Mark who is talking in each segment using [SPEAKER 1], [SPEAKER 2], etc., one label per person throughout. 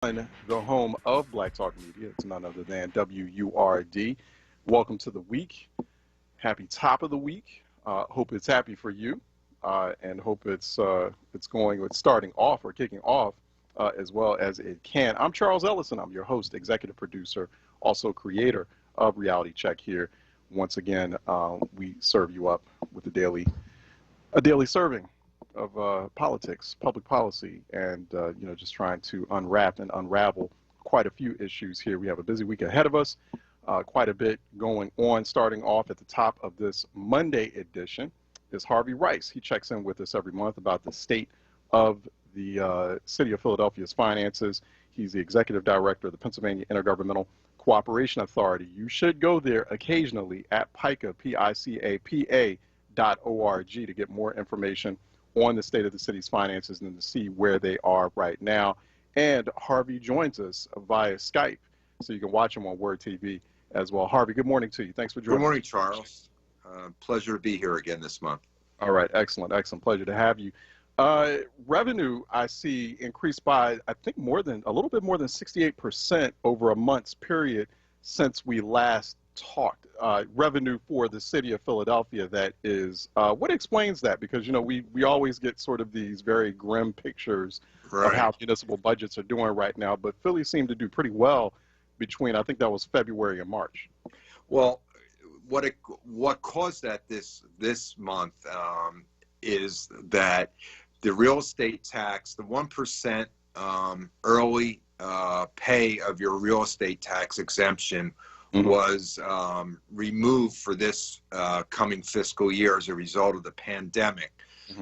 [SPEAKER 1] The home of Black Talk Media. It's none other than WURD. Welcome to the week. Happy top of the week. Hope it's happy for you, and hope it's starting off or kicking off as well as it can. I'm Charles Ellison. I'm your host, executive producer, also creator of Reality Check here. Once again, we serve you up with a daily serving of politics, public policy, and just trying to unwrap and unravel quite a few issues here. We have a busy week ahead of us, quite a bit going on. Starting off at the top of this Monday edition is Harvey Rice. He checks in with us every month about the state of the city of Philadelphia's finances. He's the executive director of the Pennsylvania Intergovernmental Cooperation Authority. You should go there occasionally at PICA, PICAPA.org, to get more information on the state of the city's finances and to see where they are right now. And Harvey joins us via Skype, so you can watch him on WURD TV as well. Harvey, good morning to you. Thanks for joining us.
[SPEAKER 2] Good morning, Charles. Pleasure to be here again this month.
[SPEAKER 1] All right, excellent. Pleasure to have you. Revenue, I see, increased by, I think, a little bit more than 68% over a month's period since we last talked. Revenue for the city of Philadelphia, that is. What explains that? Because, we always get sort of these very grim pictures of how municipal budgets are doing right now, but Philly seemed to do pretty well between, I think that was February and March.
[SPEAKER 2] Well, what caused that this month is that the real estate tax, the 1% early pay of your real estate tax exemption was removed for this coming fiscal year as a result of the pandemic.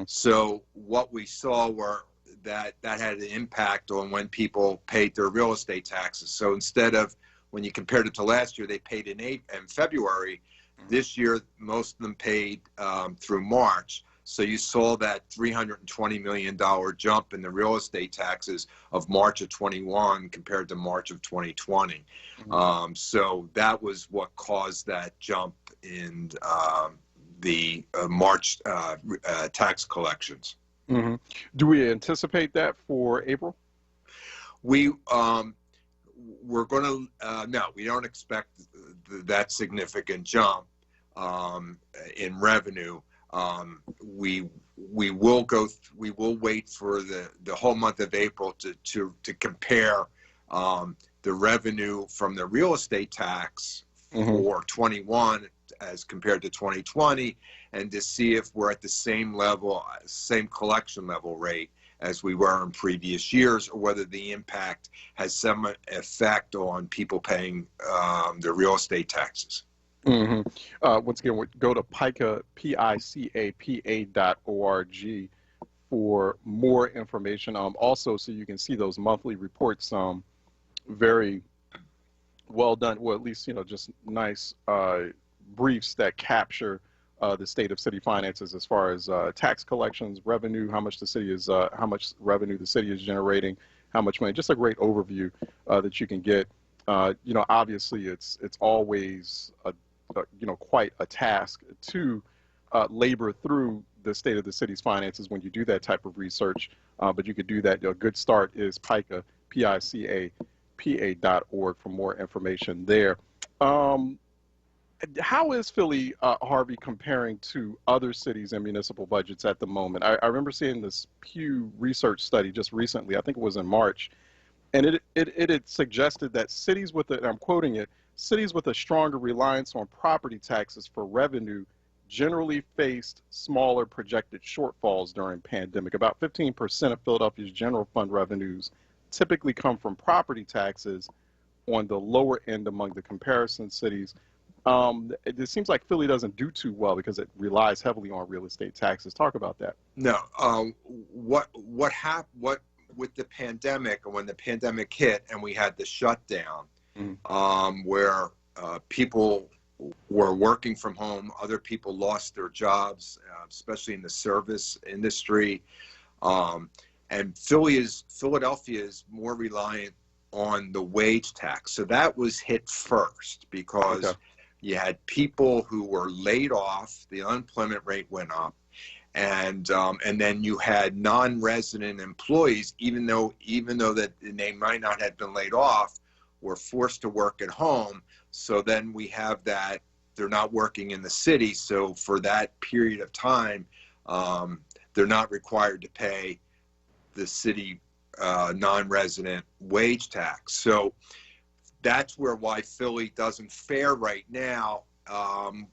[SPEAKER 2] So what we saw were that had an impact on when people paid their real estate taxes. So instead of, when you compared it to last year, they paid in February. This year, most of them paid through March. So you saw that $320 million jump in the real estate taxes of March of 21 compared to March of 2020. So that was what caused that jump in the March tax collections.
[SPEAKER 1] Do we anticipate that for April?
[SPEAKER 2] We're going to, no, we don't expect that significant jump in revenue. We will wait for the whole month of April to compare the revenue from the real estate tax for 21 as compared to 2020, and to see if we're at the same level, same collection level rate as we were in previous years, or whether the impact has some effect on people paying the real estate taxes.
[SPEAKER 1] Once again, go to PICA, PICAPA.org for more information. Also, so you can see those monthly reports, very well done, or at least, just nice briefs that capture the state of city finances as far as tax collections, revenue, how much revenue the city is generating, how much money. Just a great overview that you can get. Obviously, it's always quite a task to labor through the state of the city's finances when you do that type of research, but you could do that. A good start is PICA, PICAPA.org for more information there. How is Philly, Harvey, comparing to other cities and municipal budgets at the moment? I remember seeing this Pew Research study just recently, I think it was in March, and it had suggested that cities with, and I'm quoting it, cities with a stronger reliance on property taxes for revenue generally faced smaller projected shortfalls during pandemic. About 15% of Philadelphia's general fund revenues typically come from property taxes on the lower end among the comparison cities. It seems like Philly doesn't do too well because it relies heavily on real estate taxes. Talk about that.
[SPEAKER 2] No, what happened with the pandemic, and when the pandemic hit and we had the shutdown, where people were working from home, other people lost their jobs, especially in the service industry, and Philadelphia is more reliant on the wage tax. So that was hit first because you had people who were laid off, the unemployment rate went up, and then you had non-resident employees, even though that they might not have been laid off, were forced to work at home. So then we have that they're not working in the city. So for that period of time, they're not required to pay the city non-resident wage tax. So that's why Philly doesn't fare right now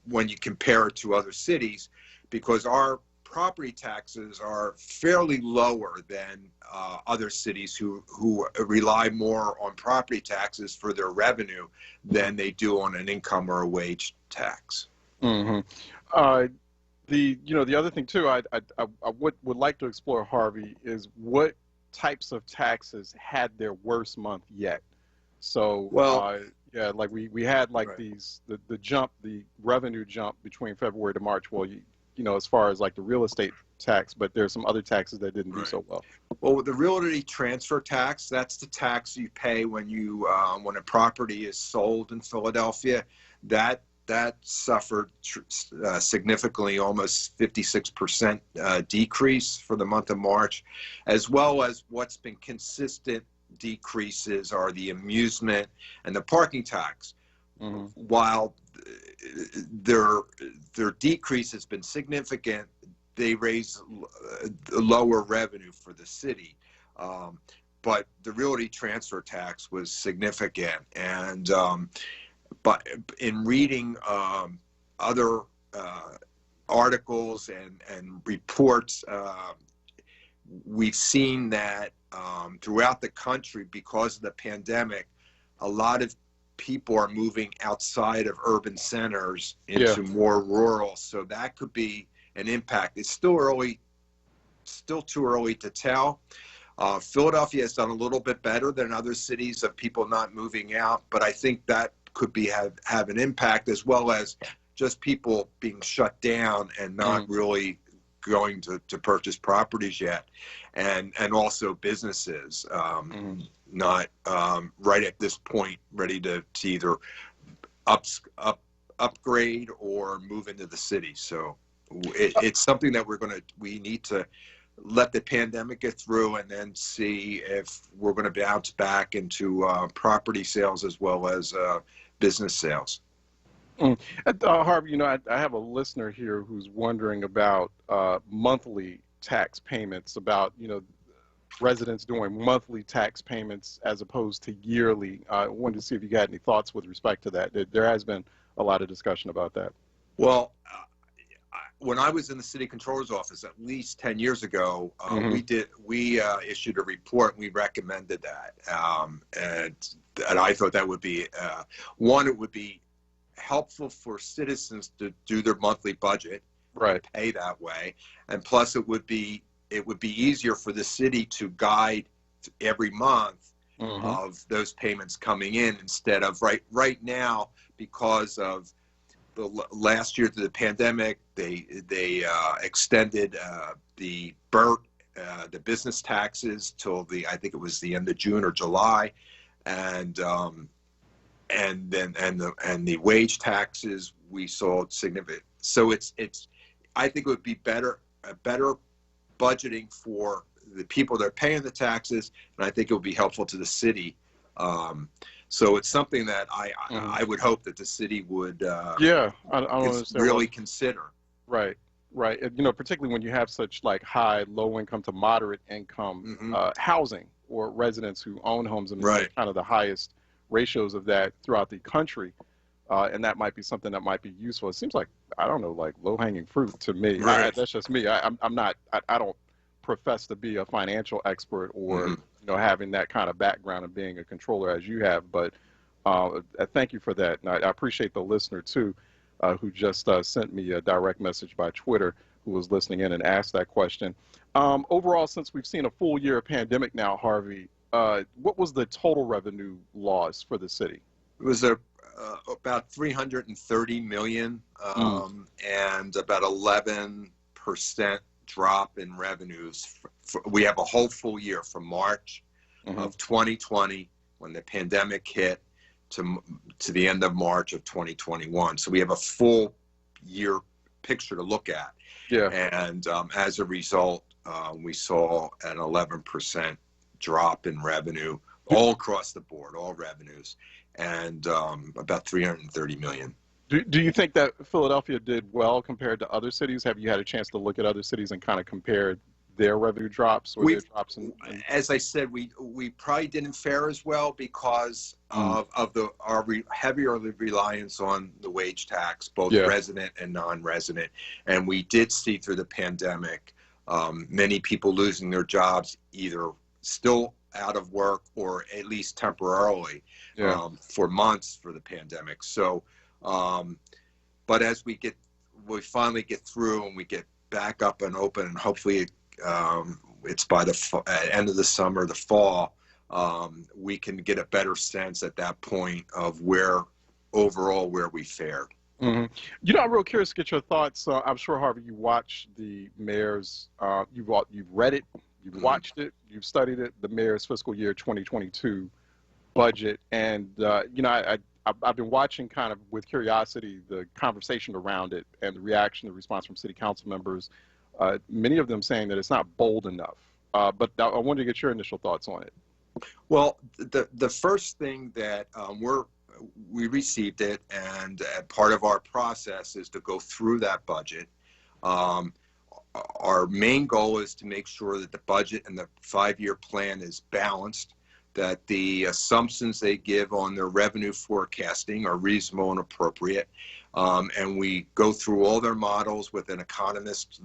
[SPEAKER 2] when you compare it to other cities, because our property taxes are fairly lower than other cities who rely more on property taxes for their revenue than they do on an income or a wage tax.
[SPEAKER 1] Mm-hmm. The other thing too, I would like to explore, Harvey, is what types of taxes had their worst month yet. So yeah, like we had like right. the revenue jump between February to March. Well, as far as like the real estate tax, but there's some other taxes that didn't do so well.
[SPEAKER 2] Well, the realty transfer tax, that's the tax you pay when when a property is sold in Philadelphia. That suffered significantly, almost 56% decrease for the month of March, as well as what's been consistent decreases are the amusement and the parking tax. Mm-hmm. While their decrease has been significant, they raise lower revenue for the city. But the realty transfer tax was significant. And but in reading other articles and reports, we've seen that throughout the country, because of the pandemic, a lot of people are moving outside of urban centers into more rural. So that could be an impact. It's still too early to tell. Philadelphia has done a little bit better than other cities of people not moving out, but I think that could have an impact, as well as just people being shut down and not really going to purchase properties yet, and also businesses not right at this point ready to either upgrade or move into the city. So it's something that we need to let the pandemic get through, and then see if we're going to bounce back into property sales as well as business sales.
[SPEAKER 1] Harvey, I have a listener here who's wondering about monthly tax payments, about, residents doing monthly tax payments as opposed to yearly. I wanted to see if you got any thoughts with respect to that. There has been a lot of discussion about that.
[SPEAKER 2] Well, when I was in the city controller's office at least 10 years ago, we issued a report, and we recommended that. And I thought that would be, it would be helpful for citizens to do their monthly budget,
[SPEAKER 1] right?
[SPEAKER 2] Pay that way, and plus it would be easier for the city to guide every month of those payments coming in, instead of right now, because of the last year through the pandemic, they extended the BERT, the business taxes, till I think it was the end of June or July, and the wage taxes we saw significant. So I think it would be better budgeting for the people that are paying the taxes, and I think it would be helpful to the city. So it's something that I would hope that the city would really consider.
[SPEAKER 1] Right. Particularly when you have such like high, low income to moderate income housing, or residents who own homes, and kind of the highest ratios of that throughout the country. And that might be something that might be useful. It seems like, I don't know, like low-hanging fruit to me.
[SPEAKER 2] Right.
[SPEAKER 1] That's just me. I don't profess to be a financial expert, or having that kind of background of being a controller as you have. But thank you for that. And I appreciate the listener too, who just sent me a direct message by Twitter, who was listening in and asked that question. Overall, since we've seen a full year of pandemic now, Harvey, what was the total revenue loss for the city?
[SPEAKER 2] It was about $330 million, and about 11% drop in revenues. We have a whole full year from March of 2020, when the pandemic hit, to the end of March of 2021. So we have a full year picture to look at.
[SPEAKER 1] Yeah.
[SPEAKER 2] And as a result, we saw an 11% drop in revenue all across the board, all revenues, and about 330 million.
[SPEAKER 1] Do you think that Philadelphia did well compared to other cities? Have you had a chance to look at other cities and kind of compare their revenue drops or their drops in?
[SPEAKER 2] As I said, we probably didn't fare as well because of our heavier reliance on the wage tax, both resident and non-resident, and we did see through the pandemic many people losing their jobs, either still out of work or at least temporarily for months for the pandemic. So, but as we finally get through and we get back up and open, and hopefully it's by the end of the summer, the fall, we can get a better sense at that point of where we fared.
[SPEAKER 1] Mm-hmm. You know, I'm real curious to get your thoughts. I'm sure, Harvey, you watched the mayor's, you've read it, you've watched it, you've studied it, the mayor's fiscal year 2022 budget. And, you know, I've been watching kind of with curiosity the conversation around it and the reaction, the response from city council members, many of them saying that it's not bold enough. But I wanted to get your initial thoughts on it.
[SPEAKER 2] Well, the first thing that we received it, and part of our process is to go through that budget. Our main goal is to make sure that the budget and the 5-year plan is balanced, that the assumptions they give on their revenue forecasting are reasonable and appropriate. And we go through all their models with an economist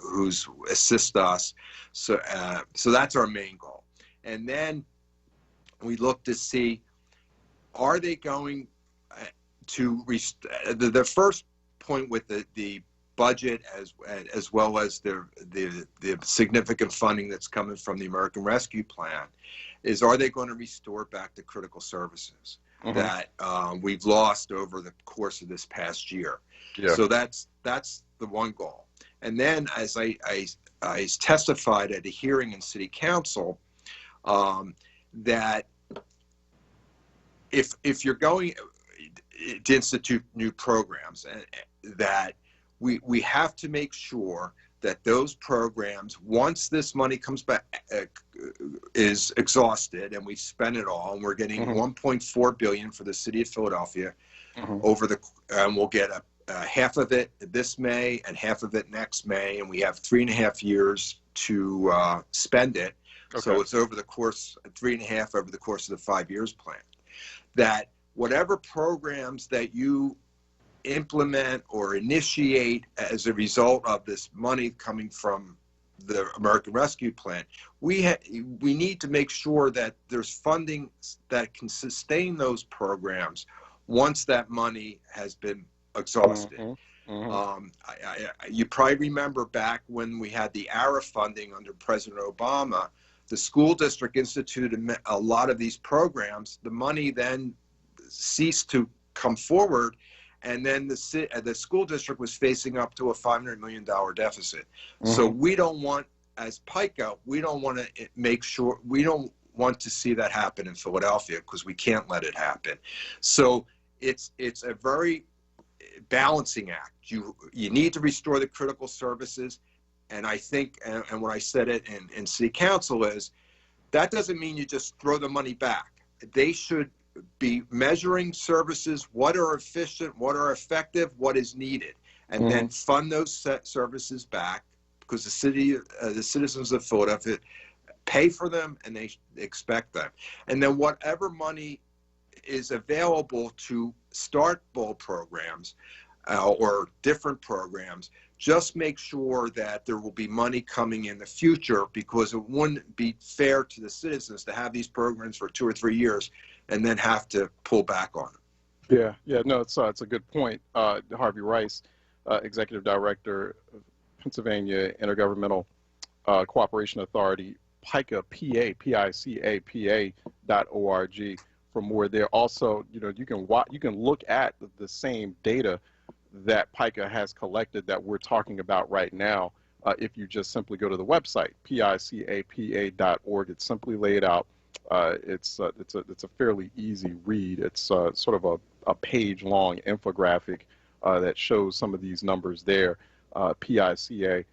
[SPEAKER 2] who's assist us. So that's our main goal. And then we look to see, are they going to the first point with the budget as well as the significant funding that's coming from the American Rescue Plan is, are they going to restore back the critical services that we've lost over the course of this past year? Yeah. So that's the one goal. And then, as I testified at a hearing in City Council, that if you're going to institute new programs, that we have to make sure that those programs, once this money comes back, is exhausted and we've spent it all, and we're getting $1.4 billion for the city of Philadelphia and we'll get half of it this May and half of it next May, and we have 3.5 years to spend it. Okay. So it's over the course, 3.5 over the course of the 5 years plan. That whatever programs that you implement or initiate as a result of this money coming from the American Rescue Plan, we need to make sure that there's funding that can sustain those programs once that money has been exhausted. You probably remember back when we had the ARA funding under President Obama, the school district instituted a lot of these programs. The money then ceased to come forward, and then the school district was facing up to a $500 million deficit. So we don't want, as PICA, we don't want to make sure, we don't want to see that happen in Philadelphia, because we can't let it happen. So it's a very balancing act. You need to restore the critical services. And I think, and when I said it in City Council, is that doesn't mean you just throw the money back. They should be measuring services, what are efficient, what are effective, what is needed, and then fund those services back, because the citizens of Philadelphia pay for them and they expect them. And then whatever money is available to start bold programs or different programs, just make sure that there will be money coming in the future, because it wouldn't be fair to the citizens to have these programs for 2 or 3 years and then have to pull back on them.
[SPEAKER 1] Yeah, no, it's a good point. Harvey Rice, Executive Director of Pennsylvania Intergovernmental Cooperation Authority, PICA, PICA.org for more there. Also, you know, you can look at the same data that PICA has collected that we're talking about right now. If you just simply go to the website, PICAPA.org, it's simply laid out. It's a fairly easy read. It's sort of a page-long infographic that shows some of these numbers there, PICAPA.org.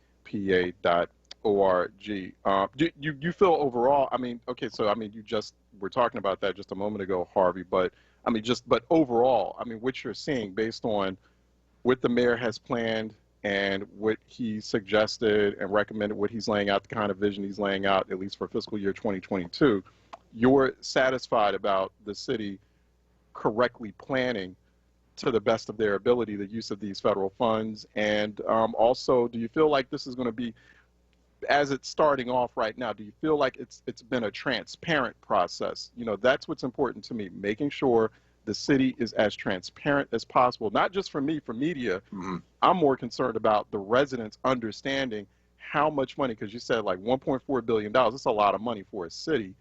[SPEAKER 1] Do you feel overall, I mean, okay, so I mean, you just were talking about that just a moment ago, Harvey, but I mean, but overall, I mean, what you're seeing based on what the mayor has planned and what he suggested and recommended, what he's laying out, the kind of vision he's laying out, at least for fiscal year 2022, you're satisfied about the city correctly planning to the best of their ability the use of these federal funds? And also, do you feel like this is going to be, as it's starting off right now, do you feel like it's been a transparent process? You know, that's what's important to me, making sure the city is as transparent as possible, not just for me, for media.
[SPEAKER 2] Mm-hmm.
[SPEAKER 1] I'm more concerned about the residents understanding how much money, because you said like $1.4 billion, that's a lot of money for a city.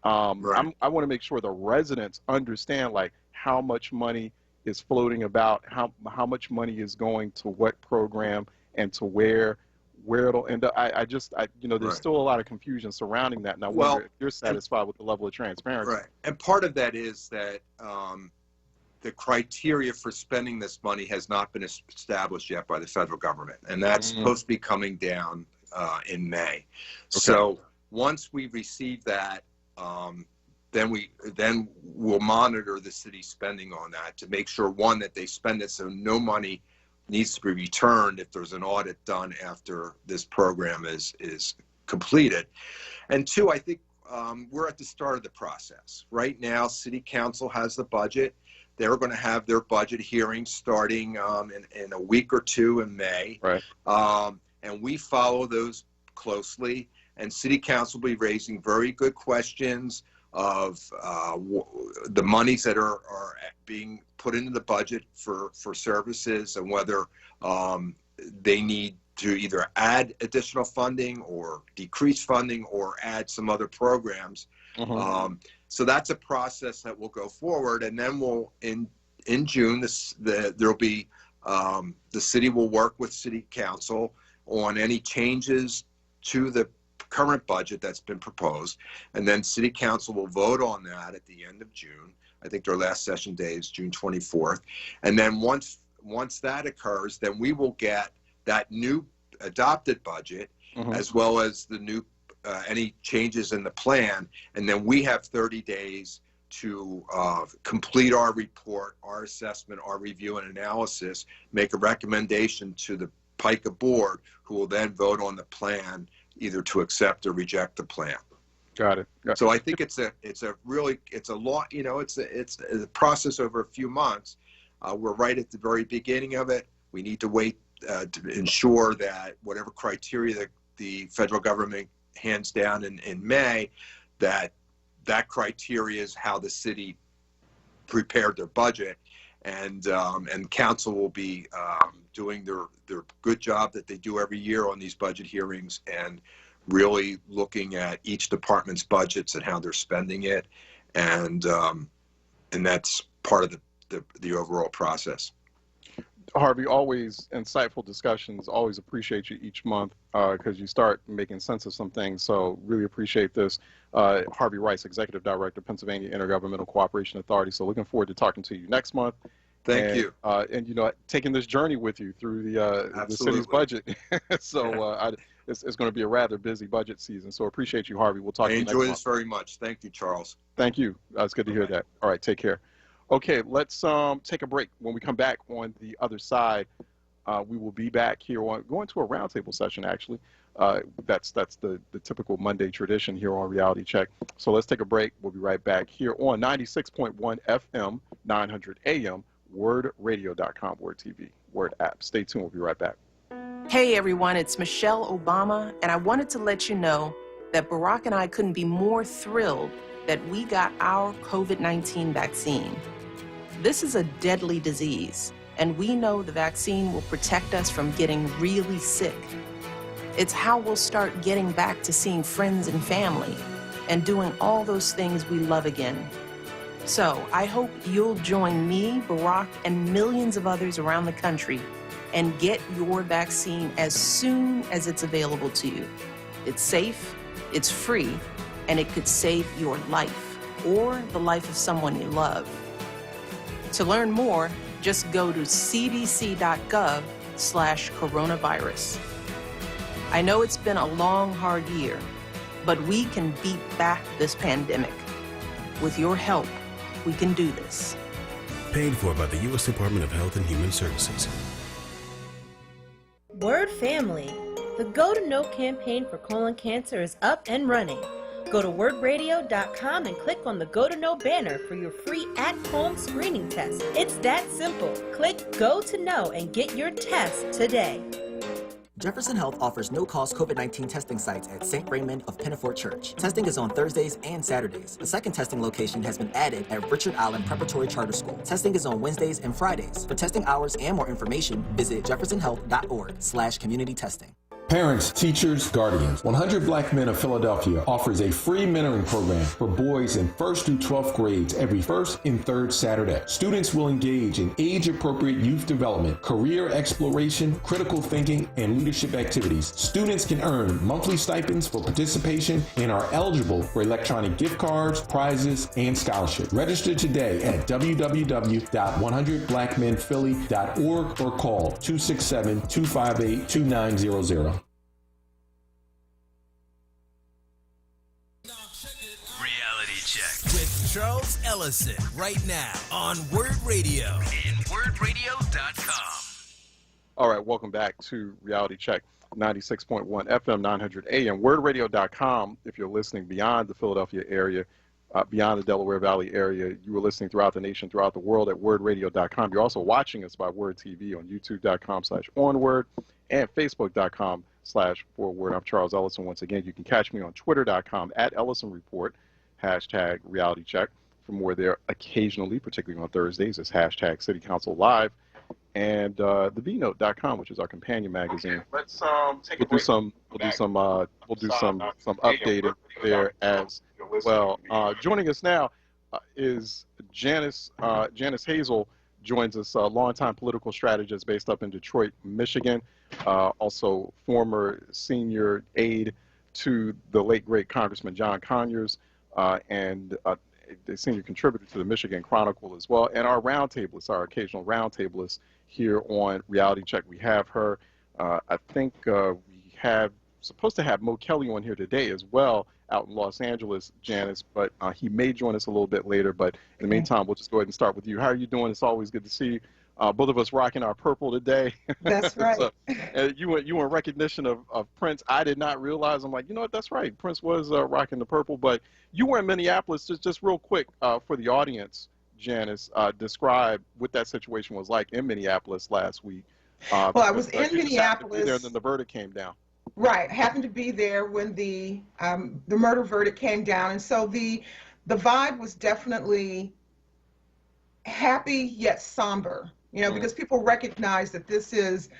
[SPEAKER 2] Right.
[SPEAKER 1] I want to make sure the residents understand like how much money is floating about, how much money is going to what program and to where it'll end up. You know, there's still a lot of confusion surrounding that, and I wonder if you're satisfied with the level of transparency.
[SPEAKER 2] Right, and part of that is that the criteria for spending this money has not been established yet by the federal government, and that's supposed to be coming down in May. Okay. So once we receive that, then we'll monitor the city's spending on that to make sure, one, that they spend it so no money needs to be returned if there's an audit done after this program is completed. And two, I think we're at the start of the process. Right now, City Council has the budget. They're going to have their budget hearing starting in a week or two in May.
[SPEAKER 1] Right.
[SPEAKER 2] And we follow those closely. And City Council will be raising very good questions of the monies that are being put into the budget for services, and whether they need to either add additional funding or decrease funding or add some other programs. Mm-hmm. So that's a process that will go forward, and then we'll in June there'll be the city will work with City Council on any changes to the current budget that's been proposed, and then City Council will vote on that at the end of June. I think their last session day is June 24th, and then once that occurs, then we will get that new adopted budget, mm-hmm. as well as the new any changes in the plan, and then we have 30 days to complete our report, our assessment, our review and analysis, make a recommendation to the PICA board, who will then vote on the plan, either to accept or reject the plan.
[SPEAKER 1] Got it.
[SPEAKER 2] So I think it's a lot, you know, it's a process over a few months. We're right at the very beginning of it. We need to wait to ensure that whatever criteria that the federal government hands down in May, that criteria is how the city prepared their budget, and council will be doing their good job that they do every year on these budget hearings, and really looking at each department's budgets and how they're spending it, and that's part of the overall process.
[SPEAKER 1] Harvey, always insightful discussions. Always appreciate you each month because you start making sense of some things. So really appreciate this. Harvey Rice, Executive Director, Pennsylvania Intergovernmental Cooperation Authority. So looking forward to talking to you next month.
[SPEAKER 2] Thank you.
[SPEAKER 1] And, you know, taking this journey with you through the city's budget. So it's going to be a rather busy budget season. So appreciate you, Harvey. We'll talk to you next month. I
[SPEAKER 2] enjoy this very much. Thank you, Charles.
[SPEAKER 1] Thank you. It's good to hear that. All right, take care. Okay, let's take a break. When we come back on the other side, we will be back here going to a roundtable session, actually. That's the typical Monday tradition here on Reality Check. So let's take a break. We'll be right back here on 96.1 FM, 900 AM, WURDradio.com, WURD TV, WURD app. Stay tuned. We'll be right back.
[SPEAKER 3] Hey, everyone. It's Michelle Obama, and I wanted to let you know that Barack and I couldn't be more thrilled that we got our COVID-19 vaccine. This is a deadly disease, and we know the vaccine will protect us from getting really sick. It's how we'll start getting back to seeing friends and family and doing all those things we love again. So I hope you'll join me, Barack, and millions of others around the country and get your vaccine as soon as it's available to you. It's safe, it's free, and it could save your life or the life of someone you love. To learn more, Just go to cdc.gov/coronavirus. I know it's been a long, hard year, but we can beat back this pandemic. With your help, we can do this.
[SPEAKER 4] Paid for by the U.S. Department of Health and Human Services.
[SPEAKER 5] WURD family, the Go to Know campaign for colon cancer is up and running. Go to WURDradio.com and click on the Go to Know banner for your free at-home screening test. It's that simple. Click Go to Know and get your test today.
[SPEAKER 6] Jefferson Health offers no-cost COVID-19 testing sites at St. Raymond of Pinafort Church. Testing is on Thursdays and Saturdays. The second testing location has been added at Richard Allen Preparatory Charter School. Testing is on Wednesdays and Fridays. For testing hours and more information, visit jeffersonhealth.org/community testing.
[SPEAKER 7] Parents, teachers, guardians, 100 Black Men of Philadelphia offers a free mentoring program for boys in 1st through 12th grades every 1st and 3rd Saturday. Students will engage in age-appropriate youth development, career exploration, critical thinking, and leadership activities. Students can earn monthly stipends for participation and are eligible for electronic gift cards, prizes, and scholarships. Register today at www.100blackmenphilly.org or call 267-258-2900.
[SPEAKER 8] With Charles Ellison right now on WURD Radio and WURDradio.com.
[SPEAKER 1] All right, welcome back to Reality Check 96.1 FM 900 AM, WURDradio.com. If you're listening beyond the Philadelphia area, beyond the Delaware Valley area, you were listening throughout the nation, throughout the world at WURDradio.com. You're also watching us by WURD TV on YouTube.com/onWURD and Facebook.com/forward. I'm Charles Ellison. Once again, you can catch me on Twitter.com @EllisonReport. #Reality Check. For more there occasionally, particularly on Thursdays, it's #City Council Live, and the bnote.com, which is our companion magazine. Okay, let's take we'll do some updating there as well. Joining us now is Janice Hazel. Joins us, longtime political strategist based up in Detroit, Michigan. Also former senior aide to the late great Congressman John Conyers. And the senior contributor to the Michigan Chronicle as well, and our roundtablist, our occasional roundtablist here on Reality Check. We have her. I think we have supposed to have Mo Kelly on here today as well, out in Los Angeles, Janice, but he may join us a little bit later. But in the meantime, we'll just go ahead and start with you. How are you doing? It's always good to see you. Both of us rocking our purple today.
[SPEAKER 9] That's right.
[SPEAKER 1] So, you in recognition of Prince. I did not realize. I'm like, you know what? That's right. Prince was rocking the purple. But you were in Minneapolis. Just real quick for the audience, Janice, describe what that situation was like in Minneapolis last week.
[SPEAKER 9] Well, I was in Minneapolis.
[SPEAKER 1] There, and then the verdict came down.
[SPEAKER 9] Right. Happened to be there when the murder verdict came down, and so the vibe was definitely happy yet somber. You know, because people recognize that this is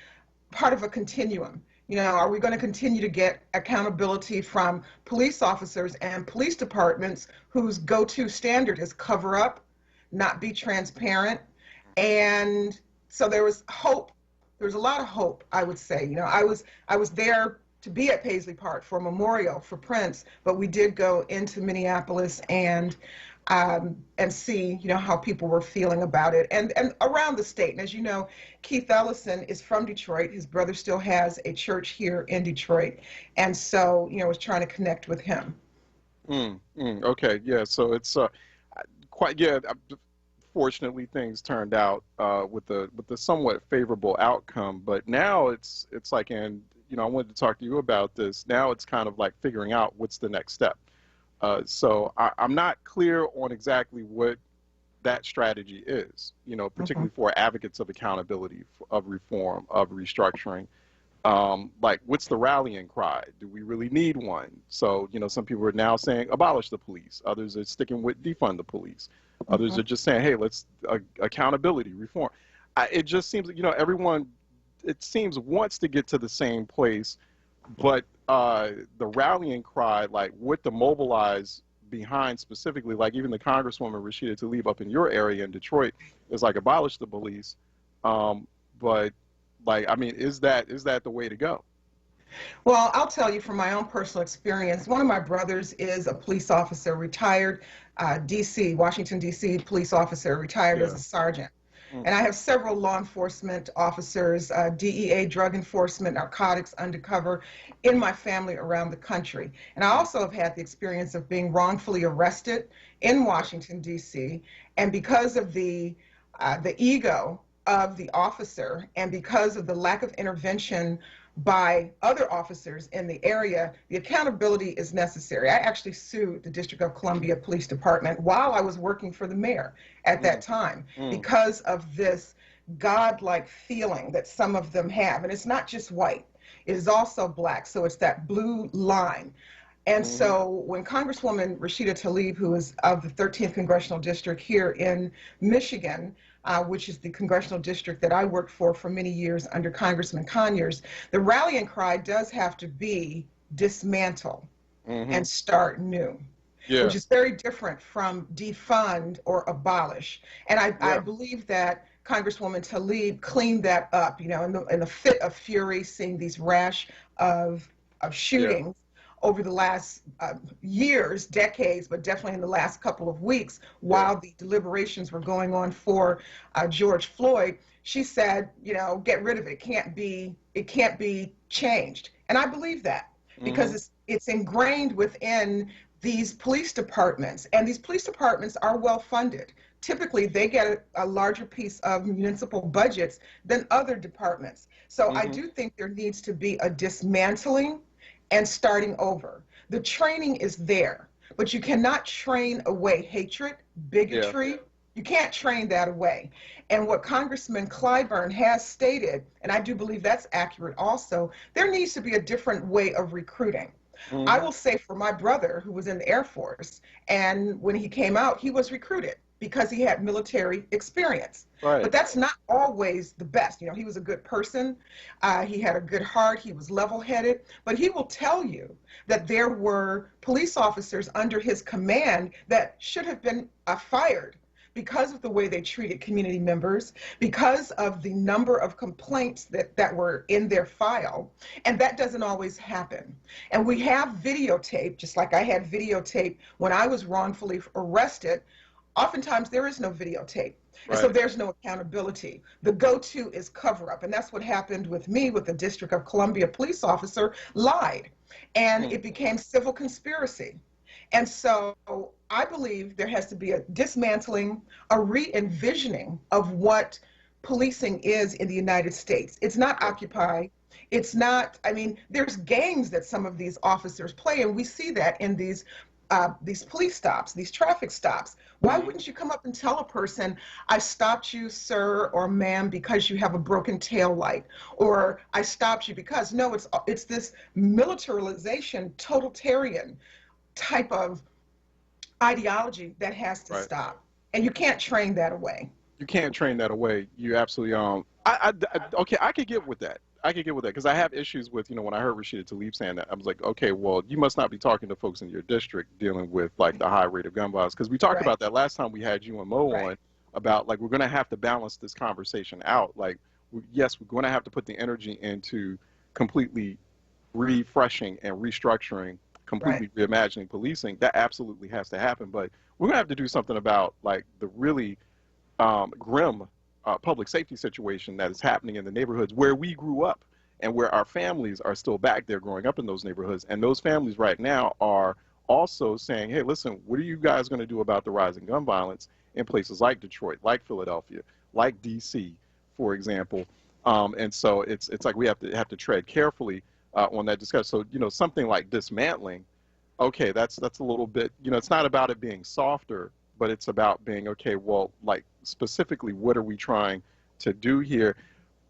[SPEAKER 9] part of a continuum. You know, are we going to continue to get accountability from police officers and police departments whose go-to standard is cover up, not be transparent? And so there was hope. There was a lot of hope, I would say. You know, I was there to be at Paisley Park for a memorial for Prince, but we did go into Minneapolis and see, you know, how people were feeling about it, and around the state. And as you know, Keith Ellison is from Detroit. His brother still has a church here in Detroit, and so, you know, was trying to connect with him.
[SPEAKER 1] Okay, yeah. So it's quite, yeah. Fortunately, things turned out with the somewhat favorable outcome. But now it's like, and you know, I wanted to talk to you about this. Now it's kind of like figuring out what's the next step. So I'm not clear on exactly what that strategy is, you know, particularly for advocates of accountability, of reform, of restructuring. Like, what's the rallying cry? Do we really need one? So, you know, some people are now saying abolish the police. Others are sticking with defund the police. Others are just saying, hey, let's accountability, reform. It just seems, you know, everyone, it seems, wants to get to the same place, but the rallying cry, like what to mobilize behind specifically, like even the Congresswoman Rashida Tlaib up in your area in Detroit is like abolish the police. But like, I mean, is that the way to go?
[SPEAKER 9] Well, I'll tell you from my own personal experience. One of my brothers is a police officer, retired, DC, Washington, DC police officer, retired as a sergeant. And I have several law enforcement officers, DEA, drug enforcement, narcotics, undercover, in my family around the country. And I also have had the experience of being wrongfully arrested in Washington, D.C. And because of the ego of the officer and because of the lack of intervention by other officers in the area, the accountability is necessary. I actually sued the District of Columbia Police Department while I was working for the mayor at that time because of this godlike feeling that some of them have. And it's not just white, it is also black. So it's that blue line. And so when Congresswoman Rashida Tlaib, who is of the 13th Congressional District here in Michigan, which is the congressional district that I worked for many years under Congressman Conyers, the rallying cry does have to be dismantle and start new, which is very different from defund or abolish. And I believe that Congresswoman Tlaib cleaned that up, you know, in the fit of fury, seeing these rash of shootings over the last years, decades, but definitely in the last couple of weeks, while the deliberations were going on for George Floyd, she said, you know, get rid of it. It can't be changed. And I believe that because it's ingrained within these police departments, and these police departments are well funded. Typically, they get a larger piece of municipal budgets than other departments. So I do think there needs to be a dismantling and starting over. The training is there, but you cannot train away hatred, bigotry. You can't train that away. And what Congressman Clyburn has stated, and I do believe that's accurate also, there needs to be a different way of recruiting. I will say for my brother, who was in the Air Force, and when he came out, he was recruited because he had military experience. But that's not always the best. You know, he was a good person. He had a good heart. He was level-headed. But he will tell you that there were police officers under his command that should have been fired because of the way they treated community members, because of the number of complaints that were in their file. And that doesn't always happen. And we have videotape, just like I had videotape when I was wrongfully arrested. Oftentimes there is no videotape. And so there's no accountability. The go-to is cover-up. And that's what happened with me with the District of Columbia police officer lied. And it became civil conspiracy. And so I believe there has to be a dismantling, a re-envisioning of what policing is in the United States. It's not Occupy. It's not, I mean, there's games that some of these officers play, and we see that in these police stops, these traffic stops. Why wouldn't you come up and tell a person, I stopped you, sir or ma'am, because you have a broken tail light, or I stopped you because, no, it's this militarization, totalitarian type of ideology that has to stop. And you can't train that away.
[SPEAKER 1] You can't train that away. You absolutely, okay, I could get with that. Because I have issues with, you know, when I heard Rashida Tlaib saying that, I was like, okay, well, you must not be talking to folks in your district dealing with, like, the high rate of gun violence. Because we talked about that last time we had you and Mo on about, like, we're going to have to balance this conversation out. Like, yes, we're going to have to put the energy into completely refreshing and restructuring, completely reimagining policing. That absolutely has to happen. But we're going to have to do something about, like, the really grim public safety situation that is happening in the neighborhoods where we grew up and where our families are still back there growing up in those neighborhoods. And those families right now are also saying, hey, listen, what are you guys going to do about the rise in gun violence in places like Detroit, like Philadelphia, like DC, for example? And so it's like we have to tread carefully on that discussion. So, you know, something like dismantling, okay, that's a little bit, you know, it's not about it being softer, but it's about being, okay, well, like, specifically, what are we trying to do here?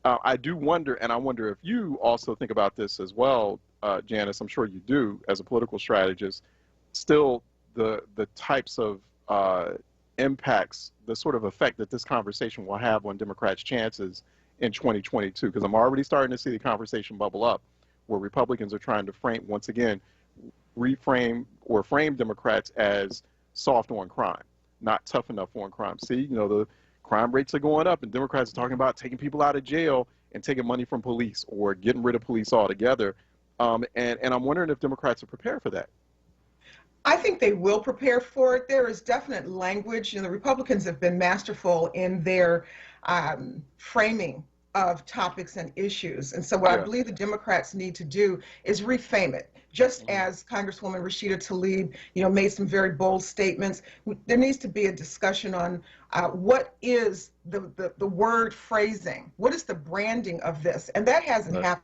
[SPEAKER 1] I do wonder, and I wonder if you also think about this as well, Janice, I'm sure you do, as a political strategist, still the types of impacts, the sort of effect that this conversation will have on Democrats' chances in 2022, because I'm already starting to see the conversation bubble up, where Republicans are trying to frame, once again, reframe or frame Democrats as soft on crime, not tough enough on crime. See, you know, the crime rates are going up, and Democrats are talking about taking people out of jail and taking money from police or getting rid of police altogether. And I'm wondering if Democrats are prepared for that.
[SPEAKER 9] I think they will prepare for it. There is definite language. The Republicans have been masterful in their framing of topics and issues. And so what I believe the Democrats need to do is reframe it. Just as Congresswoman Rashida Tlaib, made some very bold statements, there needs to be a discussion on what is the word phrasing, what is the branding of this, and that hasn't happened.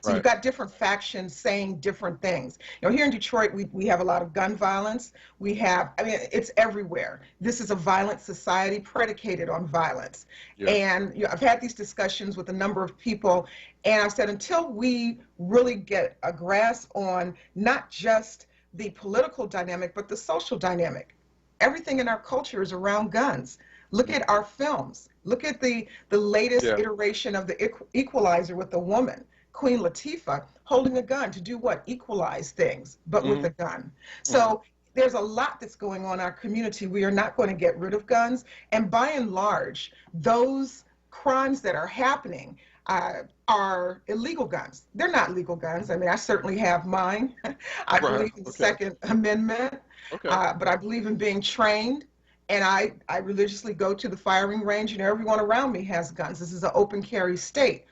[SPEAKER 9] So you've got different factions saying different things. Here in Detroit, we have a lot of gun violence. It's everywhere. This is a violent society predicated on violence. And I've had these discussions with a number of people, and I said, until we really get a grasp on not just the political dynamic, but the social dynamic, everything in our culture is around guns. Look at our films. Look at the latest iteration of the Equalizer with the woman, Queen Latifah, holding a gun to do what? Equalize things, but with a gun. So there's a lot that's going on in our community. We are not going to get rid of guns. And by and large, those crimes that are happening are illegal guns. They're not legal guns. I certainly have mine. I believe in the Second Amendment, but I believe in being trained. And I religiously go to the firing range, everyone around me has guns. This is an open carry state.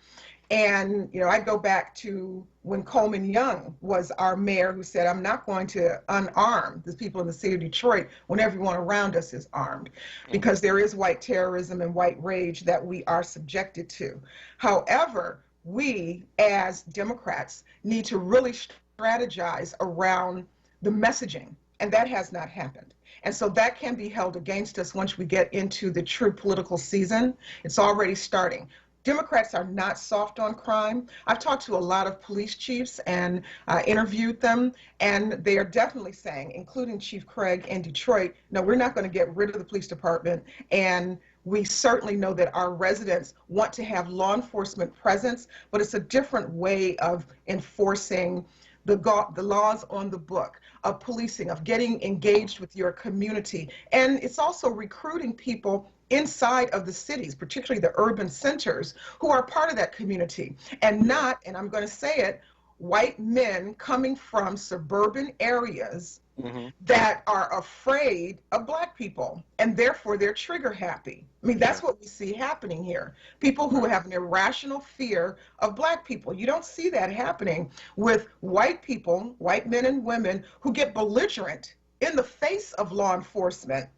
[SPEAKER 9] And, I go back to when Coleman Young was our mayor, who said, I'm not going to unarm the people in the city of Detroit when everyone around us is armed, because there is white terrorism and white rage that we are subjected to. However, we as Democrats need to really strategize around the messaging, and that has not happened. And so that can be held against us once we get into the true political season. It's already starting. Democrats are not soft on crime. I've talked to a lot of police chiefs and interviewed them, and they are definitely saying, including Chief Craig in Detroit, no, we're not going to get rid of the police department, and we certainly know that our residents want to have law enforcement presence, but it's a different way of enforcing the laws on the book, of policing, of getting engaged with your community. And it's also recruiting people inside of the cities, particularly the urban centers, who are part of that community, and not, and I'm going to say it, white men coming from suburban areas that are afraid of Black people, and therefore they're trigger happy. That's what we see happening here. People who have an irrational fear of Black people. You don't see that happening with white people, white men and women, who get belligerent in the face of law enforcement,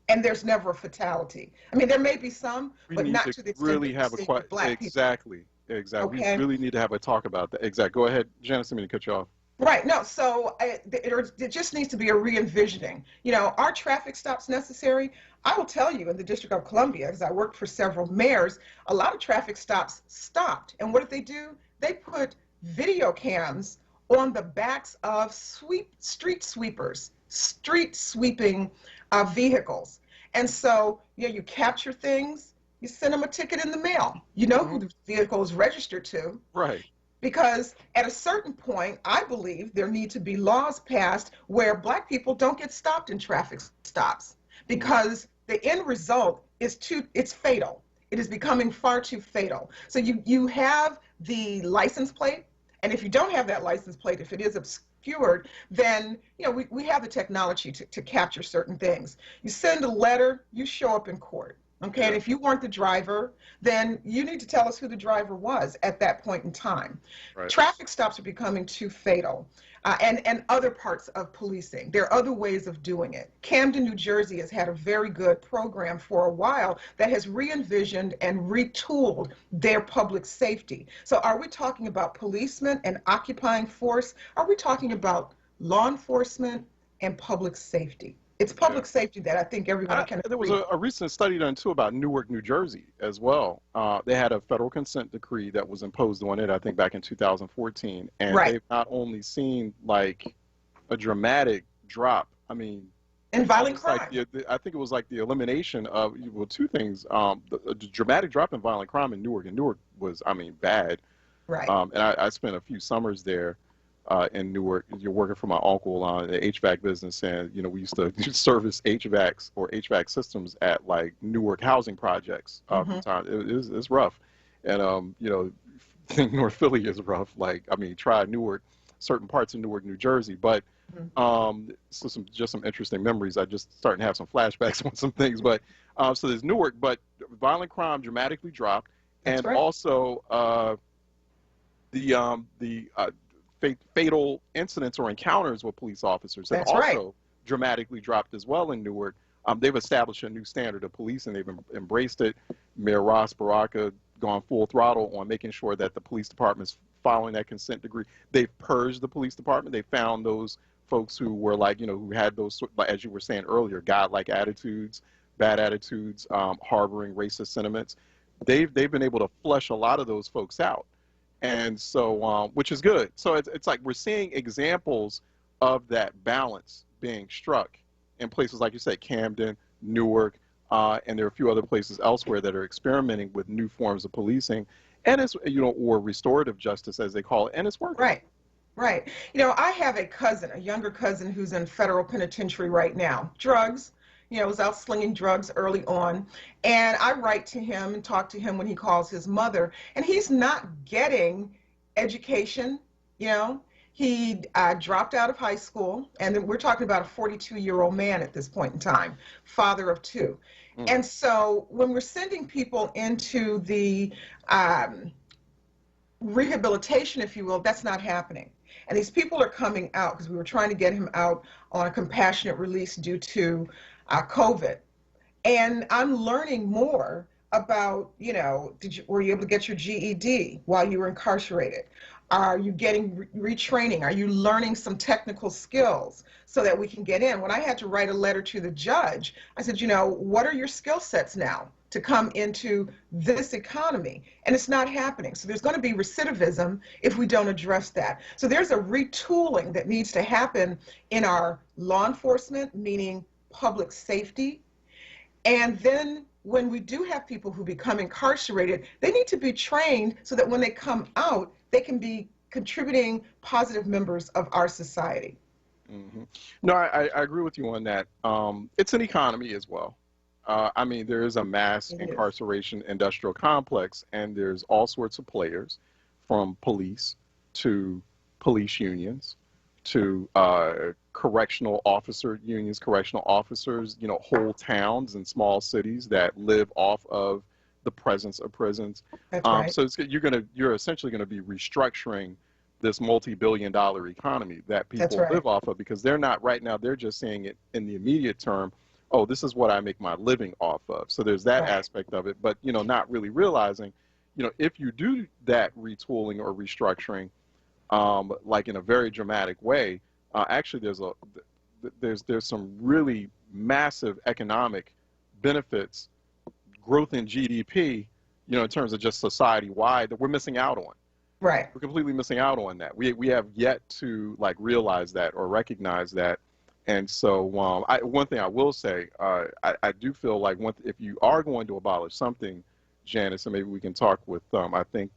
[SPEAKER 9] and there's never a fatality. There may be some, but not to the extent
[SPEAKER 1] really have a
[SPEAKER 9] Black people.
[SPEAKER 1] Exactly. Okay. We really need to have a talk about that. Exactly. Go ahead, Janice. I'm going to cut you off.
[SPEAKER 9] Right. No. So it just needs to be a re-envisioning. Are traffic stops necessary? I will tell you, in the District of Columbia, as I worked for several mayors, a lot of traffic stops stopped. And what did they do? They put video cams on the backs of street sweepers, street sweeping vehicles. And so, you capture things, you send them a ticket in the mail. You know who the vehicle is registered to.
[SPEAKER 1] Right.
[SPEAKER 9] Because at a certain point, I believe there need to be laws passed where Black people don't get stopped in traffic stops, because the end result is it's fatal. It is becoming far too fatal. So you have the license plate, and if you don't have that license plate, if it is obscured, then we have the technology to capture certain things. You send a letter, you show up in court. Okay, and if you weren't the driver, then you need to tell us who the driver was at that point in time. Right. Traffic stops are becoming too fatal, and other parts of policing. There are other ways of doing it. Camden, New Jersey has had a very good program for a while that has re-envisioned and retooled their public safety. So are we talking about policemen and occupying force? Are we talking about law enforcement and public safety? It's public safety that I think everyone can agree.
[SPEAKER 1] There was a recent study done, too, about Newark, New Jersey, as well. They had a federal consent decree that was imposed on it, I think, back in 2014. And they've not only seen, like, a dramatic drop, in
[SPEAKER 9] violent crime.
[SPEAKER 1] I think it was like the elimination of, two things. The dramatic drop in violent crime in Newark. And Newark was, bad. Right. And I spent a few summers there. In Newark, you're working for my uncle on the HVAC business, and we used to service HVACs or HVAC systems at like Newark housing projects. From time. It's rough, and North Philly is rough. Try Newark. certain parts of Newark, New Jersey. But so just some interesting memories. I just starting to have some flashbacks on some things. But so there's Newark, but violent crime dramatically dropped, and also the fatal incidents or encounters with police officers have also dramatically dropped as well in Newark. They've established a new standard of police, and they've embraced it. Mayor Ross Baraka gone full throttle on making sure that the police department's following that consent decree. They've purged the police department. They found those folks who were like, who had those, as you were saying earlier, godlike attitudes, bad attitudes, harboring racist sentiments. They've been able to flush a lot of those folks out. And so, which is good. So it's like we're seeing examples of that balance being struck in places like you said, Camden, Newark, and there are a few other places elsewhere that are experimenting with new forms of policing, and it's or restorative justice as they call it, and it's working.
[SPEAKER 9] Right. I have a younger cousin who's in federal penitentiary right now. Drugs. Was out slinging drugs early on. And I write to him and talk to him when he calls his mother. And he's not getting education, He dropped out of high school. And then we're talking about a 42-year-old man at this point in time, father of two. And so when we're sending people into the rehabilitation, if you will, that's not happening. And these people are coming out because we were trying to get him out on a compassionate release due to COVID. And I'm learning more about, were you able to get your GED while you were incarcerated? Are you getting retraining? Are you learning some technical skills so that we can get in? When I had to write a letter to the judge, I said, what are your skill sets now to come into this economy? And it's not happening. So there's going to be recidivism if we don't address that. So there's a retooling that needs to happen in our law enforcement, meaning public safety. And then when we do have people who become incarcerated, they need to be trained so that when they come out, they can be contributing positive members of our society.
[SPEAKER 1] No, I agree with you on that. It's an economy as well. There is a mass incarceration industrial complex, and there's all sorts of players, from police to police unions to correctional officer unions, correctional officers, whole towns and small cities that live off of the presence of prisons. So you're essentially going to be restructuring this multi-billion-dollar economy that people live off of, because they're not right now. They're just seeing it in the immediate term. Oh, this is what I make my living off of. So there's that aspect of it, but not really realizing, if you do that retooling or restructuring, like in a very dramatic way, actually there's some really massive economic benefits, growth in GDP, in terms of just society-wide, that we're missing out on.
[SPEAKER 9] Right.
[SPEAKER 1] We're completely missing out on that. We have yet to realize that or recognize that. And so one thing I will say, I do feel like if you are going to abolish something, Janice, and maybe we can talk with, I think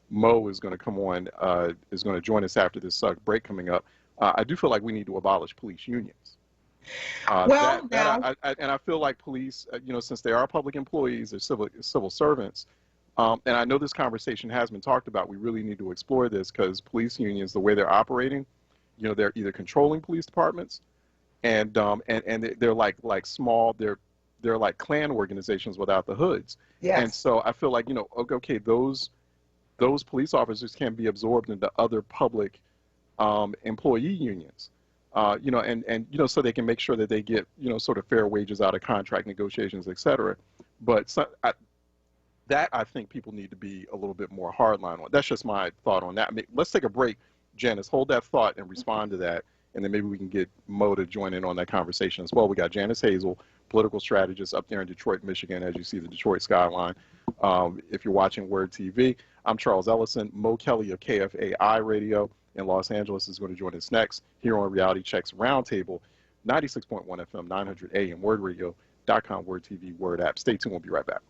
[SPEAKER 1] Mo is going to come on, is going to join us after this break coming up. I do feel like we need to abolish police unions. And I feel like police, since they are public employees, they're civil servants, and I know this conversation has been talked about. We really need to explore this, because police unions, the way they're operating, they're either controlling police departments, and they're like small, they're like clan organizations without the hoods.
[SPEAKER 9] Yes.
[SPEAKER 1] And so I feel like okay, those police officers can be absorbed into other public employee unions. So they can make sure that they get, sort of fair wages out of contract negotiations, et cetera. But I think people need to be a little bit more hardline on. That's just my thought on that. Let's take a break. Janice, hold that thought and respond to that, and then maybe we can get Mo to join in on that conversation as well. We got Janice Hazel, political strategist up there in Detroit, Michigan, as you see the Detroit skyline. If you're watching WURD TV, I'm Charles Ellison. Mo Kelly of KFAI Radio in Los Angeles is going to join us next here on Reality Check's Roundtable, 96.1 FM, 900 AM, WURDRadio.com, WURD TV, WURD app. Stay tuned. We'll be right back.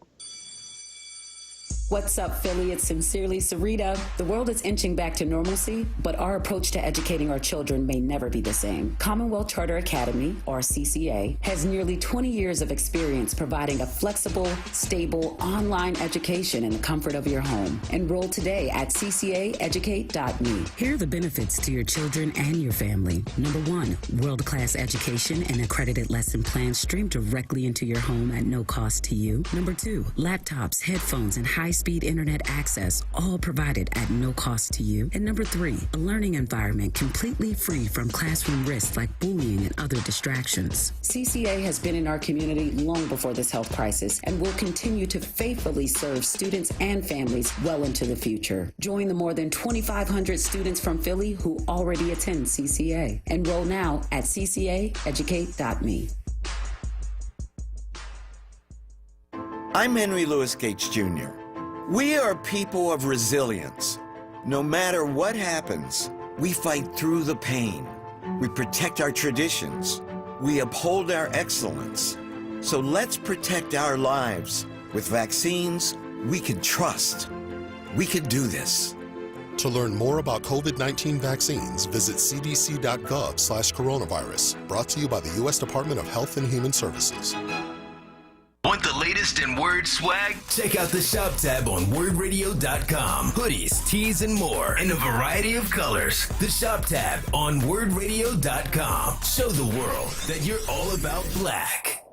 [SPEAKER 10] What's up, Philly? It's sincerely Sarita. The world is inching back to normalcy, but our approach to educating our children may never be the same. Commonwealth Charter Academy, or CCA, has nearly 20 years of experience providing a flexible, stable, online education in the comfort of your home. Enroll today at ccaeducate.me. Here are the benefits to your children and your family. Number 1, world-class education and accredited lesson plans streamed directly into your home at no cost to you. Number 2, laptops, headphones, and high-speed internet access, all provided at no cost to you. And number 3, a learning environment completely free from classroom risks like bullying and other distractions. CCA has been in our community long before this health crisis and will continue to faithfully serve students and families well into the future. Join the more than 2,500 students from Philly who already attend CCA. Enroll now at ccaeducate.me.
[SPEAKER 11] I'm Henry Louis Gates Jr. We are people of resilience. No matter what happens, we fight through the pain. We protect our traditions. We uphold our excellence. So let's protect our lives with vaccines we can trust. We can do this.
[SPEAKER 12] To learn more about COVID-19 vaccines, visit cdc.gov/coronavirus. Brought to you by the U.S. Department of Health and Human Services.
[SPEAKER 8] Want the latest in Word swag? Check out the shop tab on WURDradio.com. Hoodies, tees, and more in a variety of colors. The shop tab on WURDradio.com. Show the world that you're all about black.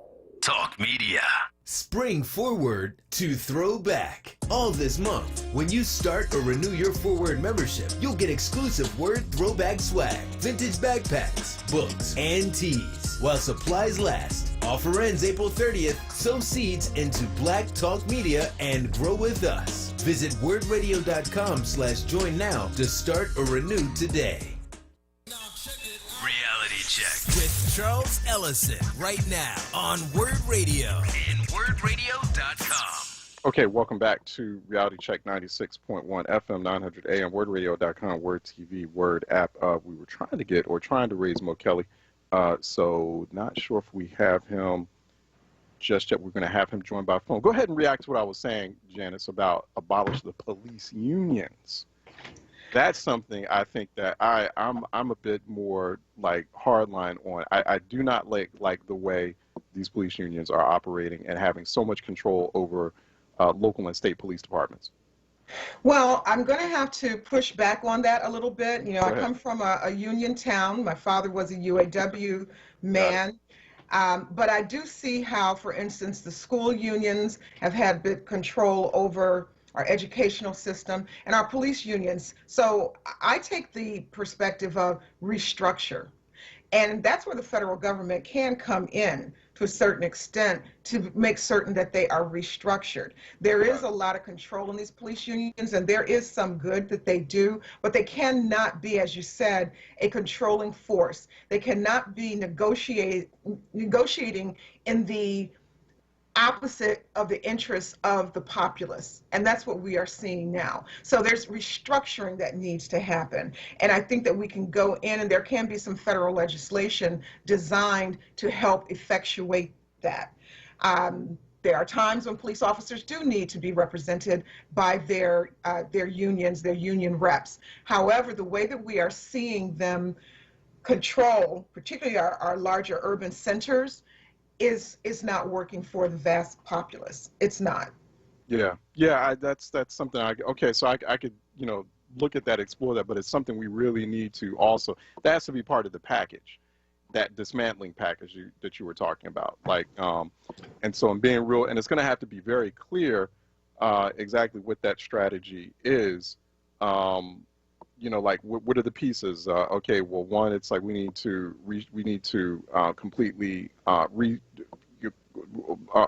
[SPEAKER 8] Talk Media. Spring forward to throwback. All this month, when you start or renew your WURD membership, you'll get exclusive WURD throwback swag, vintage backpacks, books, and tees. While supplies last. Offer ends April 30th. Sow seeds into Black Talk Media and grow with us. Visit WURDradio.com/join now to start or renew today. Reality Check with Charles Ellison right now on WURD Radio and WURDradio.com.
[SPEAKER 1] Okay, welcome back to Reality Check 96.1 FM 900 AM, WURDradio.com, WURD TV, WURD app. We were trying to raise Mo Kelly. So not sure if we have him just yet. We're going to have him join by phone. Go ahead and react to what I was saying, Janice, about abolish the police unions. That's something I think that I'm a bit more like hardline on. I do not like the way these police unions are operating and having so much control over local and state police departments.
[SPEAKER 9] Well, I'm going to have to push back on that a little bit. You know, I come from a union town. My father was a UAW man. But I do see how, for instance, the school unions have had big control over our educational system and our police unions. So I take the perspective of restructure. And that's where the federal government can come in to a certain extent to make certain that they are restructured. There is a lot of control in these police unions, and there is some good that they do, but they cannot be, as you said, a controlling force. They cannot be negotiating in the opposite of the interests of the populace. And that's what we are seeing now. So there's restructuring that needs to happen. And I think that we can go in, and there can be some federal legislation designed to help effectuate that. There are times when police officers do need to be represented by their unions, their union reps. However, the way that we are seeing them control, particularly our larger urban centers, is not working for the vast populace. It's not.
[SPEAKER 1] Yeah, that's something. So I could look at that, explore that, but it's something we really need to also. That has to be part of the package, that dismantling package that you were talking about. And so I'm being real, and it's going to have to be very clear exactly what that strategy is. What are the pieces? Okay, well, one, it's like we need to completely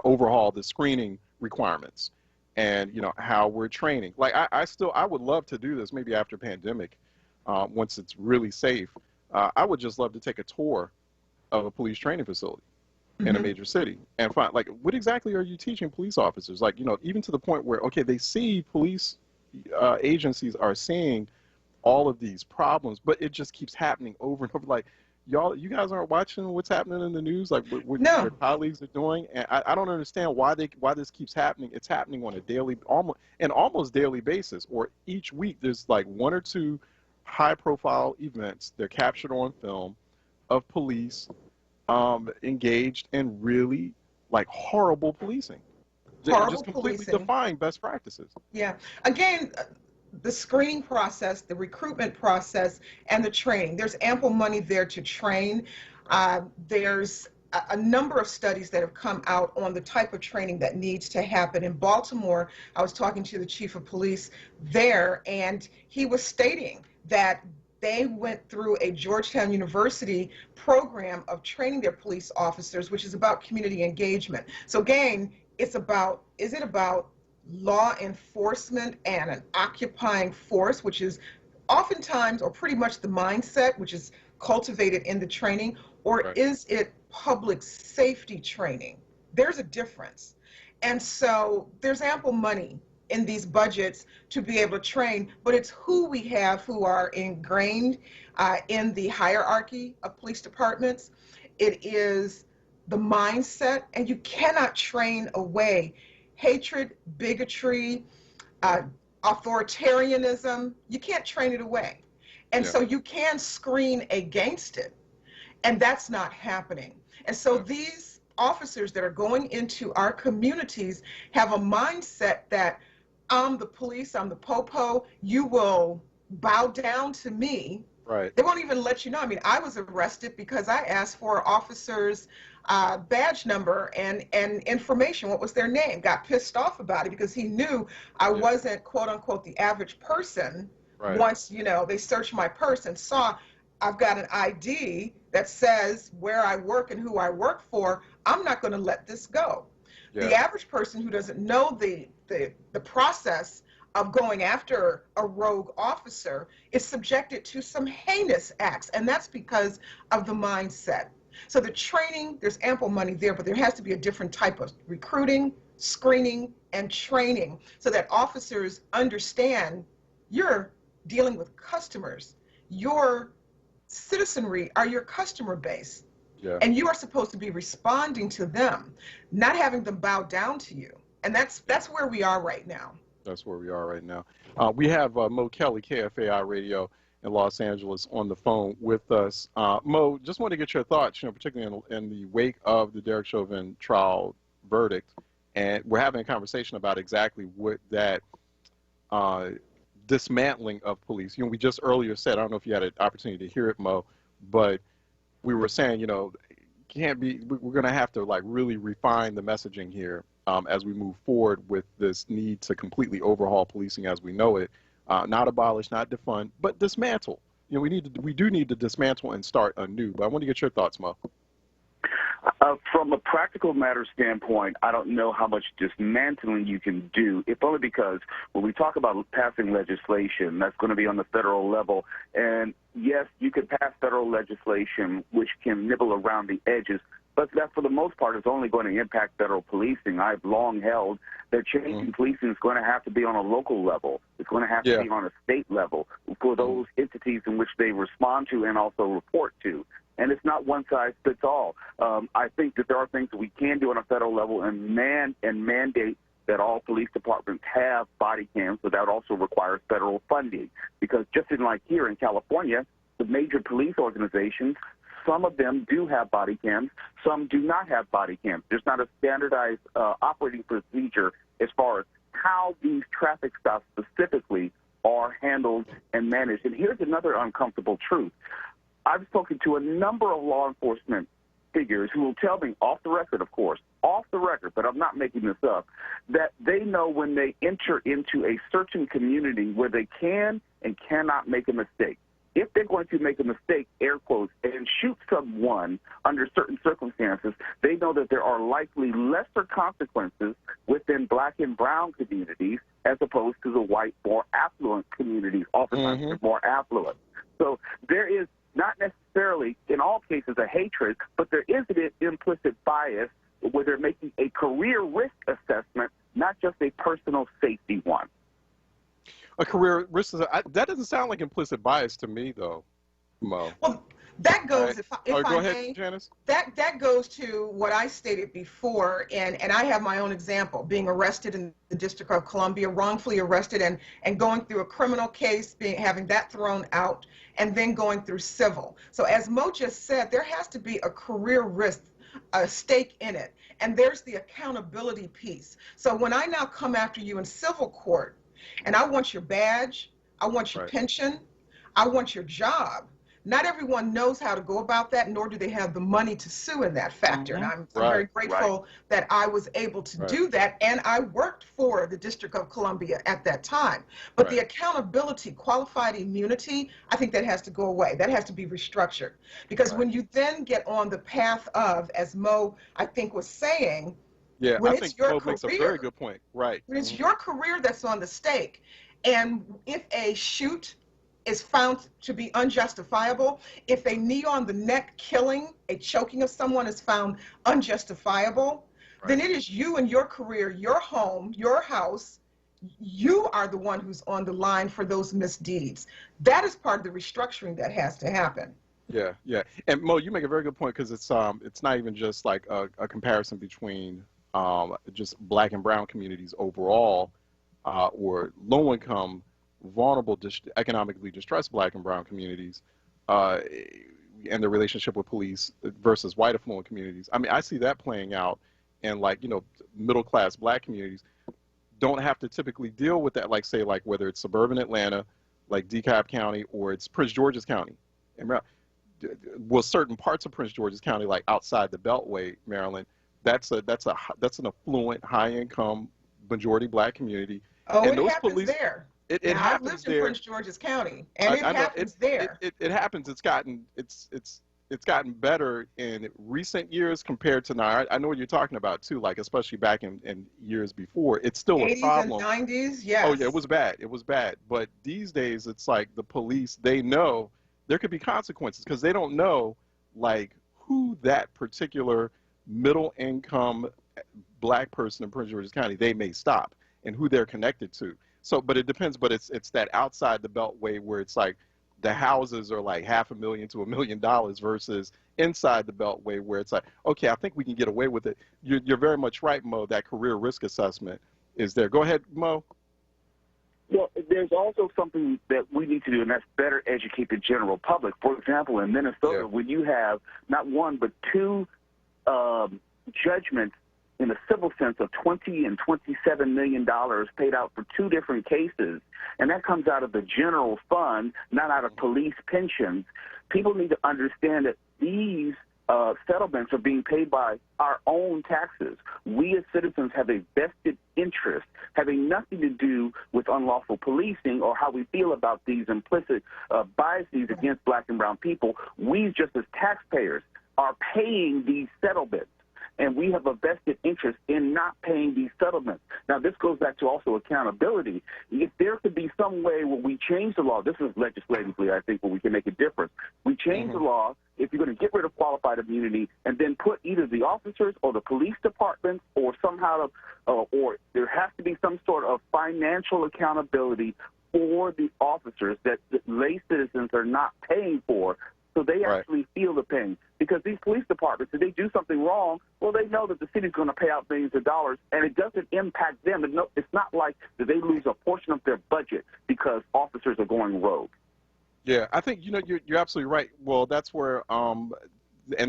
[SPEAKER 1] overhaul the screening requirements, and how we're training. I would love to do this maybe after pandemic, once it's really safe. I would just love to take a tour of a police training facility in a major city and find what exactly are you teaching police officers? Even to the point where they see police agencies are seeing all of these problems, but it just keeps happening over and over. you guys aren't watching what's happening in the news, like what
[SPEAKER 9] No.
[SPEAKER 1] your colleagues are doing, and I don't understand why this keeps happening. It's happening on a daily, almost daily basis, or each week there's like one or two high-profile events. They're captured on film of police engaged in really like horrible policing.
[SPEAKER 9] Horrible
[SPEAKER 1] just completely
[SPEAKER 9] policing.
[SPEAKER 1] defying best practices.
[SPEAKER 9] Yeah. Again, the screening process, the recruitment process, and the training. There's ample money there to train. There's a number of studies that have come out on the type of training that needs to happen. In Baltimore, I was talking to the chief of police there, and he was stating that they went through a Georgetown University program of training their police officers, which is about community engagement. So again, is it about law enforcement and an occupying force, which is oftentimes or pretty much the mindset which is cultivated in the training, or
[SPEAKER 1] Right.
[SPEAKER 9] is it public safety training? There's a difference. And so there's ample money in these budgets to be able to train, but it's who we have who are ingrained in the hierarchy of police departments. It is the mindset, and you cannot train away hatred, bigotry, authoritarianism. You can't train it away. And so you can screen against it, and that's not happening. And so these officers that are going into our communities have a mindset that I'm the police, I'm the popo, you will bow down to me.
[SPEAKER 1] Right.
[SPEAKER 9] They won't even let you know. I mean, I was arrested because I asked for an officer's badge number and information. What was their name? Got pissed off about it because he knew I wasn't, quote unquote, the average person.
[SPEAKER 1] Right.
[SPEAKER 9] Once, they searched my purse and saw I've got an ID that says where I work and who I work for, I'm not going to let this go.
[SPEAKER 1] Yeah.
[SPEAKER 9] The average person who doesn't know the process of going after a rogue officer is subjected to some heinous acts, and that's because of the mindset. So the training, there's ample money there, but there has to be a different type of recruiting, screening, and training so that officers understand you're dealing with customers. Your citizenry are your customer base.
[SPEAKER 1] Yeah.
[SPEAKER 9] And you are supposed to be responding to them, not having them bow down to you. And that's where we are right now.
[SPEAKER 1] That's where we are right now. We have Mo Kelly, KFAI Radio in Los Angeles, on the phone with us. Mo, just want to get your thoughts, particularly in the wake of the Derek Chauvin trial verdict. And we're having a conversation about exactly what that dismantling of police. We just earlier said, I don't know if you had an opportunity to hear it, Mo, but we were saying, can't be, we're going to have to like really refine the messaging here as we move forward with this need to completely overhaul policing as we know it, not abolish, not defund, but dismantle. We do need to dismantle and start anew. But I want to get your thoughts, Mo.
[SPEAKER 13] From a practical matter standpoint, I don't know how much dismantling you can do, if only because when we talk about passing legislation, that's going to be on the federal level. And yes, you could pass federal legislation which can nibble around the edges, but that for the most part is only going to impact federal policing. I've long held that changing policing is going to have to be on a local level. It's going to have to be on a state level for those entities in which they respond to and also report to. And it's not one size fits all. I think that there are things that we can do on a federal level and mandate that all police departments have body cams, but that also requires federal funding. Because just like here in California, the major police organizations, some of them do have body cams, some do not have body cams. There's not a standardized operating procedure as far as how these traffic stops specifically are handled and managed. And here's another uncomfortable truth. I've spoken to a number of law enforcement figures who will tell me, off the record, of course, off the record, but I'm not making this up, that they know when they enter into a certain community where they can and cannot make a mistake. If they're going to make a mistake, air quotes, and shoot someone under certain circumstances, they know that there are likely lesser consequences within black and brown communities as opposed to the white, more affluent communities. Oftentimes they're more affluent. So there is not necessarily, in all cases, a hatred, but there is an implicit bias where they're making a career risk assessment, not just a personal safety one.
[SPEAKER 1] A career risk assessment, that doesn't sound like implicit bias to me, though, Mo.
[SPEAKER 9] That goes, if
[SPEAKER 1] go
[SPEAKER 9] I
[SPEAKER 1] ahead,
[SPEAKER 9] may,
[SPEAKER 1] Janice.
[SPEAKER 9] that goes to what I stated before, and I have my own example, being arrested in the District of Columbia, wrongfully arrested, and going through a criminal case, having that thrown out, and then going through civil. So as Mo just said, there has to be a career risk, a stake in it, and there's the accountability piece. So when I now come after you in civil court, and I want your badge, I want your pension, I want your job. Not everyone knows how to go about that, nor do they have the money to sue in that factor. And I'm very grateful that I was able to do that, and I worked for the District of Columbia at that time. But the accountability, qualified immunity, I think that has to go away. That has to be restructured. Because when you then get on the path of, as Mo, I think, was saying,
[SPEAKER 1] I think Mo makes a very good point. Right.
[SPEAKER 9] When it's your career that's on the stake, and if a shoot is found to be unjustifiable, if a knee on the neck killing, a choking of someone is found unjustifiable, then it is you and your career, your home, your house. You are the one who's on the line for those misdeeds. That is part of the restructuring that has to happen.
[SPEAKER 1] Yeah, yeah. And Mo, you make a very good point, because it's not even just like a comparison between just Black and brown communities overall, or low income, vulnerable, economically distressed Black and brown communities, and the relationship with police versus white affluent communities. I mean, I see that playing out in, like, middle class Black communities don't have to typically deal with that, like, say, like whether it's suburban Atlanta, like DeKalb County, or it's Prince George's County. And well, certain parts of Prince George's County, like outside the Beltway, Maryland, that's an affluent, high income, majority Black community.
[SPEAKER 9] Oh,
[SPEAKER 1] and
[SPEAKER 9] it
[SPEAKER 1] those
[SPEAKER 9] happens
[SPEAKER 1] police,
[SPEAKER 9] there.
[SPEAKER 1] It happens
[SPEAKER 9] lived
[SPEAKER 1] there.
[SPEAKER 9] in Prince George's County, and it happens there.
[SPEAKER 1] It happens. It's gotten better in recent years compared to now. I know what you're talking about too. Like, especially back in years before, it's still a problem.
[SPEAKER 9] 80s and 90s, yes.
[SPEAKER 1] Oh yeah, it was bad. It was bad. But these days, it's like the police. They know there could be consequences, because they don't know, like, who that particular middle income Black person in Prince George's County they may stop, and who they're connected to. So, but it depends. But it's that outside the Beltway where it's like the houses are like $500,000 to $1 million versus inside the Beltway where it's like, okay, I think we can get away with it. You're very much right, Mo. That career risk assessment is there. Go ahead, Mo.
[SPEAKER 13] Well, there's also something that we need to do, and that's better educate the general public. For example, in Minnesota, when you have not one but two judgments in a civil sense of $20 and $27 million paid out for two different cases, and that comes out of the general fund, not out of police pensions. People need to understand that these settlements are being paid by our own taxes. We as citizens have a vested interest, having nothing to do with unlawful policing or how we feel about these implicit biases against Black and brown people. We, just as taxpayers, are paying these settlements, and we have a vested interest in not paying these settlements. Now, this goes back to also accountability. If there could be some way where we change the law, this is legislatively, I think, where we can make a difference. We change the law, if you're going to get rid of qualified immunity, and then put either the officers or the police departments or somehow, or there has to be some sort of financial accountability for the officers that lay citizens are not paying for, so they actually feel the pain. Because these police departments, if they do something wrong, well, they know that the city's going to pay out millions of dollars, and it doesn't impact them. It's not like that they lose a portion of their budget because officers are going rogue.
[SPEAKER 1] Yeah, I think you're absolutely right. Well, that's where and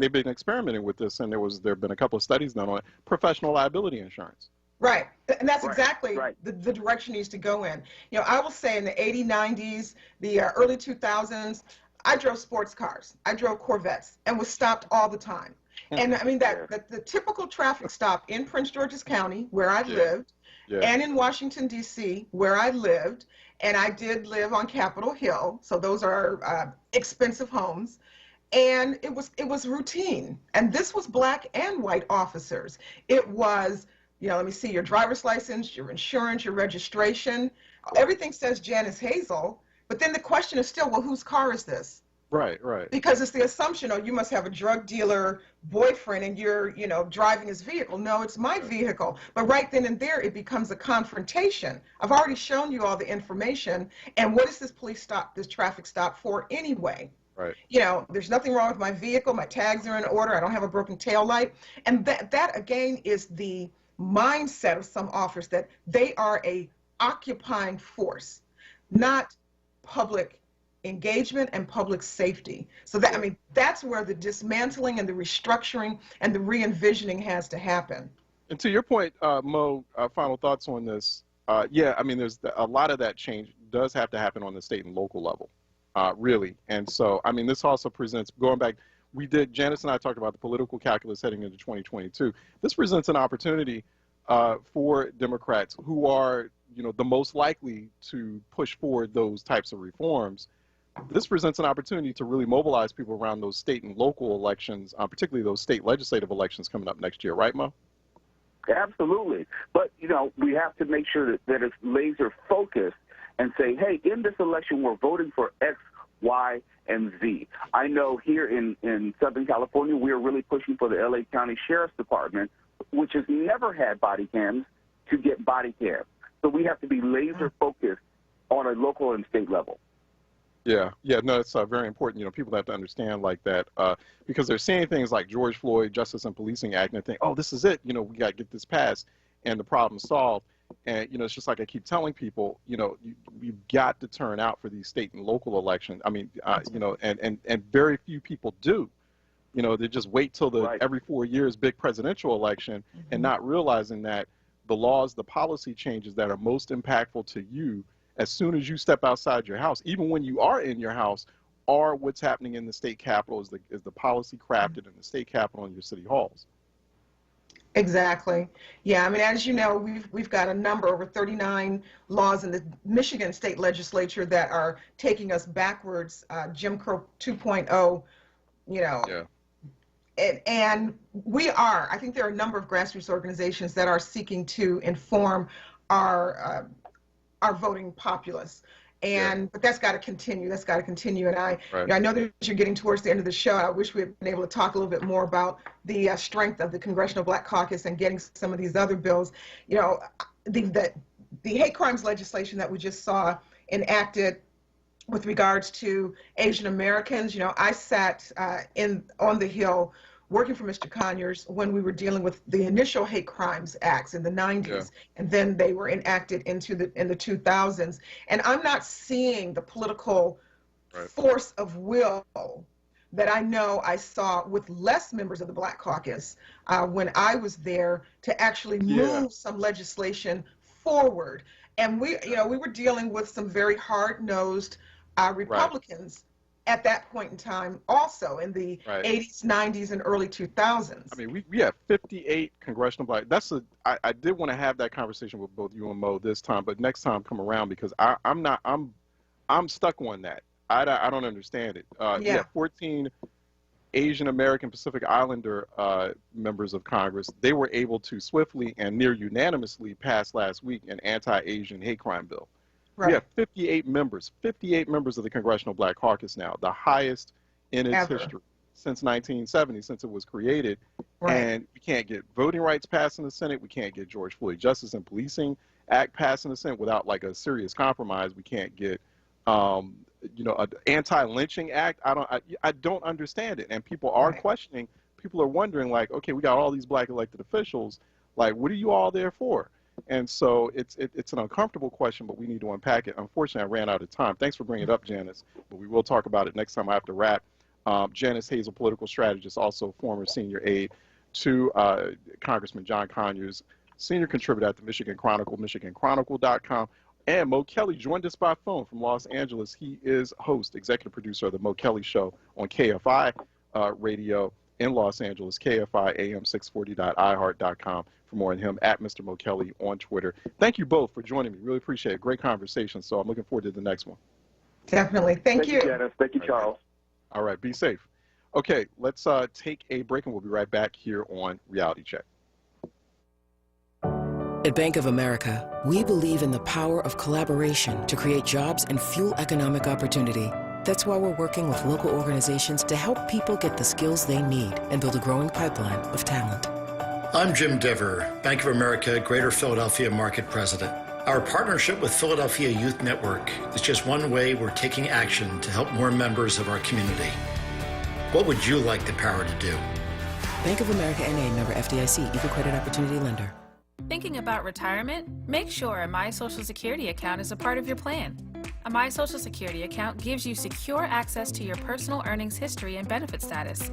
[SPEAKER 1] they've been experimenting with this, and there've been a couple of studies done on it. Professional liability insurance.
[SPEAKER 9] Right, and that's exactly the direction needs to go in. I will say in the 80s, 90s, the early 2000s, I drove sports cars. I drove Corvettes and was stopped all the time. And I mean, the typical traffic stop in Prince George's County, where I lived, and in Washington, D.C., where I lived, and I did live on Capitol Hill, so those are expensive homes, and it was routine. And this was Black and white officers. It was, let me see, your driver's license, your insurance, your registration. Everything says Janice Hazel. But then the question is still, well, whose car is this?
[SPEAKER 1] Right, right.
[SPEAKER 9] Because it's the assumption, you must have a drug dealer boyfriend and you're, driving his vehicle. No, it's my vehicle. But right then and there, it becomes a confrontation. I've already shown you all the information. And what is this traffic stop for anyway?
[SPEAKER 1] Right.
[SPEAKER 9] You know, there's nothing wrong with my vehicle. My tags are in order. I don't have a broken tail light. And that again is the mindset of some officers, that they are a occupying force, not public engagement and public safety. So that, I mean, that's where the dismantling and the restructuring and the re-envisioning has to happen.
[SPEAKER 1] And to your point, Mo, final thoughts on this. Yeah, I mean, there's a lot of that change does have to happen on the state and local level, really. And so, I mean, this also presents, going back, Janice and I talked about the political calculus heading into 2022. This presents an opportunity for Democrats who are, you know, the most likely to push forward those types of reforms. This presents an opportunity to really mobilize people around those state and local elections, particularly those state legislative elections coming up next year, right, Mo?
[SPEAKER 13] Absolutely. But, you know, we have to make sure that it's laser focused and say, hey, in this election, we're voting for X, Y, and Z. I know here in Southern California, we're really pushing for the LA County Sheriff's Department, which has never had body cams, to get body cams. So we have to be laser focused on a local and state level.
[SPEAKER 1] Yeah, no, it's very important. You know, people have to understand like that because they're seeing things like George Floyd, Justice and Policing Act, and they think, oh, this is it. You know, we got to get this passed and the problem solved. And, you know, it's just like I keep telling people, you know, you've got to turn out for these state and local elections. I mean, you know, and very few people do. You know, they just wait till the every 4 years big presidential election and not realizing that the laws, the policy changes that are most impactful to you as soon as you step outside your house, even when you are in your house, are what's happening in the state capitol, is the policy crafted in the state capitol and your city halls.
[SPEAKER 9] Exactly. Yeah, I mean, as you know, we've got a number, over 39 laws in the Michigan state legislature that are taking us backwards, Jim Crow 2.0, you know. Yeah. And we are, I think there are a number of grassroots organizations that are seeking to inform our voting populace. And but that's got to continue. That's got to continue. And you know, I know that you're getting towards the end of the show. I wish we had been able to talk a little bit more about the strength of the Congressional Black Caucus and getting some of these other bills. You know, the hate crimes legislation that we just saw enacted with regards to Asian Americans. You know, I sat on the Hill working for Mr. Conyers when we were dealing with the initial hate crimes acts in the 90s, and then they were enacted in the 2000s. And I'm not seeing the political force of will that I know I saw with less members of the Black Caucus when I was there to actually move some legislation forward. And we were dealing with some very hard-nosed Republicans at that point in time, also in the 80s, 90s, and early 2000s.
[SPEAKER 1] I mean, we have 58 congressional black. I did want to have that conversation with both you and Mo this time, but next time come around, because I'm stuck on that. I don't understand it. 14 Asian American Pacific Islander members of Congress, they were able to swiftly and near unanimously pass last week an anti-Asian hate crime bill. We have 58 members of the Congressional Black Caucus now, the highest in its history since 1970, since it was created. And we can't get voting rights passed in the Senate. We can't get George Floyd Justice and Policing Act passed in the Senate without like a serious compromise. We can't get, an anti-lynching act. I don't understand it. And people are questioning. People are wondering, like, okay, we got all these black elected officials. Like, what are you all there for? And so it's an uncomfortable question, but we need to unpack it. Unfortunately, I ran out of time. Thanks for bringing it up, Janice, but we will talk about it next time I have to wrap. Janice Hazel, political strategist, also former senior aide to Congressman John Conyers, senior contributor at the Michigan Chronicle, michiganchronicle.com. And Mo Kelly joined us by phone from Los Angeles. He is host, executive producer of the Mo Kelly Show on KFI radio in Los Angeles, KFI AM 640.iheart.com. For more on him, at Mr. Mo Kelly on Twitter. Thank you both for joining me. Really appreciate it. Great conversation. So I'm looking forward to the next one.
[SPEAKER 9] Definitely. Thank you.
[SPEAKER 13] Janice. Thank you, Charles.
[SPEAKER 1] All right. Be safe. Okay. Let's take a break, and we'll be right back here on Reality Check.
[SPEAKER 14] At Bank of America, we believe in the power of collaboration to create jobs and fuel economic opportunity. That's why we're working with local organizations to help people get the skills they need and build a growing pipeline of talent.
[SPEAKER 15] I'm Jim Dever, Bank of America, Greater Philadelphia Market President. Our partnership with Philadelphia Youth Network is just one way we're taking action to help more members of our community. What would you like the power to do?
[SPEAKER 14] Bank of America N.A. member FDIC, Equal Credit Opportunity Lender.
[SPEAKER 16] Thinking about retirement? Make sure a My Social Security account is a part of your plan. A My Social Security account gives you secure access to your personal earnings history and benefit status.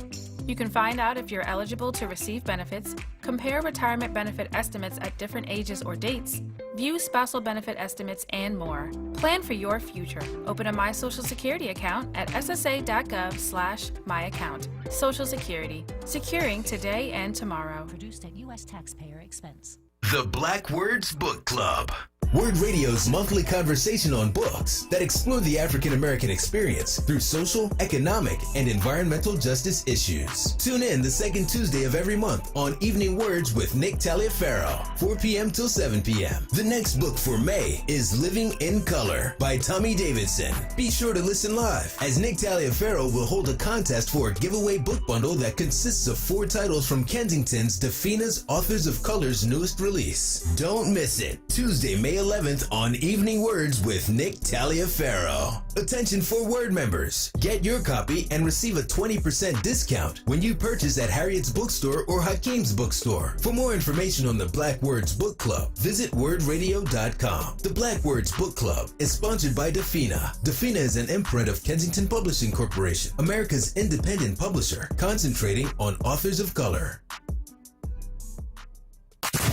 [SPEAKER 16] You can find out if you're eligible to receive benefits, compare retirement benefit estimates at different ages or dates, view spousal benefit estimates, and more. Plan for your future. Open a My Social Security account at ssa.gov/myaccount. Social Security, securing today and tomorrow.
[SPEAKER 17] Produced at U.S. taxpayer expense.
[SPEAKER 8] The Black Words Book Club. WURD Radio's monthly conversation on books that explore the African American experience through social, economic, and environmental justice issues. Tune in the second Tuesday of every month on Evening Words with Nick Taliaferro, 4 p.m. till 7 p.m. The next book for May is Living in Color by Tommy Davidson. Be sure to listen live, as Nick Taliaferro will hold a contest for a giveaway book bundle that consists of 4 titles from Kensington's Dafina's Authors of Color's newest release. Don't miss it. Tuesday, May 11th on Evening Words with Nick Taliaferro. Attention for WURD members. Get your copy and receive a 20% discount when you purchase at Harriet's Bookstore or Hakeem's Bookstore. For more information on the Black Words Book Club, visit WURDradio.com. The Black Words Book Club is sponsored by Dafina. Dafina is an imprint of Kensington Publishing Corporation, America's independent publisher, concentrating on authors of color.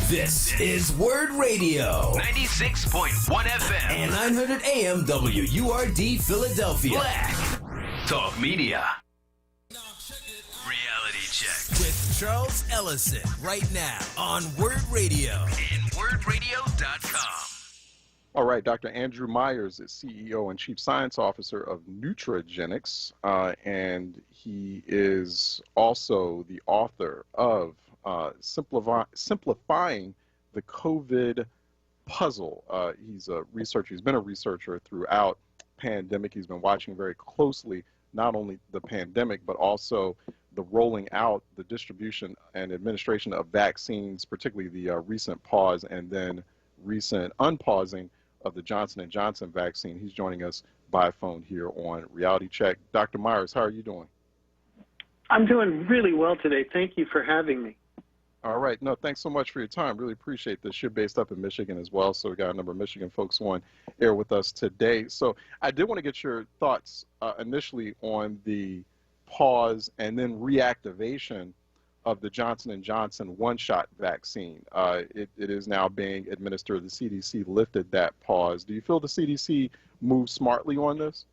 [SPEAKER 8] This is WURD Radio, 96.1 FM and 900 AM WURD Philadelphia. Black Talk Media. Reality Check with Charles Ellison right now on WURD Radio and WURDradio.com.
[SPEAKER 1] All right, Dr. Andrew Myers is CEO and Chief Science Officer of Nutrigenics, and he is also the author of Simplifying the COVID Puzzle. He's a researcher. He's been a researcher throughout pandemic. He's been watching very closely not only the pandemic, but also the rolling out, the distribution and administration of vaccines, particularly the recent pause and then recent unpausing of the Johnson & Johnson vaccine. He's joining us by phone here on Reality Check. Dr. Myers, how are you doing?
[SPEAKER 18] I'm doing really well today. Thank you for having me.
[SPEAKER 1] All right. No, thanks so much for your time. Really appreciate this. You're based up in Michigan as well, so we got a number of Michigan folks on air with us today. So I did want to get your thoughts initially on the pause and then reactivation of the Johnson & Johnson one-shot vaccine. It is now being administered. The CDC lifted that pause. Do you feel the CDC moved smartly on this?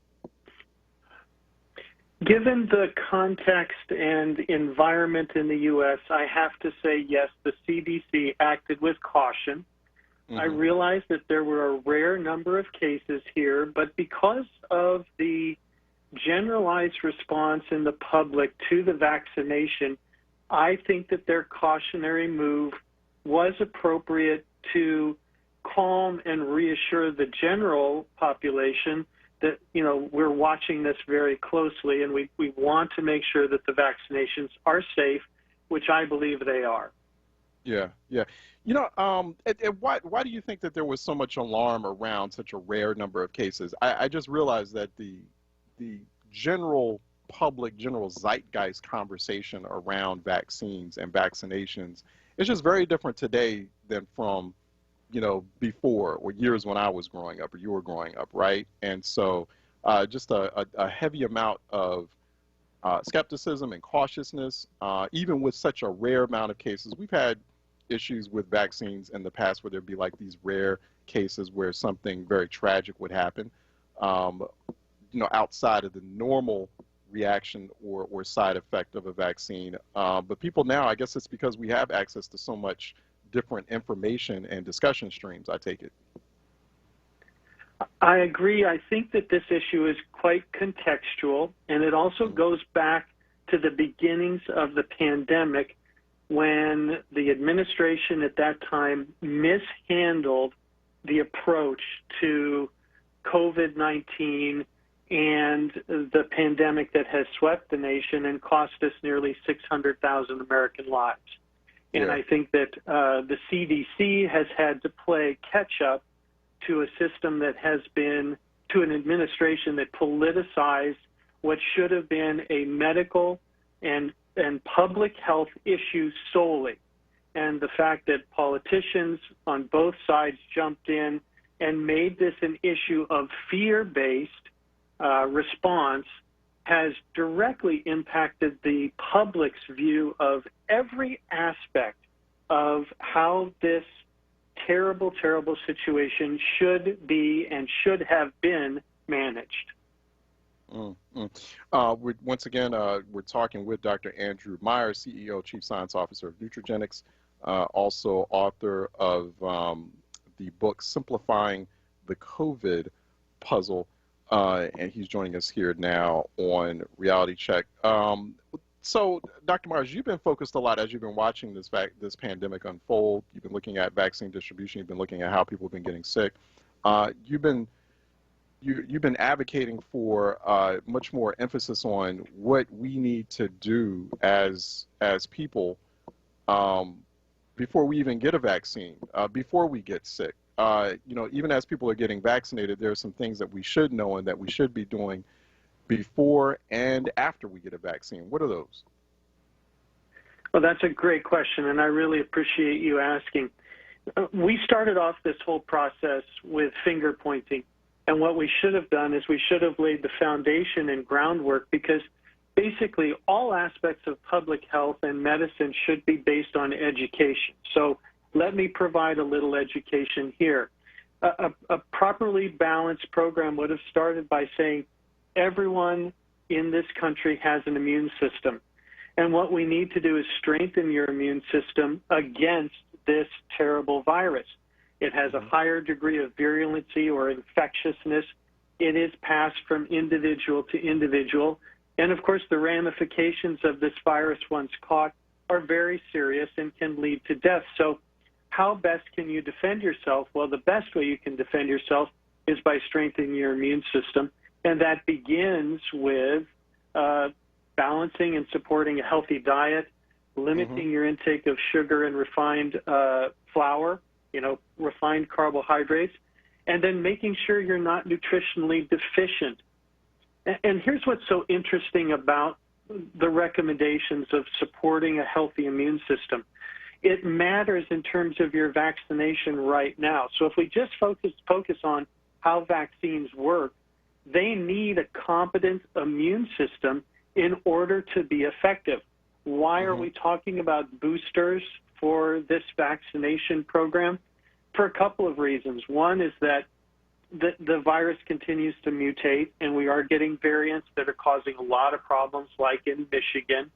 [SPEAKER 18] Given the context and environment in the U.S., I have to say, yes, the CDC acted with caution. I realized that there were a rare number of cases here, but because of the generalized response in the public to the vaccination, I think that their cautionary move was appropriate to calm and reassure the general population that, you know, we're watching this very closely, and we want to make sure that the vaccinations are safe, which I believe they are.
[SPEAKER 1] Yeah, yeah. You know, why do you think that there was so much alarm around such a rare number of cases? I just realized that the general public, general zeitgeist conversation around vaccines and vaccinations is just very different today than from, you know, before or years when I was growing up or you were growing up, right? And so just a heavy amount of skepticism and cautiousness, even with such a rare amount of cases. We've had issues with vaccines in the past where there'd be like these rare cases where something very tragic would happen, you know, outside of the normal reaction or side effect of a vaccine. But people now, I guess it's because we have access to so much different information and discussion streams, I take it.
[SPEAKER 18] I agree. I think that this issue is quite contextual, and it also goes back to the beginnings of the pandemic when the administration at that time mishandled the approach to COVID-19 and the pandemic that has swept the nation and cost us nearly 600,000 American lives. And I think that the CDC has had to play catch up to a system that has been, to an administration that politicized what should have been a medical and public health issue solely. And the fact that politicians on both sides jumped in and made this an issue of fear-based response has directly impacted the public's view of every aspect of how this terrible, terrible situation should be and should have been managed.
[SPEAKER 1] Once again, we're talking with Dr. Andrew Meyer, CEO, Chief Science Officer of Nutrigenics, also author of the book Simplifying the COVID Puzzle, and he's joining us here now on Reality Check. So, Dr. Myers, you've been focused a lot as you've been watching this pandemic unfold. You've been looking at vaccine distribution. You've been looking at how people have been getting sick. You've been advocating for much more emphasis on what we need to do as people before we even get a vaccine, before we get sick. Even as people are getting vaccinated, there are some things that we should know and that we should be doing before and after we get a vaccine. What are those?
[SPEAKER 18] Well, that's a great question, and I really appreciate you asking. We started off this whole process with finger pointing, and what we should have done is we should have laid the foundation and groundwork, because basically all aspects of public health and medicine should be based on education. So let me provide a little education here. A properly balanced program would have started by saying everyone in this country has an immune system. And what we need to do is strengthen your immune system against this terrible virus. It has a higher degree of virulency or infectiousness. It is passed from individual to individual. And of course, the ramifications of this virus once caught are very serious and can lead to death. So how best can you defend yourself? Well, the best way you can defend yourself is by strengthening your immune system. And that begins with balancing and supporting a healthy diet, limiting your intake of sugar and refined flour, refined carbohydrates, and then making sure you're not nutritionally deficient. And here's what's so interesting about the recommendations of supporting a healthy immune system. It matters in terms of your vaccination right now. So if we just focus on how vaccines work, they need a competent immune system in order to be effective. Why are we talking about boosters for this vaccination program? For a couple of reasons. One is that the virus continues to mutate, and we are getting variants that are causing a lot of problems, like in Michigan.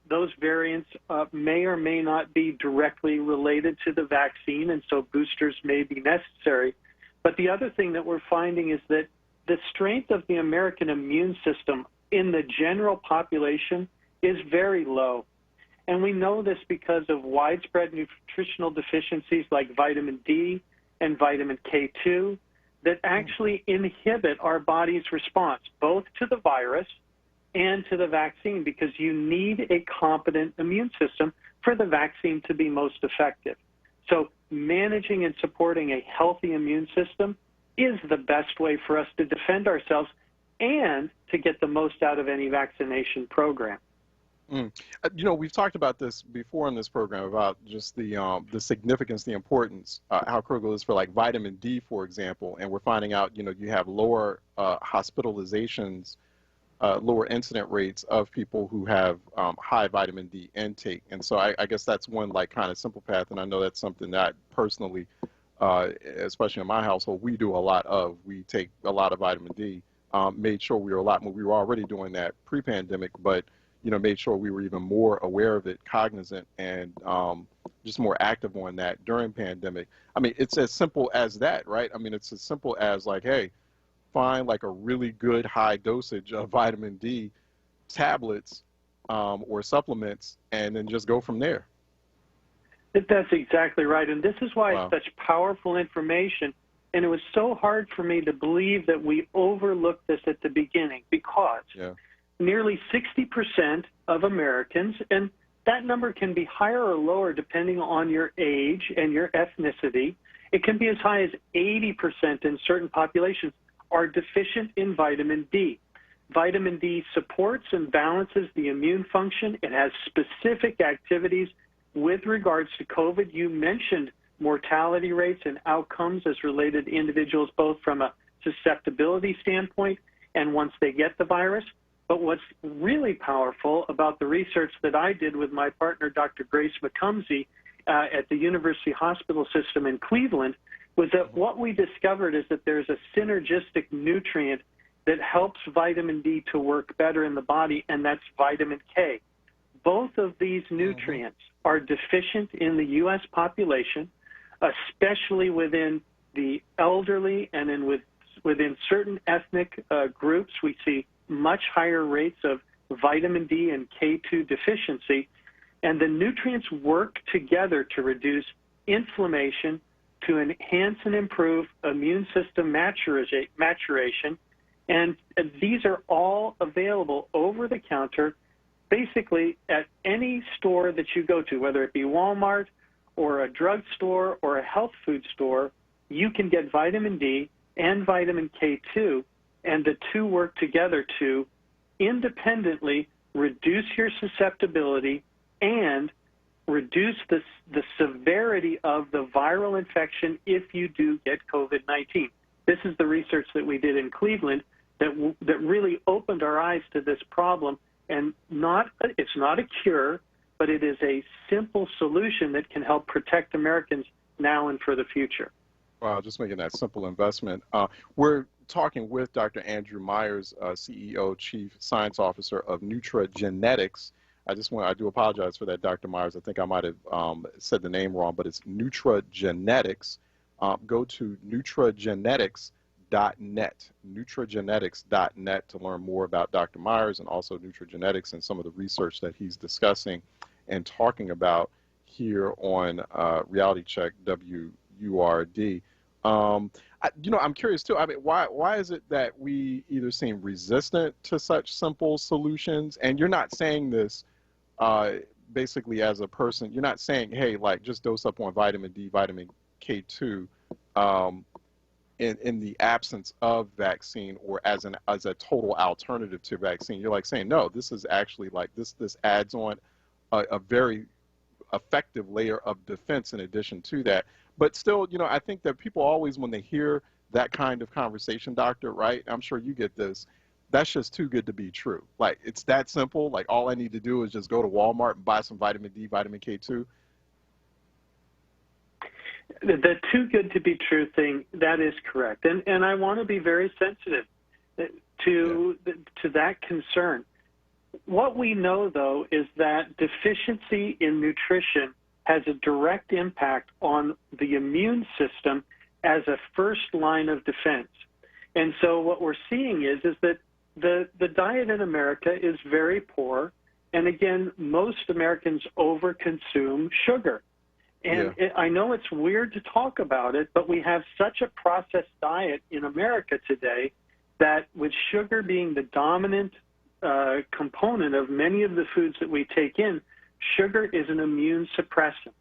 [SPEAKER 18] Those variants may or may not be directly related to the vaccine, and so boosters may be necessary. But the other thing that we're finding is that the strength of the American immune system in the general population is very low. And we know this because of widespread nutritional deficiencies like vitamin D and vitamin K2 that actually inhibit our body's response, both to the virus and to the vaccine, because you need a competent immune system for the vaccine to be most effective. So managing and supporting a healthy immune system is the best way for us to defend ourselves and to get the most out of any vaccination program.
[SPEAKER 1] We've talked about this before in this program about just the significance, the importance, how critical it is for like vitamin D, for example. And we're finding out, you have lower hospitalizations, lower incident rates of people who have high vitamin D intake. And so I guess that's one like kind of simple path. And I know that's something that personally, especially in my household, we do a lot of. We take a lot of vitamin D. Made sure we were already doing that pre-pandemic, but made sure we were even more aware of it, cognizant, and just more active on that during pandemic. I mean, it's as simple as that, right? I mean, it's as simple as like, hey, find like a really good high dosage of vitamin D tablets or supplements, and then just go from there.
[SPEAKER 18] That's exactly right. And this is why it's such powerful information. And it was so hard for me to believe that we overlooked this at the beginning, because nearly 60% of Americans, and that number can be higher or lower depending on your age and your ethnicity It can be as high as 80% in certain populations are deficient in vitamin D. Vitamin D supports and balances the immune function. It has specific activities with regards to COVID. You mentioned mortality rates and outcomes as related to individuals, both from a susceptibility standpoint and once they get the virus. But what's really powerful about the research that I did with my partner, Dr. Grace McCumsey, at the University Hospital System in Cleveland, was that what we discovered is that there's a synergistic nutrient that helps vitamin D to work better in the body, and that's vitamin K. Both of these nutrients are deficient in the U.S. population, especially within the elderly and within certain ethnic groups. We see much higher rates of vitamin D and K2 deficiency, and the nutrients work together to reduce inflammation, to enhance and improve immune system maturation, and these are all available over the counter basically at any store that you go to, whether it be Walmart or a drugstore or a health food store. You can get vitamin D and vitamin K2, and the two work together to independently reduce your susceptibility and reduce the severity of the viral infection if you do get COVID-19. This is the research that we did in Cleveland that really opened our eyes to this problem. And it's not a cure, but it is a simple solution that can help protect Americans now and for the future.
[SPEAKER 1] Wow, just making that simple investment. We're talking with Dr. Andrew Myers, CEO, Chief Science Officer of Nutragenetics. I do apologize for that, Dr. Myers. I think I might have said the name wrong, but it's Nutragenetics. Go to nutragenetics.net, nutragenetics.net to learn more about Dr. Myers and also Nutragenetics and some of the research that he's discussing and talking about here on Reality Check WURD. I'm curious too. I mean, why is it that we either seem resistant to such simple solutions? And you're not saying this basically as a person. You're not saying, hey, like just dose up on vitamin D, vitamin K2 in the absence of vaccine or as a total alternative to vaccine. You're like saying, no, this is actually like this adds on a very effective layer of defense in addition to that. But still, I think that people always, when they hear that kind of conversation, doctor, right? I'm sure you get this. That's just too good to be true. Like, it's that simple. Like, all I need to do is just go to Walmart and buy some vitamin D, vitamin K2.
[SPEAKER 18] The too good to be true thing, that is correct. And I want to be very sensitive to that concern. What we know, though, is that deficiency in nutrition has a direct impact on the immune system as a first line of defense. And so what we're seeing is that the diet in America is very poor. And again, most Americans overconsume sugar. And I know it's weird to talk about it, but we have such a processed diet in America today that with sugar being the dominant component of many of the foods that we take in, sugar is an immune suppressant.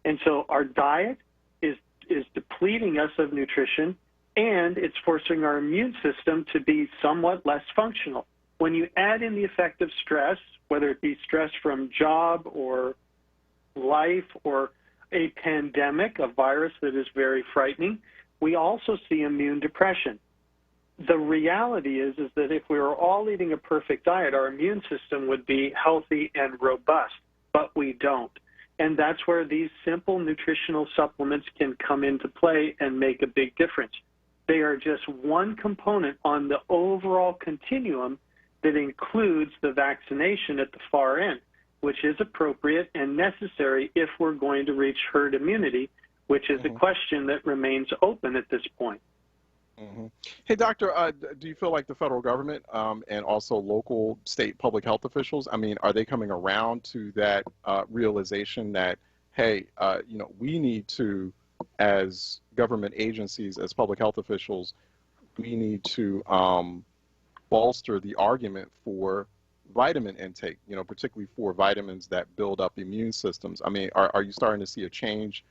[SPEAKER 18] And so our diet is depleting us of nutrition, and it's forcing our immune system to be somewhat less functional. When you add in the effect of stress, whether it be stress from job or life or a pandemic, a virus that is very frightening, we also see immune depression. The reality is that if we were all eating a perfect diet, our immune system would be healthy and robust, but we don't. And that's where these simple nutritional supplements can come into play and make a big difference. They are just one component on the overall continuum that includes the vaccination at the far end, which is appropriate and necessary if we're going to reach herd immunity, which is a question that remains open at this point.
[SPEAKER 1] Hey, doctor, do you feel like the federal government and also local state public health officials, I mean, are they coming around to that realization that, hey, we need to, as government agencies, as public health officials, we need to bolster the argument for vitamin intake, particularly for vitamins that build up immune systems? I mean, are you starting to see a change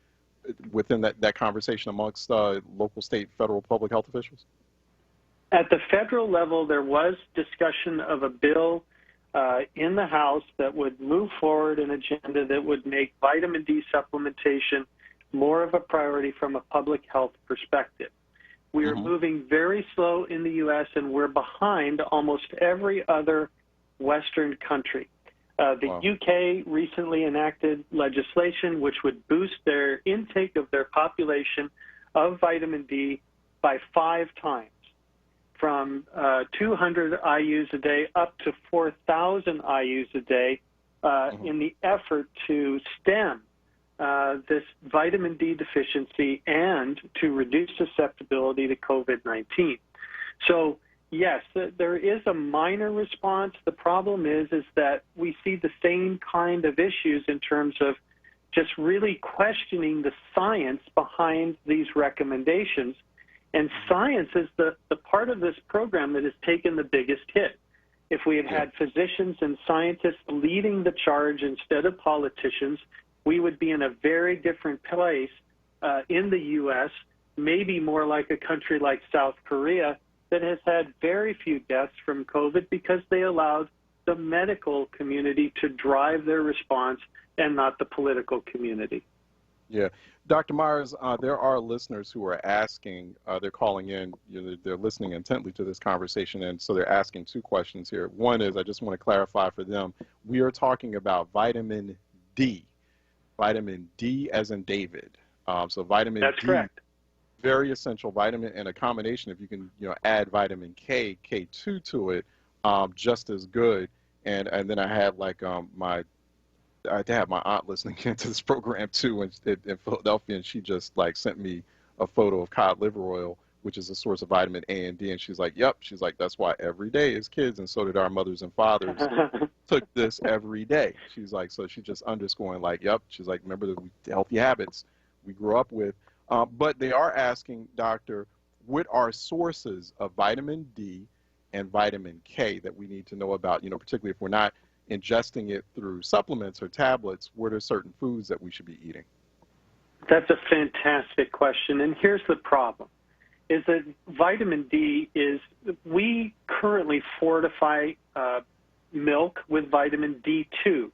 [SPEAKER 1] within that conversation amongst local, state, federal public health officials?
[SPEAKER 18] At the federal level, there was discussion of a bill in the House that would move forward an agenda that would make vitamin D supplementation more of a priority from a public health perspective. We are moving very slow in the U.S., and we're behind almost every other Western country. The UK recently enacted legislation which would boost their intake of their population of vitamin D by 5 times, from 200 IUs a day up to 4,000 IUs a day in the effort to stem this vitamin D deficiency and to reduce susceptibility to COVID-19. So, yes, there is a minor response. The problem is that we see the same kind of issues in terms of just really questioning the science behind these recommendations. And science is the part of this program that has taken the biggest hit. If we had physicians and scientists leading the charge instead of politicians, we would be in a very different place in the U.S., maybe more like a country like South Korea that has had very few deaths from COVID because they allowed the medical community to drive their response and not the political community.
[SPEAKER 1] Yeah. Dr. Myers, there are listeners who are asking, they're calling in, they're listening intently to this conversation, and so they're asking 2 questions here. One is, I just want to clarify for them, we are talking about vitamin D as in David. So vitamin
[SPEAKER 18] That's
[SPEAKER 1] D,
[SPEAKER 18] correct.
[SPEAKER 1] very essential vitamin, and a combination, if you can add vitamin K, K2 to it, just as good. And then I have like I have my aunt listening into this program too in Philadelphia, and she just like sent me a photo of cod liver oil, which is a source of vitamin A and D, and she's like, yep, she's like, that's why every day as kids, and so did our mothers and fathers, took this every day. She's like, so she just underscoring like, yep, she's like, remember the healthy habits we grew up with. But they are asking, doctor, what are sources of vitamin D and vitamin K that we need to know about, particularly if we're not ingesting it through supplements or tablets, what are certain foods that we should be eating?
[SPEAKER 18] That's a fantastic question. And here's the problem, is that vitamin D we currently fortify milk with vitamin D2.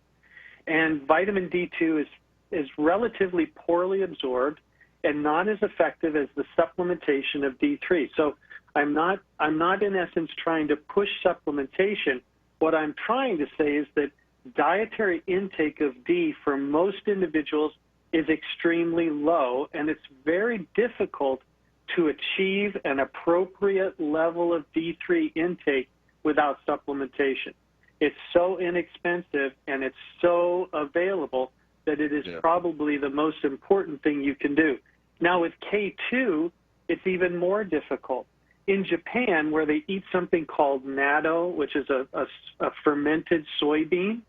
[SPEAKER 18] And vitamin D2 is relatively poorly absorbed and not as effective as the supplementation of D3. So I'm not in essence trying to push supplementation. What I'm trying to say is that dietary intake of D for most individuals is extremely low, and it's very difficult to achieve an appropriate level of D3 intake without supplementation. It's so inexpensive and it's so available that it is probably the most important thing you can do. Now with K2, it's even more difficult. In Japan, where they eat something called natto, which is a fermented soybean,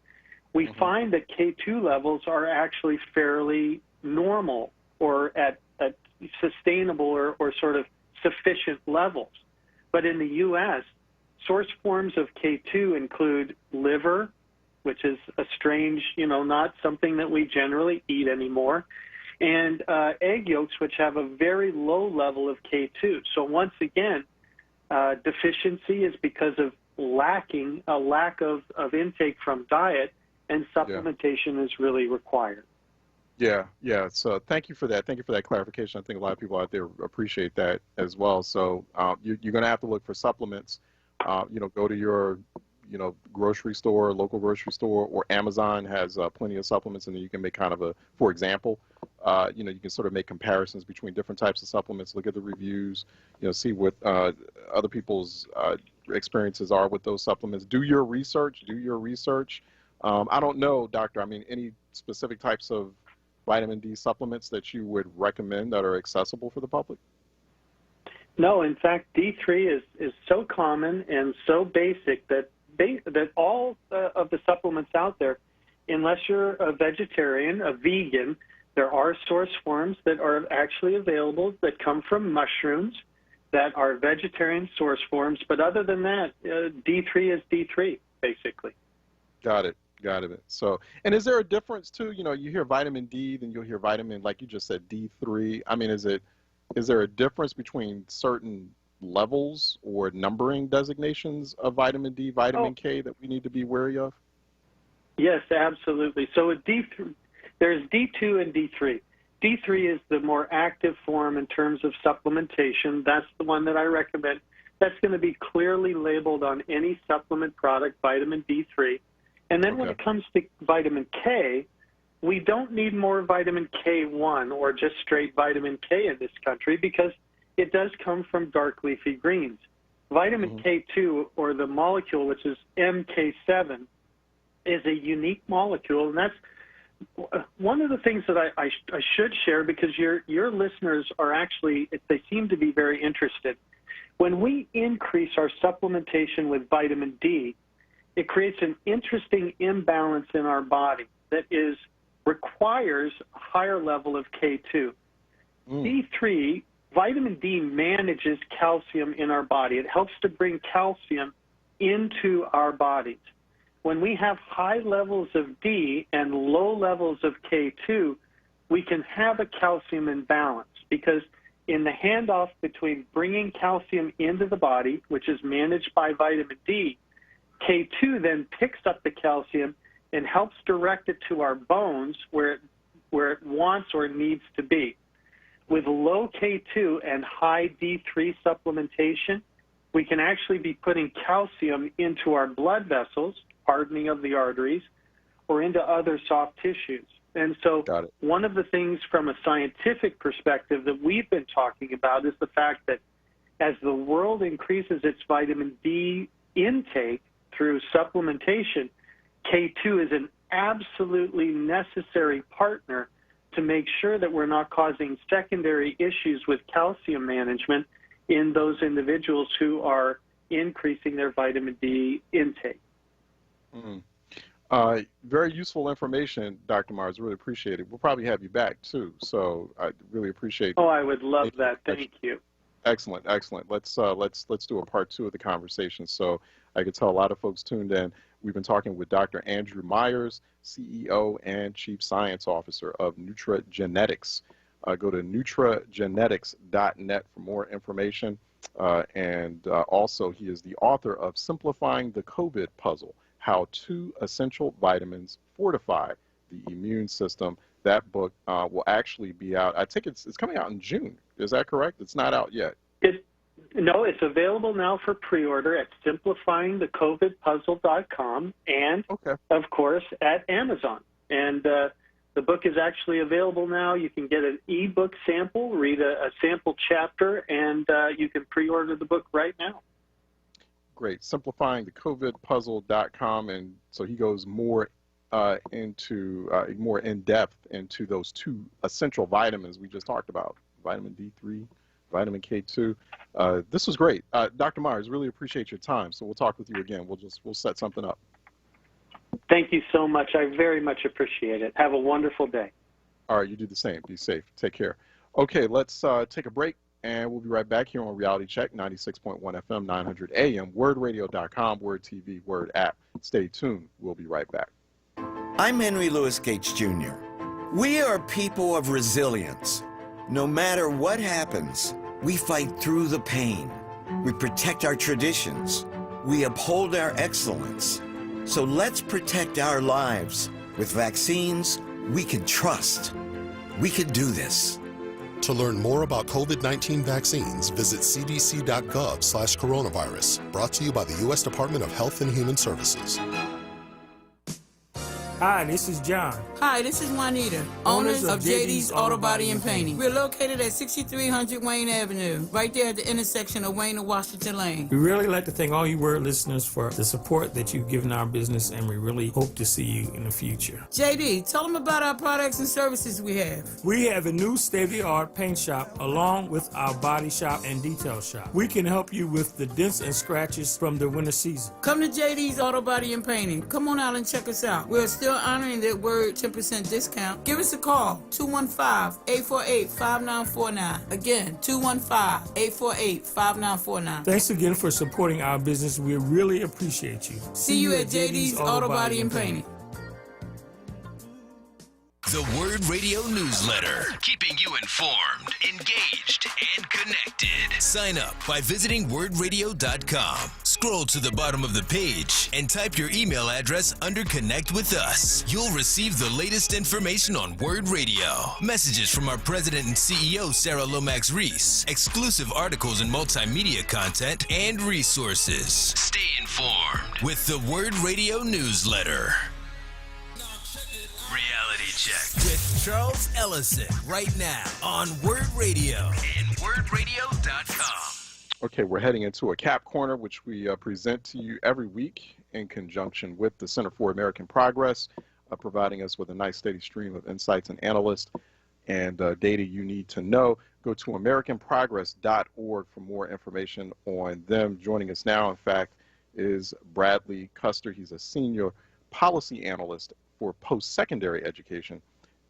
[SPEAKER 18] we find that K2 levels are actually fairly normal or at sustainable or sort of sufficient levels. But in the U.S., source forms of K2 include liver, which is a strange, not something that we generally eat anymore, and egg yolks, which have a very low level of K2. So once again, deficiency is because of a lack of intake from diet, and supplementation is really required.
[SPEAKER 1] Yeah. So thank you for that. Thank you for that clarification. I think a lot of people out there appreciate that as well. So you're going to have to look for supplements. Go to your grocery store, local grocery store, or Amazon has plenty of supplements, and then you can make kind of for example, you can sort of make comparisons between different types of supplements, look at the reviews, see what other people's experiences are with those supplements. Do your research. I don't know, doctor, any specific types of vitamin D supplements that you would recommend that are accessible for the public?
[SPEAKER 18] No, in fact, D3 is so common and so basic that all of the supplements out there, unless you're a vegetarian, a vegan, there are source forms that are actually available that come from mushrooms that are vegetarian source forms. But other than that, D3 is D3, basically.
[SPEAKER 1] Got it. Got it. So, and is there a difference too? You know, you hear vitamin D, then you'll hear vitamin, like you just said, D3. I mean, is there a difference between certain levels or numbering designations of vitamin D, vitamin K that we need to be wary of?
[SPEAKER 18] Yes, absolutely. So with D3, there's D2 and D3. D3 is the more active form in terms of supplementation. That's the one that I recommend. That's going to be clearly labeled on any supplement product, vitamin D3. And then when it comes to vitamin K, we don't need more vitamin K1 or just straight vitamin K in this country because it does come from dark leafy greens. Vitamin K2, or the molecule, which is MK7, is a unique molecule, and that's one of the things that I should share because your listeners are actually, they seem to be very interested. When we increase our supplementation with vitamin D, it creates an interesting imbalance in our body that requires a higher level of K2. D3, vitamin D manages calcium in our body. It helps to bring calcium into our bodies. When we have high levels of D and low levels of K2, we can have a calcium imbalance because in the handoff between bringing calcium into the body, which is managed by vitamin D, K2 then picks up the calcium and helps direct it to our bones where it wants or needs to be. With low K2 and high D3 supplementation, we can actually be putting calcium into our blood vessels, hardening of the arteries, or into other soft tissues. And so one of the things from a scientific perspective that we've been talking about is the fact that as the world increases its vitamin D intake through supplementation, K2 is an absolutely necessary partner to make sure that we're not causing secondary issues with calcium management in those individuals who are increasing their vitamin D intake.
[SPEAKER 1] Very useful information, Dr. Mars. Really appreciate it. We'll probably have you back too. So I really appreciate.
[SPEAKER 18] Oh, I would love that. Thank you.
[SPEAKER 1] Excellent, excellent. Let's do a part 2 of the conversation. So I could tell a lot of folks tuned in. We've been talking with Dr. Andrew Myers, CEO and Chief Science Officer of Nutragenetics. Go to nutragenetics.net for more information. And also, he is the author of Simplifying the COVID Puzzle, How 2 Essential Vitamins Fortify the Immune System. That book will actually be out. I think it's coming out in June. Is that correct? It's not out yet.
[SPEAKER 18] No, it's available now for pre-order at simplifyingthecovidpuzzle.com and, of course, at Amazon. And the book is actually available now. You can get an e-book sample, read a sample chapter, and you can pre-order the book right now.
[SPEAKER 1] Great. Simplifyingthecovidpuzzle.com. And so he goes more more in depth into those 2 essential vitamins we just talked about, vitamin D3, vitamin K2. This was great. Dr. Myers, really appreciate your time. So we'll talk with you again. We'll set something up.
[SPEAKER 18] Thank you so much. I very much appreciate it. Have a wonderful day.
[SPEAKER 1] All right, you do the same. Be safe. Take care. Okay, let's take a break, and we'll be right back here on Reality Check, 96.1 FM, 900 AM, WURDradio.com, WURD TV, WURD app. Stay tuned. We'll be right back.
[SPEAKER 11] I'm Henry Louis Gates Jr. We are people of resilience. No matter what happens, we fight through the pain. We protect our traditions. We uphold our excellence. So let's protect our lives. With vaccines, we can trust. We can do this.
[SPEAKER 12] To learn more about COVID-19 vaccines, visit cdc.gov/coronavirus. Brought to you by the U.S. Department of Health and Human Services.
[SPEAKER 19] Hi, this is John.
[SPEAKER 20] Hi, this is Juanita, owners of JD's Auto Body and Painting. We're located at 6300 Wayne Avenue, right there at the intersection of Wayne and Washington Lane.
[SPEAKER 19] We really like to thank all you WURD listeners for the support that you've given our business, and we really hope to see you in the future.
[SPEAKER 20] JD, tell them about our products and services we have.
[SPEAKER 19] We have a new state-of-the-art paint shop along with our body shop and detail shop. We can help you with the dents and scratches from the winter season.
[SPEAKER 20] Come to JD's Auto Body and Painting. Come on out and check us out. We're still honoring that WURD 10% discount. Give us a call, 215-848-5949. Again, 215-848-5949.
[SPEAKER 19] Thanks again for supporting our business. We really appreciate you.
[SPEAKER 20] See you at JD's Auto Body and Painting.
[SPEAKER 8] The WURD Radio newsletter, keeping you informed, engaged, and connected. Sign up by visiting WURDradio.com. Scroll to the bottom of the page and type your email address under Connect with Us. You'll receive the latest information on WURD Radio, messages from our president and CEO, Sarah Lomax Reese, exclusive articles and multimedia content, and resources. Stay informed with the WURD Radio newsletter. Reality Check with Charles Ellison right now on WURD Radio and WURDradio.com.
[SPEAKER 1] Okay, we're heading into a CAP Corner, which we present to you every week in conjunction with the Center for American Progress, providing us with a nice steady stream of insights and analysts and data you need to know. Go to AmericanProgress.org for more information on them. Joining us now, in fact, is Bradley Custer. He's a senior policy analyst for post-secondary education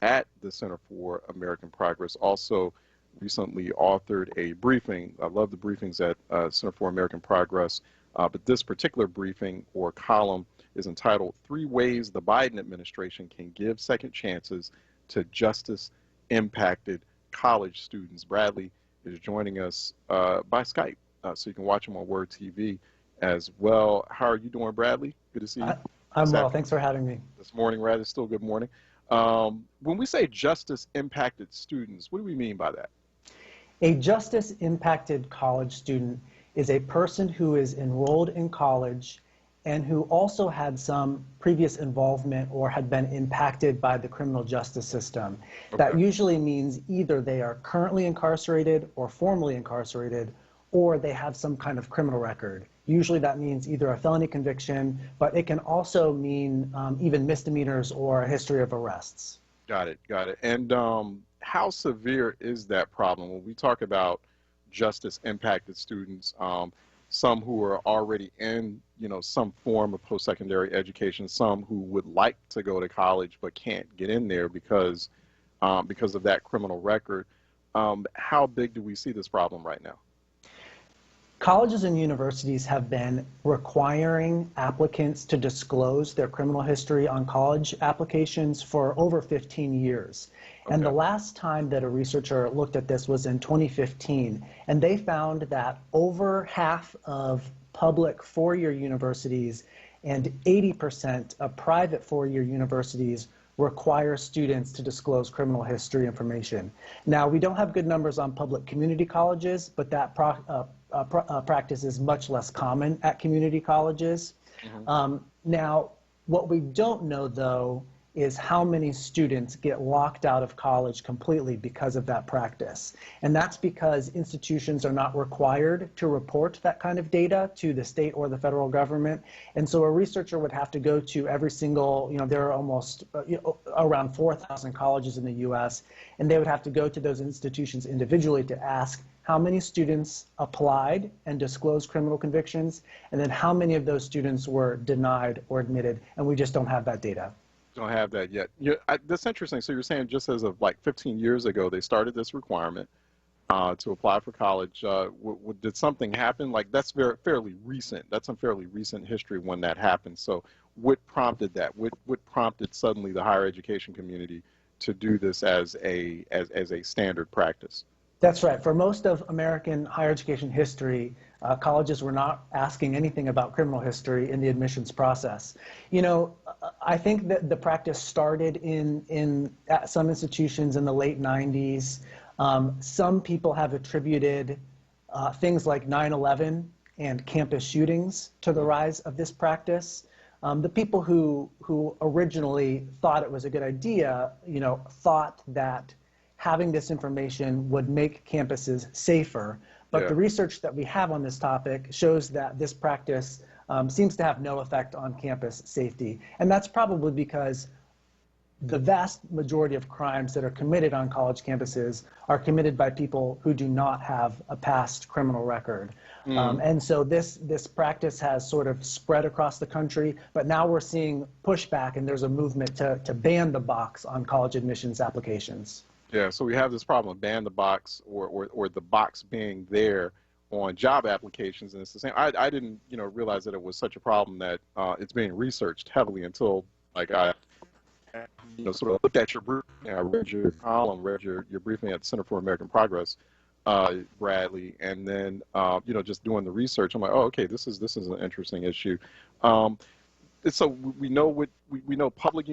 [SPEAKER 1] at the Center for American Progress. Also recently authored a briefing. I love the briefings at Center for American Progress, but this particular briefing or column is entitled 3 Ways the Biden Administration Can Give Second Chances to Justice-Impacted College Students. Bradley is joining us by Skype, so you can watch him on WURD TV as well. How are you doing, Bradley? Good to see you.
[SPEAKER 21] I'm well. Thanks for having me.
[SPEAKER 1] This morning, rather, still good morning. When we say justice-impacted students, what do we mean by that?
[SPEAKER 21] A justice-impacted college student is a person who is enrolled in college and who also had some previous involvement or had been impacted by the criminal justice system. Okay. That usually means either they are currently incarcerated or formerly incarcerated, or they have some kind of criminal record. Usually that means either a felony conviction, but it can also mean even misdemeanors or a history of arrests.
[SPEAKER 1] Got it, got it. And how severe is that problem? When we talk about justice-impacted students, some who are already in, some form of post-secondary education, some who would like to go to college but can't get in there because of that criminal record. How big do we see this problem right now?
[SPEAKER 21] Colleges and universities have been requiring applicants to disclose their criminal history on college applications for over 15 years. Okay. And the last time that a researcher looked at this was in 2015, and they found that over half of public four-year universities and 80% of private four-year universities require students to disclose criminal history information. Now, we don't have good numbers on public community colleges, but that practice is much less common at community colleges. Mm-hmm. Now, what we don't know, though, is how many students get locked out of college completely because of that practice. And that's because institutions are not required to report that kind of data to the state or the federal government. And so a researcher would have to go to every single, there are almost around 4,000 colleges in the US, and they would have to go to those institutions individually to ask how many students applied and disclosed criminal convictions, and then how many of those students were denied or admitted, and we just don't have that data.
[SPEAKER 1] Don't have that yet. That's interesting. So you're saying just as of like 15 years ago, they started this requirement to apply for college. Did something happen? Like that's fairly recent. That's some fairly recent history when that happened. So what prompted that? What prompted suddenly the higher education community to do this as a standard practice?
[SPEAKER 21] That's right. For most of American higher education history, colleges were not asking anything about criminal history in the admissions process. I think that the practice started at some institutions in the late 90s. Some people have attributed things like 9/11 and campus shootings to the rise of this practice. The people who originally thought it was a good idea, thought that having this information would make campuses safer. But the research that we have on this topic shows that this practice seems to have no effect on campus safety. And that's probably because the vast majority of crimes that are committed on college campuses are committed by people who do not have a past criminal record. And so this practice has sort of spread across the country, but now we're seeing pushback, and there's a movement to ban the box on college admissions applications.
[SPEAKER 1] Yeah, so we have this problem, ban the box or the box being there on job applications, and it's the same. I didn't realize that it was such a problem that it's being researched heavily until I sort of looked at your briefing. I read your column, read your briefing at the Center for American Progress, Bradley, and then just doing the research, I'm like, oh, okay, this is an interesting issue. So we know we know private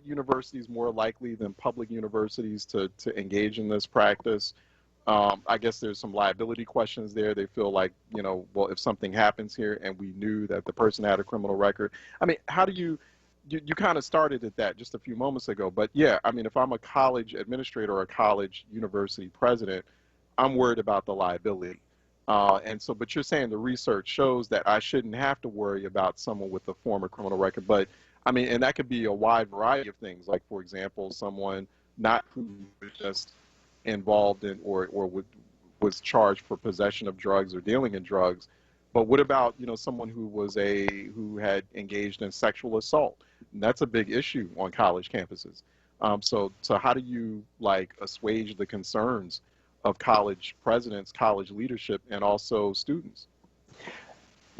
[SPEAKER 1] universities more likely than public universities to engage in this practice. I guess there's some liability questions there. They feel like, well, if something happens here and we knew that the person had a criminal record. I mean, how do you kind of started at that just a few moments ago, but yeah, I mean, if I'm a college administrator or a college university president, I'm worried about the liability. But you're saying the research shows that I shouldn't have to worry about someone with a former criminal record. But I mean, and that could be a wide variety of things. Like, for example, someone not who was just involved in or was charged for possession of drugs or dealing in drugs. But what about, someone who had engaged in sexual assault? And that's a big issue on college campuses. So how do you assuage the concerns of college presidents, college leadership, and also students?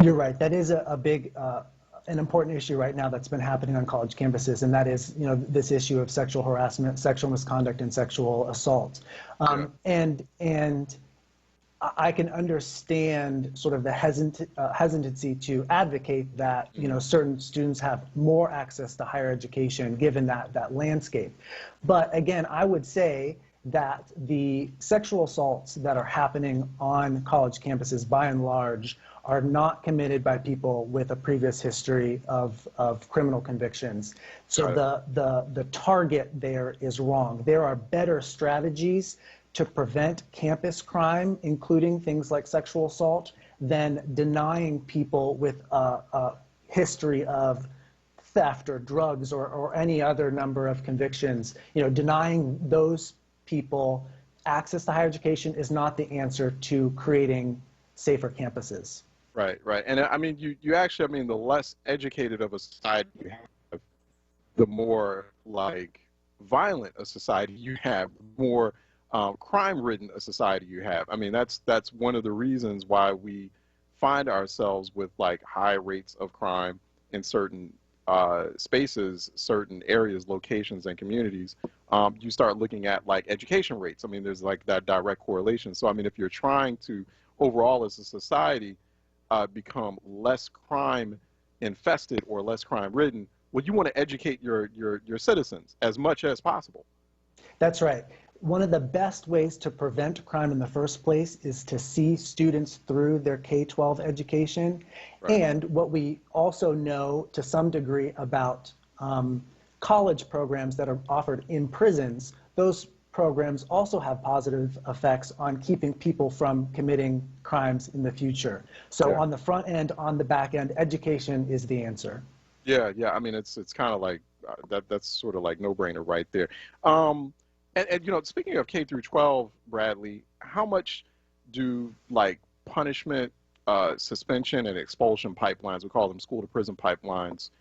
[SPEAKER 21] You're right. That is a big, an important issue right now that's been happening on college campuses, and that is, this issue of sexual harassment, sexual misconduct, and sexual assault. And I can understand sort of the hesitancy to advocate that, certain students have more access to higher education given that landscape. But again, I would say that the sexual assaults that are happening on college campuses, by and large, are not committed by people with a previous history of criminal convictions. So the target there is wrong. There are better strategies to prevent campus crime, including things like sexual assault, than denying people with a history of theft or drugs or any other number of convictions. Denying those people access to higher education is not the answer to creating safer campuses.
[SPEAKER 1] Right. And I mean, you actually, the less educated of a society you have, the more violent a society you have, the more crime-ridden a society you have. I mean, that's one of the reasons why we find ourselves with high rates of crime in certain spaces, certain areas, locations, and communities. You start looking at education rates. I mean, there's that direct correlation. So I mean, if you're trying to overall as a society become less crime infested or less crime ridden, well, you want to educate your citizens as much as possible.
[SPEAKER 21] That's right. One of the best ways to prevent crime in the first place is to see students through their K-12 education. Right. And what we also know to some degree about college programs that are offered in prisons, those programs also have positive effects on keeping people from committing crimes in the future. So on the front end, on the back end, education is the answer.
[SPEAKER 1] Yeah. I mean, it's kind of that's sort of no-brainer right there. And speaking of K through 12, Bradley, how much do punishment, suspension, and expulsion pipelines, we call them school to prison pipelines,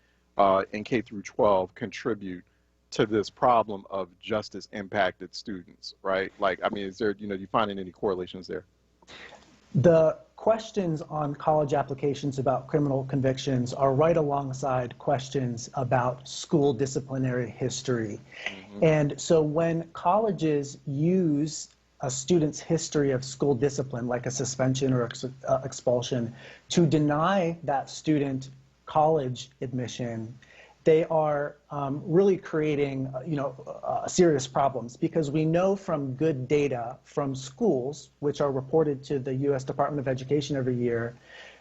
[SPEAKER 1] in K through 12 contribute to this problem of justice impacted students, right? I mean, is there, you finding any correlations there?
[SPEAKER 21] The questions on college applications about criminal convictions are right alongside questions about school disciplinary history. Mm-hmm. And so when colleges use a student's history of school discipline, like a suspension or expulsion, to deny that student college admission, they are really creating, serious problems, because we know from good data from schools, which are reported to the U.S. Department of Education every year,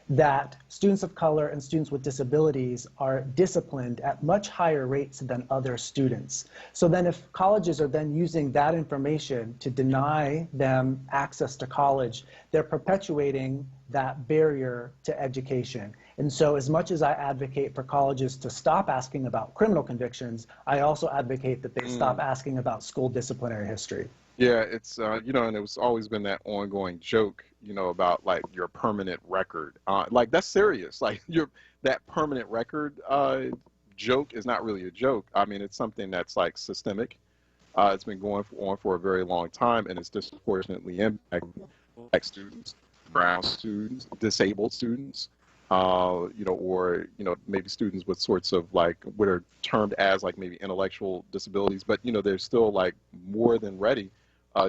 [SPEAKER 21] that students of color and students with disabilities are disciplined at much higher rates than other students. So then if colleges are then using that information to deny them access to college, they're perpetuating that barrier to education. And so as much as I advocate for colleges to stop asking about criminal convictions, I also advocate that they stop asking about school disciplinary history.
[SPEAKER 1] Yeah, it's, and it's always been that ongoing joke, about your permanent record. That's serious. That permanent record joke is not really a joke. I mean, it's something that's systemic. It's been going on for a very long time, and it's disproportionately impacting Black students, brown students, disabled students. you know, or, you know, maybe students with sorts of like what are termed as like maybe intellectual disabilities, but, you know, they're still like more than ready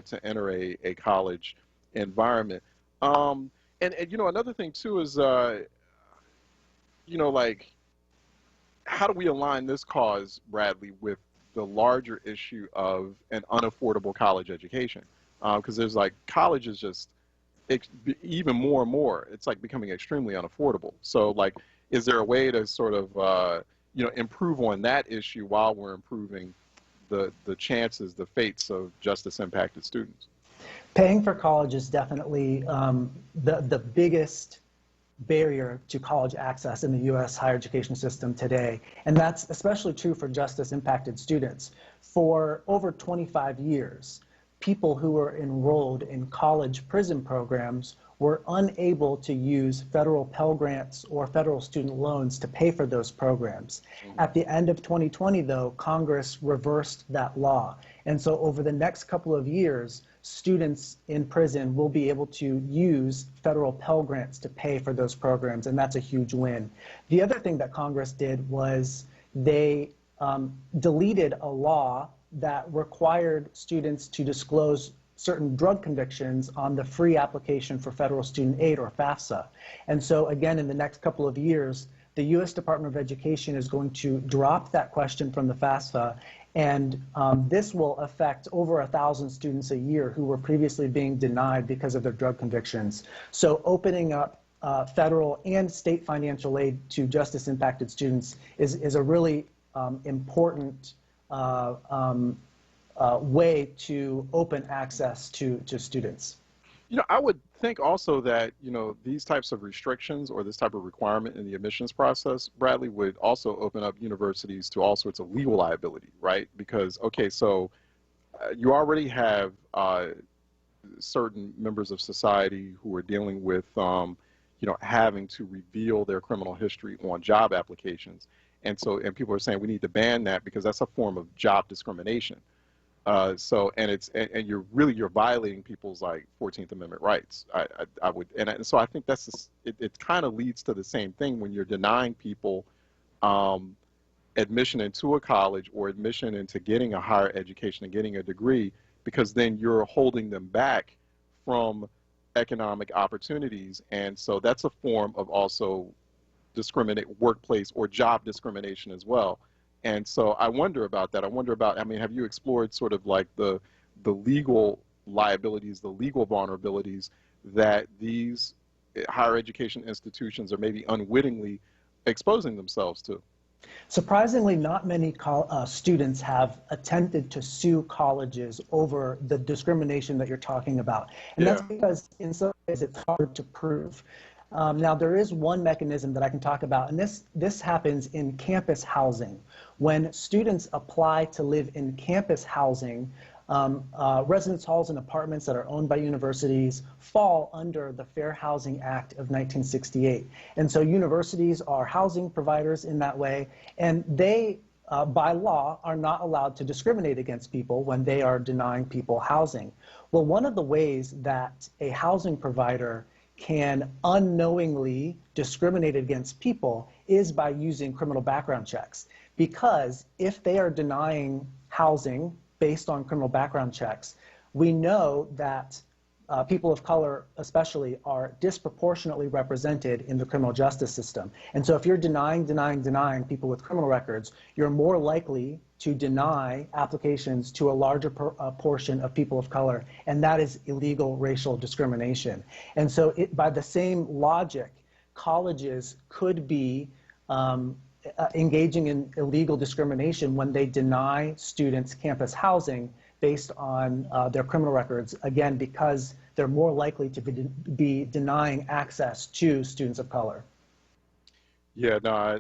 [SPEAKER 1] to enter a college environment. And, you know, another thing too is, you know, like, how do we align this cause, Bradley, with the larger issue of an unaffordable college education? Because there's like, college is just, even more and more, it's like becoming extremely unaffordable. So like, is there a way to sort of, you know, improve on that issue while we're improving the chances, the fates of justice impacted students?
[SPEAKER 21] Paying for college is definitely the biggest barrier to college access in the U.S. higher education system today. And that's especially true for justice impacted students. For over 25 years, people who were enrolled in college prison programs were unable to use federal Pell Grants or federal student loans to pay for those programs. At the end of 2020, though, Congress reversed that law. And so over the next couple of years, students in prison will be able to use federal Pell Grants to pay for those programs, and that's a huge win. The other thing that Congress did was they deleted a law that required students to disclose certain drug convictions on the free application for federal student aid, or FAFSA. And so again, in the next couple of years, the U.S. Department of Education is going to drop that question from the FAFSA, and this will affect over 1,000 students a year who were previously being denied because of their drug convictions. So opening up federal and state financial aid to justice impacted students is a really important way to open access to students.
[SPEAKER 1] You know, I would think also that, you know, these types of restrictions or this type of requirement in the admissions process, Bradley, would also open up universities to all sorts of legal liability, right? Because, okay, so you already have certain members of society who are dealing with, you know, having to reveal their criminal history on job applications. And so, and people are saying we need to ban that because that's a form of job discrimination. So, and you're violating people's like 14th Amendment rights. I would, and so I think that's it kind of leads to the same thing when you're denying people admission into a college or admission into getting a higher education and getting a degree, because then you're holding them back from economic opportunities. And so that's a form of also workplace or job discrimination as well. And so I wonder about that. I wonder about, I mean, have you explored sort of like the legal liabilities, the legal vulnerabilities that these higher education institutions are maybe unwittingly exposing themselves to?
[SPEAKER 21] Surprisingly, not many students have attempted to sue colleges over the discrimination that you're talking about. And that's because in some ways it's hard to prove. Now, there is one mechanism that I can talk about, and this happens in campus housing. When students apply to live in campus housing, residence halls and apartments that are owned by universities fall under the Fair Housing Act of 1968. And so universities are housing providers in that way, and they, by law, are not allowed to discriminate against people when they are denying people housing. Well, one of the ways that a housing provider can unknowingly discriminate against people is by using criminal background checks. Because if they are denying housing based on criminal background checks, we know that people of color especially are disproportionately represented in the criminal justice system. And so if you're denying people with criminal records, you're more likely to deny applications to a larger portion of people of color, and that is illegal racial discrimination. And so by the same logic, colleges could be engaging in illegal discrimination when they deny students campus housing based on their criminal records, again, because they're more likely to be denying access to students of color.
[SPEAKER 1] Yeah, no,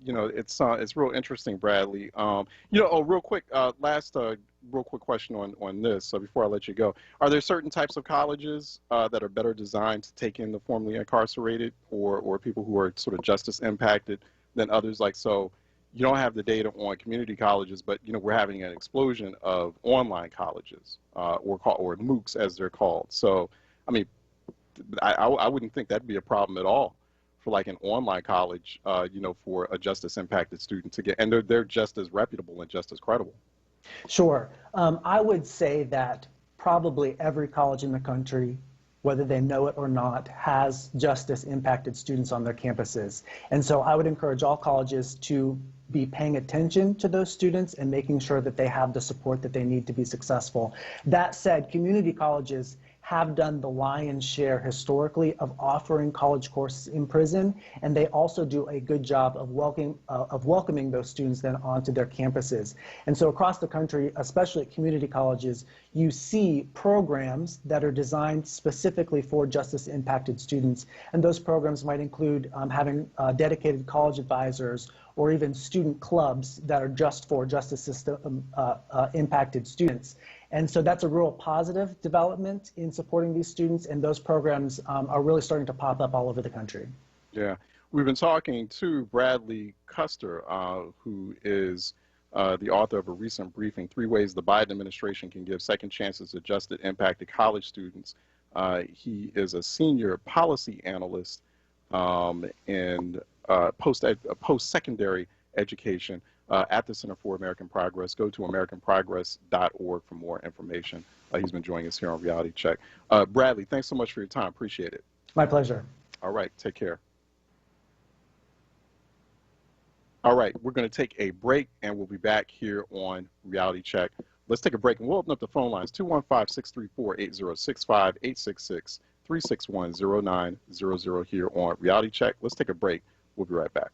[SPEAKER 1] you know, it's real interesting, Bradley. You know, real quick, last real quick question on this. So before I let you go, are there certain types of colleges that are better designed to take in the formerly incarcerated or people who are sort of justice impacted than others? Like, so you don't have the data on community colleges, but you know we're having an explosion of online colleges or MOOCs as they're called. So, I mean, I wouldn't think that'd be a problem at all for like an online college, you know, for a justice impacted student to get, and they're just as reputable and just as credible?
[SPEAKER 21] Sure. I would say that probably every college in the country, whether they know it or not, has justice impacted students on their campuses. And so I would encourage all colleges to be paying attention to those students and making sure that they have the support that they need to be successful. That said, community colleges have done the lion's share historically of offering college courses in prison, and they also do a good job of welcoming those students then onto their campuses. And so across the country, especially at community colleges, you see programs that are designed specifically for justice impacted students, and those programs might include having dedicated college advisors or even student clubs that are just for justice system impacted students. And so that's a real positive development in supporting these students, and those programs are really starting to pop up all over the country.
[SPEAKER 1] Yeah, we've been talking to Bradley Custer, who is the author of a recent briefing, 3 Ways the Biden Administration Can Give Second Chances to Justice Impacted College Students. He is a senior policy analyst in post-secondary education at the Center for American Progress. Go to americanprogress.org for more information. He's been joining us here on Reality Check. Bradley, thanks so much for your time. Appreciate it.
[SPEAKER 21] My pleasure.
[SPEAKER 1] All right, take care. All right, we're going to take a break, and we'll be back here on Reality Check. Let's take a break, and we'll open up the phone lines, 215-634-8065, 866-361-0900 here on Reality Check. Let's take a break. We'll be right back.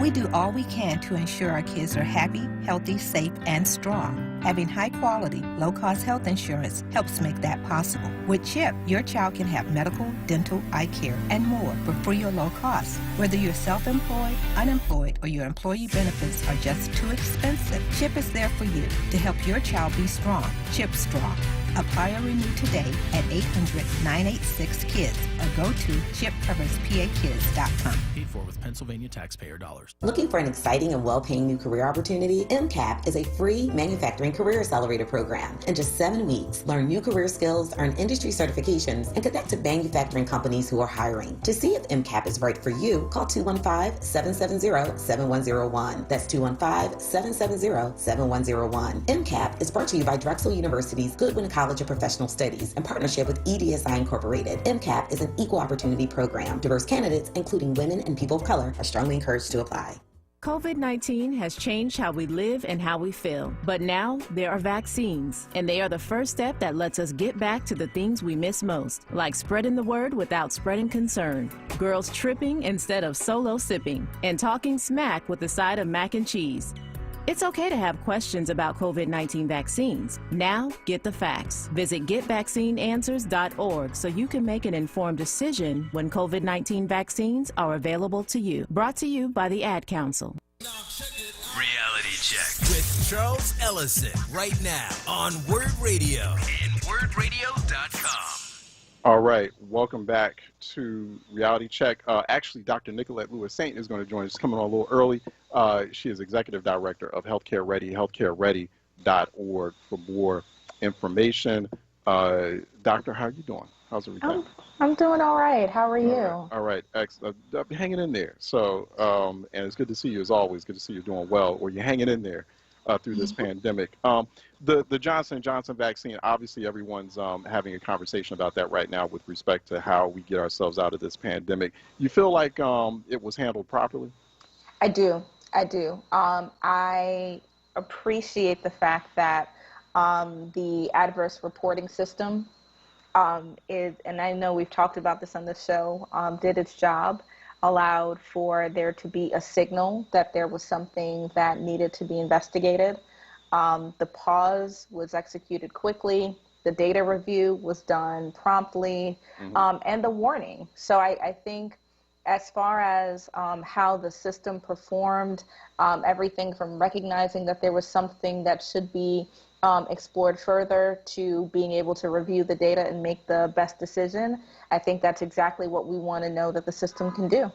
[SPEAKER 2] We do all we can to ensure our kids are happy, healthy, safe, and strong. Having high-quality, low-cost health insurance helps make that possible. With CHIP, your child can have medical, dental, eye care, and more for free or low cost. Whether you're self-employed, unemployed, or your employee benefits are just too expensive, CHIP is there for you to help your child be strong. CHIP Strong. Apply or renew today at 800-986-KIDS or go to chipcoverspakids.com.
[SPEAKER 22] Paid for with Pennsylvania taxpayer dollars.
[SPEAKER 23] Looking for an exciting and well-paying new career opportunity? MCAP is a free manufacturing career accelerator program. In just 7 weeks, learn new career skills, earn industry certifications, and connect to manufacturing companies who are hiring. To see if MCAP is right for you, call 215-770-7101. That's 215-770-7101. MCAP is brought to you by Drexel University's Goodwin College of Professional Studies in partnership with EDSI Incorporated. MCAP is an equal opportunity program. Diverse candidates, including women and people of color, are strongly encouraged to apply.
[SPEAKER 24] COVID-19 has changed how we live and how we feel. But now there are vaccines, and they are the first step that lets us get back to the things we miss most, like spreading the word without spreading concern, girls tripping instead of solo sipping, and talking smack with a side of mac and cheese. It's okay to have questions about COVID-19 vaccines. Now, get the facts. Visit getvaccineanswers.org so you can make an informed decision when COVID-19 vaccines are available to you. Brought to you by the Ad Council.
[SPEAKER 8] Reality Check with Charles Ellison right now on WURD Radio and WURDradio.com.
[SPEAKER 1] All right, welcome back to Reality Check. Actually, Dr. Nicolette Lewis-Saint is going to join us, coming on a little early. She is Executive Director of Healthcare Ready, healthcareready.org for more information. Doctor, how are you doing? How's everything?
[SPEAKER 25] I'm doing all right. How are you?
[SPEAKER 1] All right. Excellent. Hanging in there. So, and it's good to see you as always. Good to see you doing well, or you're hanging in there through this pandemic. The Johnson & Johnson vaccine, obviously everyone's having a conversation about that right now with respect to how we get ourselves out of this pandemic. You feel like it was handled properly?
[SPEAKER 25] I do. I appreciate the fact that the adverse reporting system is, and I know we've talked about this on the show, did its job, allowed for there to be a signal that there was something that needed to be investigated. The pause was executed quickly. The data review was done promptly, and the warning. So I think as far as how the system performed, everything from recognizing that there was something that should be explored further to being able to review the data and make the best decision, I think that's exactly what we want to know that the system can do.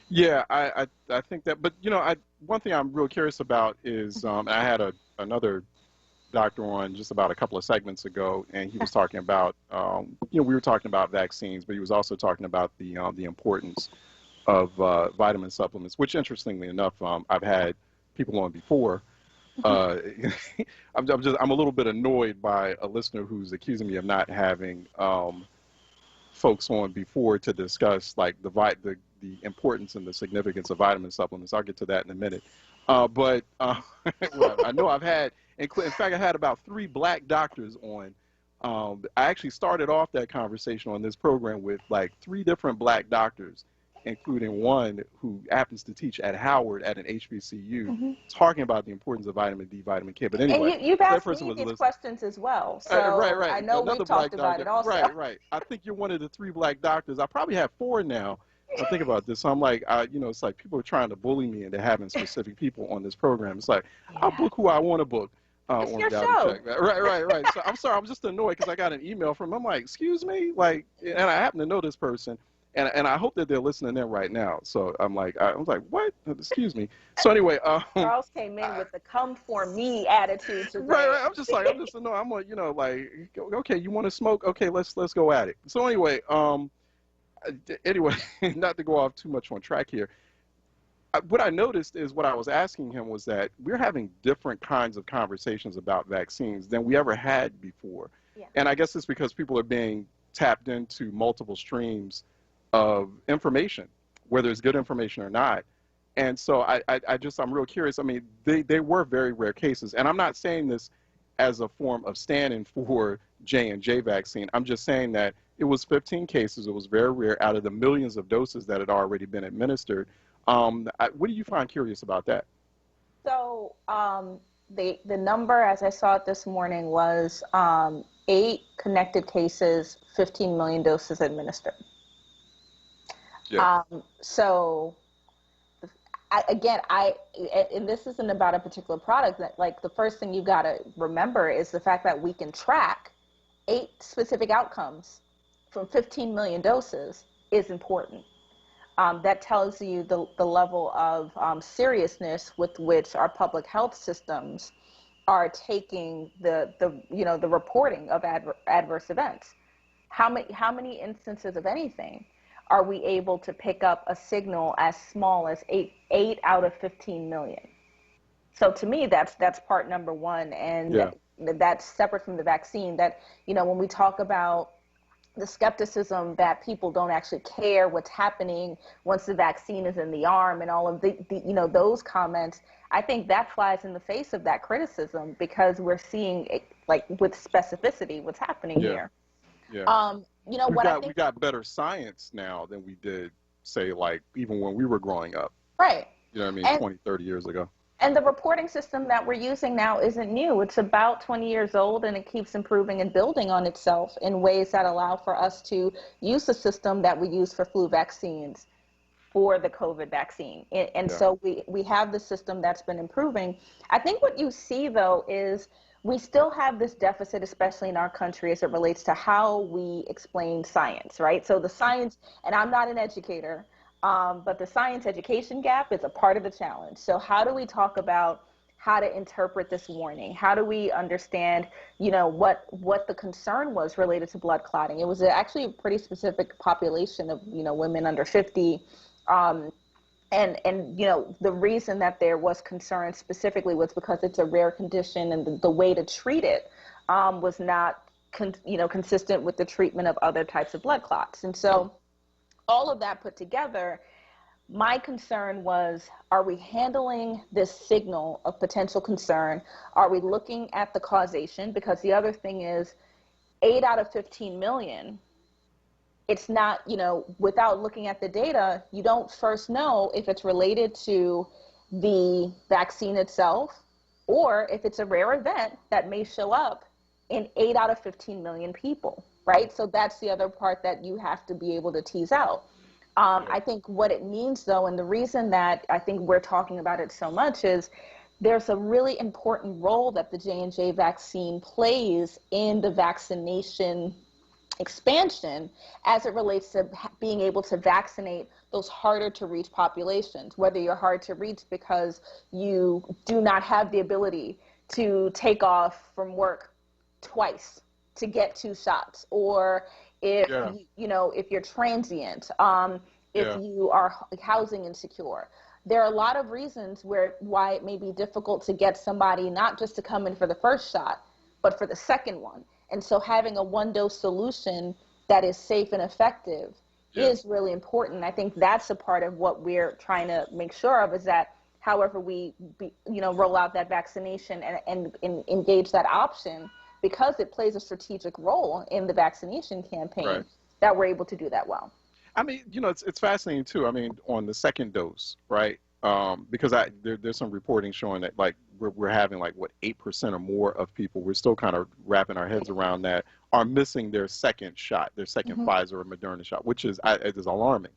[SPEAKER 1] Yeah, I think that, but you know, one thing I'm real curious about is, I had another doctor on just about a couple of segments ago, and he was talking about, we were talking about vaccines, but he was also talking about the importance of vitamin supplements, which, interestingly enough, I've had people on before. I'm a little bit annoyed by a listener who's accusing me of not having folks on before to discuss like the importance and the significance of vitamin supplements. I'll get to that in a minute. But well, I know I've had, in fact, I had about 3 black doctors on. I actually started off that conversation on this program with like 3 different black doctors, including one who happens to teach at Howard at an HBCU, talking about the importance of vitamin D, vitamin K. But anyway,
[SPEAKER 25] and you've asked me these questions as well, so
[SPEAKER 1] right.
[SPEAKER 25] I know we've talked about it also.
[SPEAKER 1] Right. I think you're one of the 3 black doctors. I probably have 4 now. I think about this. So I'm like, it's like people are trying to bully me into having specific people on this program. It's like, I'll book who I want to book.
[SPEAKER 25] It's your show.
[SPEAKER 1] Right. So I'm sorry, I'm just annoyed because I got an email from him. I'm like, excuse me? Like, and I happen to know this person. And I hope that they're listening in right now. So I was like, what? Excuse me. So anyway,
[SPEAKER 25] Charles came in with the "come for me" attitude today.
[SPEAKER 1] Right. I'm just annoyed. I'm like, okay, you want to smoke? Okay, let's go at it. So anyway, not to go off too much on track here. What I noticed is what I was asking him was that we're having different kinds of conversations about vaccines than we ever had before. Yeah. And I guess it's because people are being tapped into multiple streams of information, whether it's good information or not. And so I'm real curious. I mean, they were very rare cases. And I'm not saying this as a form of standing for J&J vaccine. I'm just saying that it was 15 cases. It was very rare out of the millions of doses that had already been administered. What do you find curious about that?
[SPEAKER 25] So the number, as I saw it this morning, was 8 connected cases, 15 million doses administered. Yeah. So and this isn't about a particular product, that like the first thing you got to remember is the fact that we can track 8 specific outcomes from 15 million doses is important. That tells you the level of seriousness with which our public health systems are taking the reporting of adverse events. How many instances of anything are we able to pick up a signal as small as 8 out of 15 million? So to me, that's part number one, and that's separate from the vaccine. That when we talk about the skepticism that people don't actually care what's happening once the vaccine is in the arm and all of the those comments, I think that flies in the face of that criticism, because we're seeing it, like, with specificity what's happening here.
[SPEAKER 1] Yeah. We got better science now than we did, say, like even when we were growing up.
[SPEAKER 25] Right.
[SPEAKER 1] 20, 30 years ago.
[SPEAKER 25] And the reporting system that we're using now isn't new. It's about 20 years old, and it keeps improving and building on itself in ways that allow for us to use the system that we use for flu vaccines for the COVID vaccine. So we have the system that's been improving. I think what you see, though, is we still have this deficit, especially in our country, as it relates to how we explain science, right? So the science, and I'm not an educator, but the science education gap is a part of the challenge. So how do we talk about how to interpret this warning? How do we understand, what the concern was related to blood clotting? It was actually a pretty specific population of, women under 50. And the reason that there was concern specifically was because it's a rare condition, and the way to treat it was not consistent with the treatment of other types of blood clots. And so all of that put together, my concern was, are we handling this signal of potential concern? Are we looking at the causation? Because the other thing is 8 out of 15 million, it's not, without looking at the data, you don't first know if it's related to the vaccine itself, or if it's a rare event that may show up in 8 out of 15 million people, right? So that's the other part that you have to be able to tease out. I think what it means, though, and the reason that I think we're talking about it so much, is there's a really important role that the J&J vaccine plays in the vaccination expansion as it relates to being able to vaccinate those harder to reach populations, whether you're hard to reach because you do not have the ability to take off from work twice to get 2 shots, or if if you're transient, if you are housing insecure. There are a lot of reasons why it may be difficult to get somebody not just to come in for the first shot, but for the second one. And so having a 1-dose solution that is safe and effective is really important. I think that's a part of what we're trying to make sure of, is that however we roll out that vaccination and engage that option, because it plays a strategic role in the vaccination campaign, that we're able to do that well.
[SPEAKER 1] I mean, it's fascinating too. I mean, on the second dose, right? Because there's some reporting showing that like we're having like 8% or more of people, we're still kind of wrapping our heads around that, are missing their second shot, their second Pfizer or Moderna shot, which is alarming.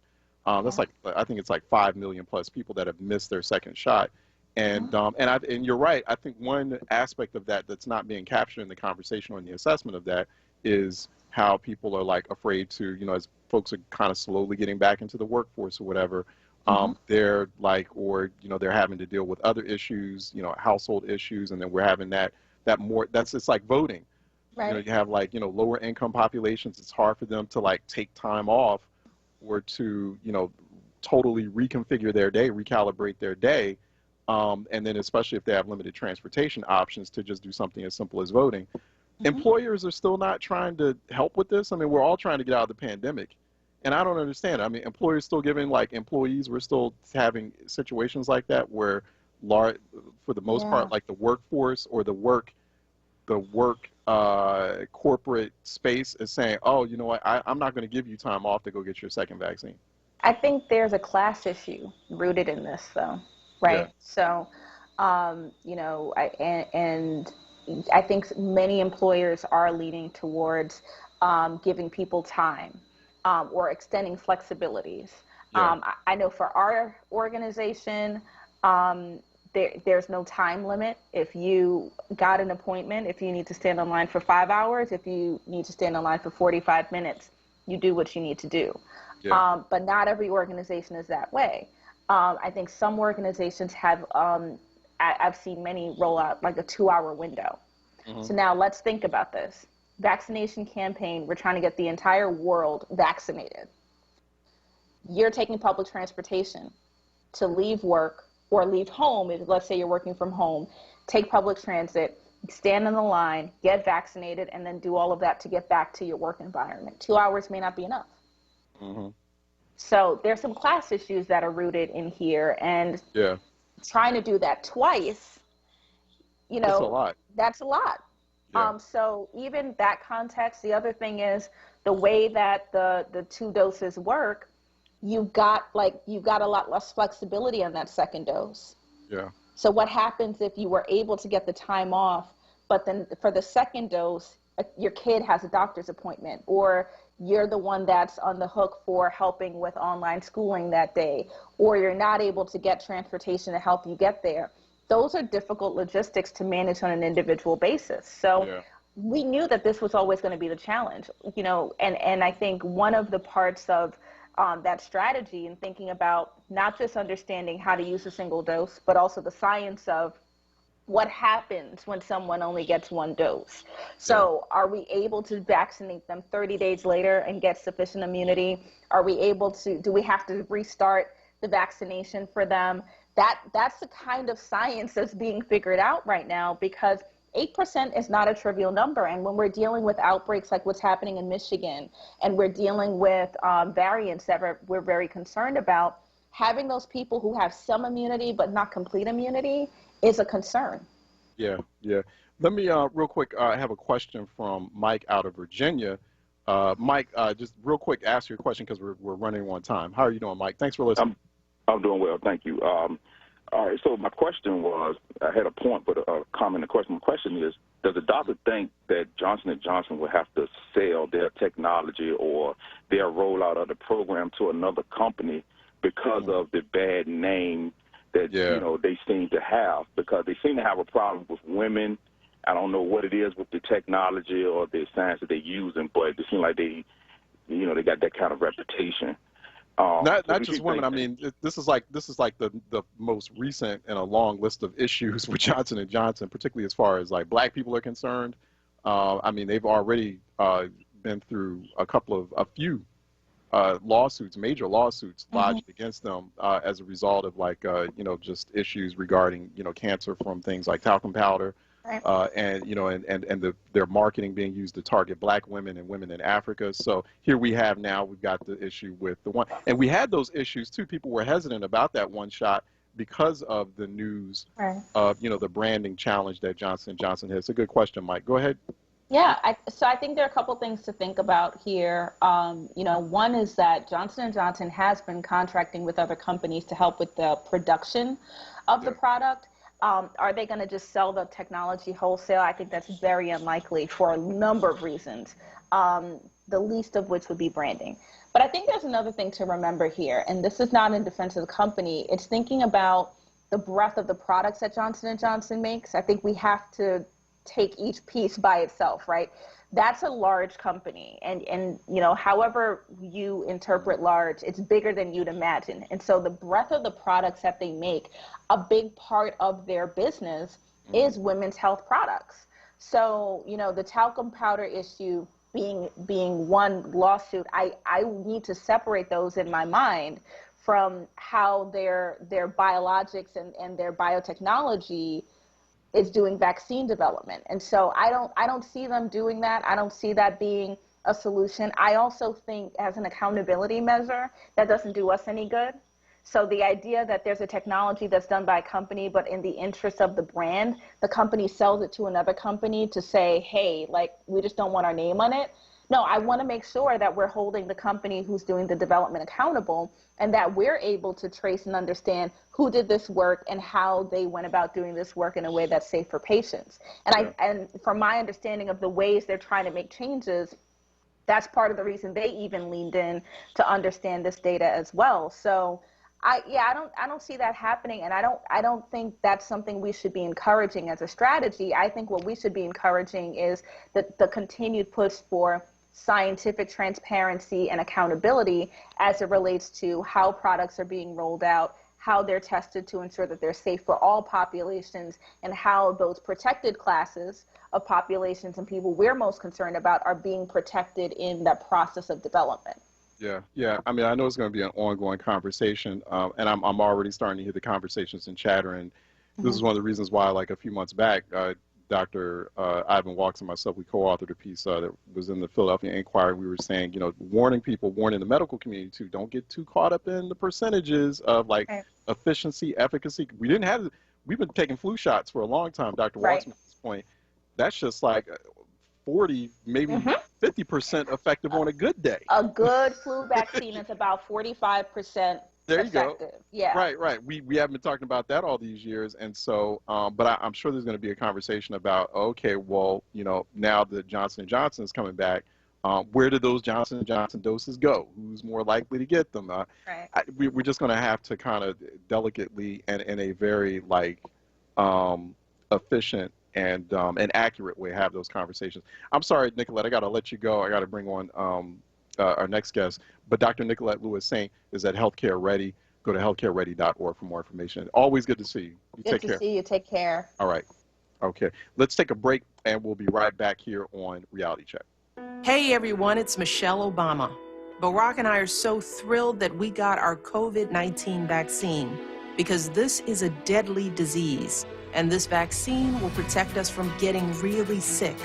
[SPEAKER 1] That's like, I think it's like 5 million plus people that have missed their second shot. And and you're right. I think one aspect of that that's not being captured in the conversation or in the assessment of that is how people are like afraid to, as folks are kind of slowly getting back into the workforce or whatever, they're like, or, they're having to deal with other issues, household issues. And then we're having that more, it's like voting.
[SPEAKER 25] Right.
[SPEAKER 1] You have like, lower income populations. It's hard for them to like take time off or to, totally reconfigure their day, recalibrate their day. And then especially if they have limited transportation options, to just do something as simple as voting. Employers are still not trying to help with this. I mean, we're all trying to get out of the pandemic. And I don't understand. I mean, employers still giving like employees, we're still having situations like that where for the most part, like the workforce or the work corporate space is saying, oh, you know what, I'm not going to give you time off to go get your second vaccine.
[SPEAKER 25] I think there's a class issue rooted in this, though, right? So, I think many employers are leaning towards giving people time or extending flexibilities. I know for our organization, there's no time limit. If you got an appointment, if you need to stand in line for 5 hours, if you need to stand in line for 45 minutes, you do what you need to do. But not every organization is that way. I think some organizations have, I've seen many roll out like a 2-hour window. So now let's think about this. Vaccination campaign, we're trying to get the entire world vaccinated. You're taking public transportation to leave work or leave home. If, let's say you're working from home, take public transit, stand in the line, get vaccinated, and then do all of that to get back to your work environment. 2 hours may not be enough. So there's some class issues that are rooted in here, and trying to do that twice,
[SPEAKER 1] that's a lot.
[SPEAKER 25] That's a lot. So even that context, the other thing is the way that the 2 doses work, you've got a lot less flexibility on that second dose. So what happens if you were able to get the time off, but then for the second dose, your kid has a doctor's appointment, or you're the one that's on the hook for helping with online schooling that day, or you're not able to get transportation to help you get there. Those are difficult logistics to manage on an individual basis. So we knew that this was always going to be the challenge, and I think one of the parts of that strategy and thinking about not just understanding how to use a single dose, but also the science of what happens when someone only gets 1 dose. So are we able to vaccinate them 30 days later and get sufficient immunity? Are we able to, do we have to restart the vaccination for them? That's the kind of science that's being figured out right now, because 8% is not a trivial number. And when we're dealing with outbreaks like what's happening in Michigan, and we're dealing with variants that we're very concerned about, having those people who have some immunity but not complete immunity is a concern.
[SPEAKER 1] Let me real quick, I have a question from Mike out of Virginia. Mike, just real quick, ask your question because we're running on time. How are you doing, Mike? Thanks for listening.
[SPEAKER 3] I'm doing well, thank you. All right, so my question was, I had a point, but a comment and question. My question is, does the doctor think that Johnson & Johnson will have to sell their technology or their rollout of the program to another company because of the bad name that they seem to have? Because they seem to have a problem with women. I don't know what it is with the technology or the science that they're using, but it seems like they got that kind of reputation.
[SPEAKER 1] Not just women. I mean, this is like the most recent in a long list of issues with Johnson & Johnson, particularly as far as like black people are concerned. I mean, they've already been through a few lawsuits, major lawsuits lodged against them as a result of like just issues regarding cancer from things like talcum powder. And their marketing being used to target black women and women in Africa. So here we've got the issue with the one, and we had those issues too. People were hesitant about that one shot because of the news of the branding challenge that Johnson & Johnson has. It's a good question, Mike. Go ahead.
[SPEAKER 25] Yeah, so I think there are a couple things to think about here. One is that Johnson & Johnson has been contracting with other companies to help with the production of the product. Are they going to just sell the technology wholesale? I think that's very unlikely for a number of reasons, the least of which would be branding. But I think there's another thing to remember here, and this is not in defense of the company. It's thinking about the breadth of the products that Johnson & Johnson makes. I think we have to take each piece by itself, right? That's a large company, and however you interpret large, it's bigger than you'd imagine. And so the breadth of the products that they make, a big part of their business is women's health products. So the talcum powder issue being one lawsuit, I need to separate those in my mind from how their biologics and their biotechnology is doing vaccine development. And so I don't see them doing that. I don't see that being a solution. I also think as an accountability measure, that doesn't do us any good. So the idea that there's a technology that's done by a company, but in the interest of the brand, the company sells it to another company to say, hey, like, we just don't want our name on it. No, I want to make sure that we're holding the company who's doing the development accountable, and that we're able to trace and understand who did this work and how they went about doing this work in a way that's safe for patients. And from my understanding of the ways they're trying to make changes, that's part of the reason they even leaned in to understand this data as well. So I don't see that happening, and I don't think that's something we should be encouraging as a strategy. I think what we should be encouraging is the continued push for scientific transparency and accountability as it relates to how products are being rolled out, how they're tested to ensure that they're safe for all populations, and how those protected classes of populations and people we're most concerned about are being protected in that process of development.
[SPEAKER 1] Yeah. I mean, I know it's going to be an ongoing conversation, and I'm already starting to hear the conversations in chatter, and this is one of the reasons why, like a few months back, Dr. Ivan Walks and myself, we co-authored a piece that was in the Philadelphia Inquirer. We were saying, warning the medical community to don't get too caught up in the percentages of like efficiency, efficacy. We've been taking flu shots for a long time. Dr. Walks at this point, that's just like 40, maybe 50% effective on a good day.
[SPEAKER 25] A good flu vaccine is about 45%.
[SPEAKER 1] There you
[SPEAKER 25] effective.
[SPEAKER 1] go.
[SPEAKER 25] Yeah.
[SPEAKER 1] Right. We haven't been talking about that all these years, and so, but I'm sure there's going to be a conversation about, okay, well, now that Johnson & Johnson is coming back, where did those Johnson & Johnson doses go? Who's more likely to get them? We're just going to have to kind of delicately and in a very efficient and accurate way have those conversations. I'm sorry, Nicolette, I got to let you go. I got to bring on our next guest, but Dr. Nicolette Lewis-Saint is at Healthcare Ready. Go to healthcareready.org for more information. Always good to see you.
[SPEAKER 25] Good to see you. Take care.
[SPEAKER 1] All right. Okay. Let's take a break, and we'll be right back here on Reality Check.
[SPEAKER 4] Hey, everyone. It's Michelle Obama. Barack and I are so thrilled that we got our COVID-19 vaccine because this is a deadly disease, and this vaccine will protect us from getting really sick.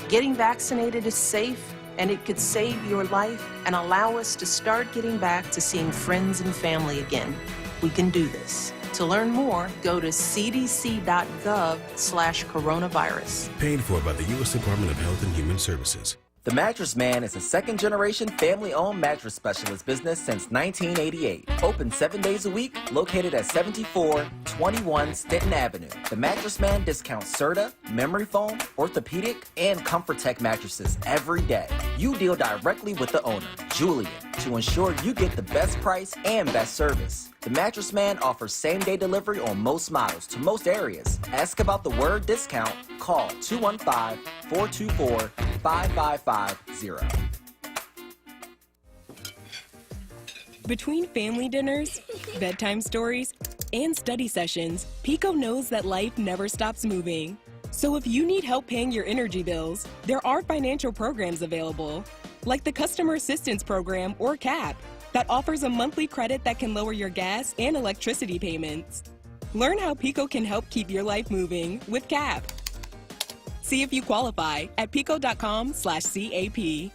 [SPEAKER 4] Getting vaccinated is safe, and it could save your life and allow us to start getting back to seeing friends and family again. We can do this. To learn more, go to cdc.gov/coronavirus.
[SPEAKER 5] Paid for by the U.S. Department of Health and Human Services.
[SPEAKER 6] The Mattress Man is a second-generation family-owned mattress specialist business since 1988. Open 7 days a week, located at 7421 Stenton Avenue. The Mattress Man discounts Serta, memory foam, orthopedic, and ComfortTech mattresses every day. You deal directly with the owner, Julian, to ensure you get the best price and best service. The Mattress Man offers same-day delivery on most models to most areas. Ask about the WURD discount. Call 215-424-5550.
[SPEAKER 7] Between family dinners, bedtime stories, and study sessions, Pico knows that life never stops moving. So if you need help paying your energy bills, there are financial programs available, like the Customer Assistance Program, or CAP, that offers a monthly credit that can lower your gas and electricity payments. Learn how Pico can help keep your life moving with CAP. See if you qualify at pico.com/CAP.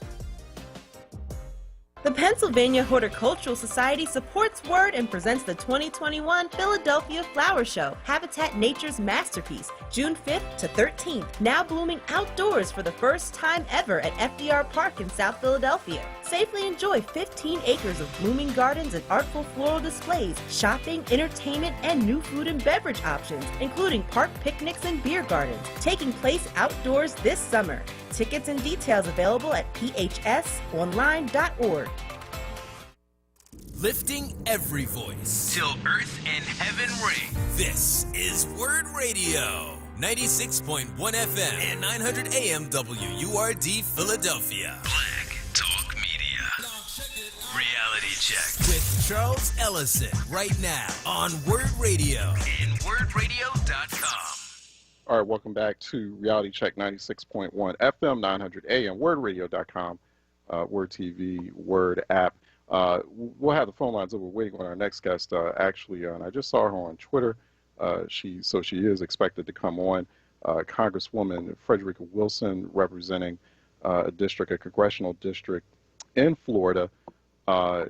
[SPEAKER 9] The Pennsylvania Horticultural Society supports WURD and presents the 2021 Philadelphia Flower Show, Habitat Nature's Masterpiece, June 5th to 13th, now blooming outdoors for the first time ever at FDR Park in South Philadelphia. Safely enjoy 15 acres of blooming gardens and artful floral displays, shopping, entertainment, and new food and beverage options, including park picnics and beer gardens, taking place outdoors this summer. Tickets and details available at phsonline.org.
[SPEAKER 8] Lifting every voice till earth and heaven ring. This is WURD Radio, 96.1 FM and 900 AM WURD Philadelphia. Black Talk Media. Reality Check with Charles Ellison right now on WURD Radio and WURDradio.com.
[SPEAKER 1] All right, welcome back to Reality Check 96.1 FM, 900 AM, WURDradio.com, WURD TV, WURD app. We'll have the phone lines over waiting on our next guest, actually, and I just saw her on Twitter. She is expected to come on. Congresswoman Frederica Wilson, representing a congressional district in Florida.